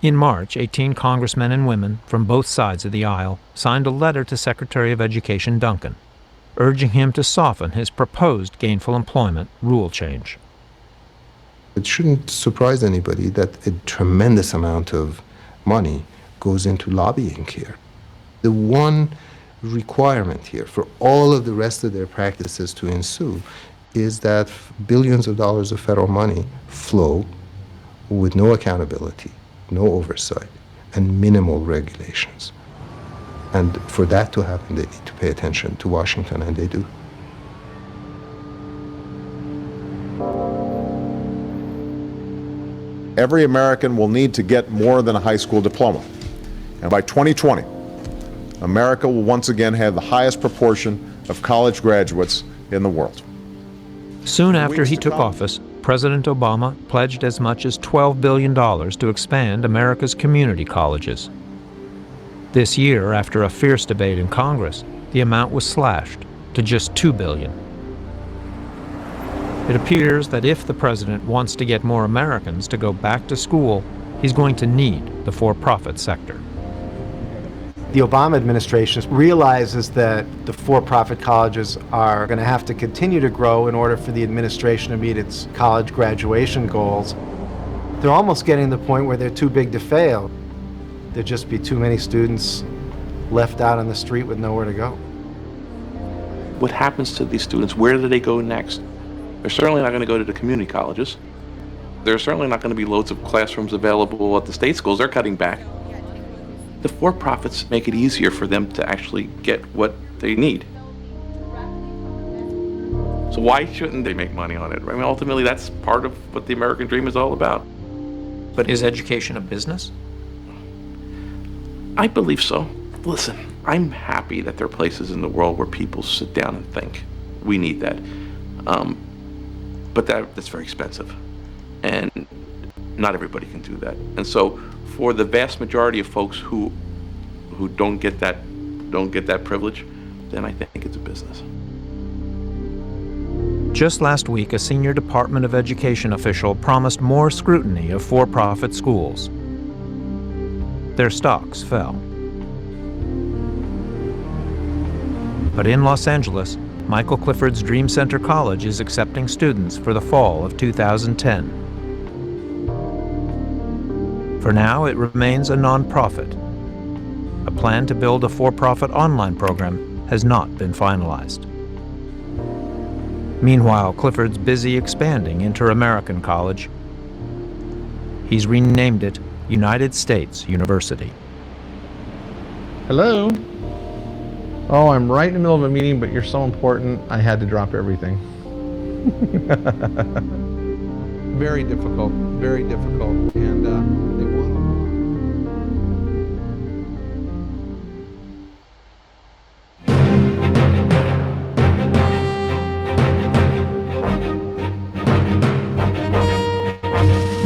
In March, 18 congressmen and women from both sides of the aisle signed a letter to Secretary of Education Duncan, urging him to soften his proposed gainful employment rule change. It shouldn't surprise anybody that a tremendous amount of money goes into lobbying here. The one requirement here for all of the rest of their practices to ensue is that billions of dollars of federal money flow with no accountability, no oversight, and minimal regulations. And for that to happen, they need to pay attention to Washington, and they do. Every American will need to get more than a high school diploma. And by 2020, America will once again have the highest proportion of college graduates in the world. Soon after he took office, President Obama pledged as much as $12 billion to expand America's community colleges. This year, after a fierce debate in Congress, the amount was slashed to just $2 billion. It appears that if the president wants to get more Americans to go back to school, he's going to need the for-profit sector. The Obama administration realizes that the for-profit colleges are going to have to continue to grow in order for the administration to meet its college graduation goals. They're almost getting to the point where they're too big to fail. There'd just be too many students left out on the street with nowhere to go. What happens to these students? Where do they go next? They're certainly not going to go to the community colleges. There's certainly not going to be loads of classrooms available at the state schools. They're cutting back. The for-profits make it easier for them to actually get what they need. So why shouldn't they make money on it? I mean, ultimately, that's part of what the American dream is all about. But is education a business? I believe so. Listen, I'm happy that there are places in the world where people sit down and think. We need that. But that's very expensive. And not everybody can do that. And so for the vast majority of folks who don't get that privilege, then I think it's a business. Just last week, a senior Department of Education official promised more scrutiny of for-profit schools. Their stocks fell. But in Los Angeles, Michael Clifford's Dream Center College is accepting students for the fall of 2010. For now, it remains a nonprofit. A plan to build a for-profit online program has not been finalized. Meanwhile, Clifford's busy expanding Inter-American College. He's renamed it United States University. Hello? Oh, I'm right in the middle of a meeting, but you're so important, I had to drop everything. Very difficult, and they want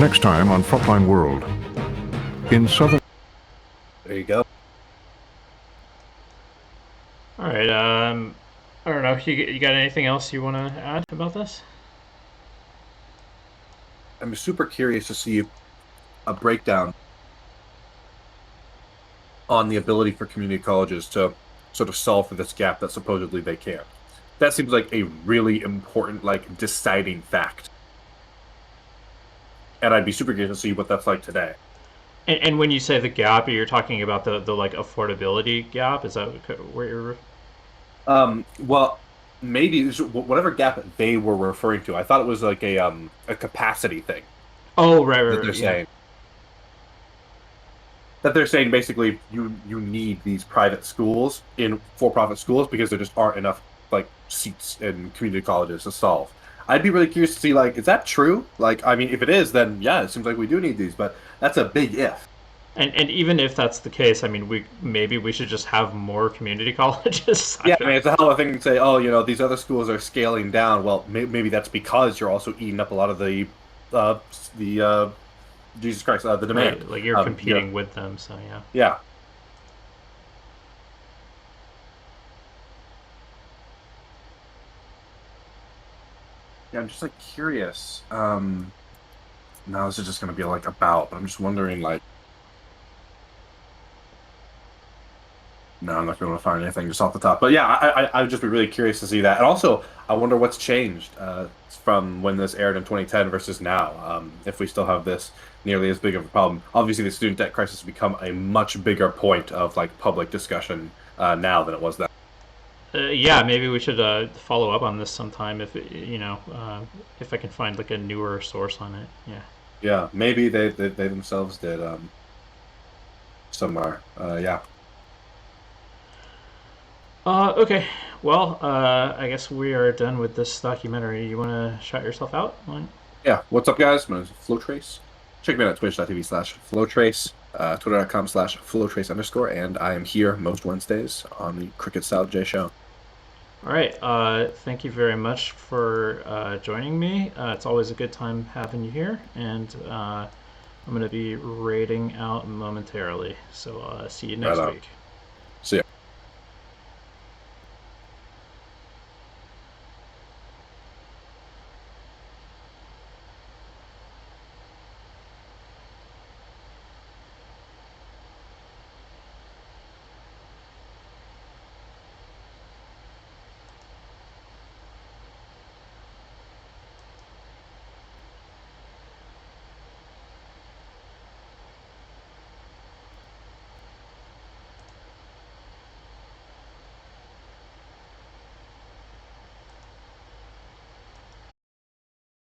Next time on Frontline World. In southern... There you go. All right. I don't know. You got anything else you want to add about this? I'm super curious to see a breakdown on the ability for community colleges to sort of solve for this gap that supposedly they can. That seems like a really important, like, deciding fact. And I'd be super curious to see what that's like today. And when you say the gap, you're talking about the like affordability gap. Is that where you're? Well, maybe whatever gap they were referring to. I thought it was like a capacity thing. Oh, right. That they're saying. That they're saying basically you need these private schools in for-profit schools because there just aren't enough like seats in community colleges to solve. I'd be really curious to see, like, is that true? Like, I mean, if it is, then yeah, it seems like we do need these, but that's a big if. And even if that's the case, I mean, maybe we should just have more community colleges. Yeah, I mean, it's a hell of a thing to say, oh, you know, these other schools are scaling down. Well, maybe that's because you're also eating up a lot of the Jesus Christ, the demand. Right, like you're competing with them, so yeah. Yeah. Yeah, I'm just like curious. Now this is just gonna be like about, but I'm just wondering like No, I'm not going to find anything just off the top. But yeah, I would just be really curious to see that. And also, I wonder what's changed from when this aired in 2010 versus now. If we still have this nearly as big of a problem. Obviously, the student debt crisis has become a much bigger point of like public discussion now than it was then. Yeah, maybe we should follow up on this sometime if if I can find like a newer source on it. Yeah. Yeah, maybe they themselves did somewhere. Yeah. Okay. Well, I guess we are done with this documentary. You want to shout yourself out? Yeah. What's up, guys? My name is Flowtrace. Check me out at twitch.tv/Flowtrace, twitter.com/Flowtrace_, and I am here most Wednesdays on the Cricket Style J Show. All right. Thank you very much for joining me. It's always a good time having you here, and I'm going to be raiding out momentarily. So see you next week. See ya.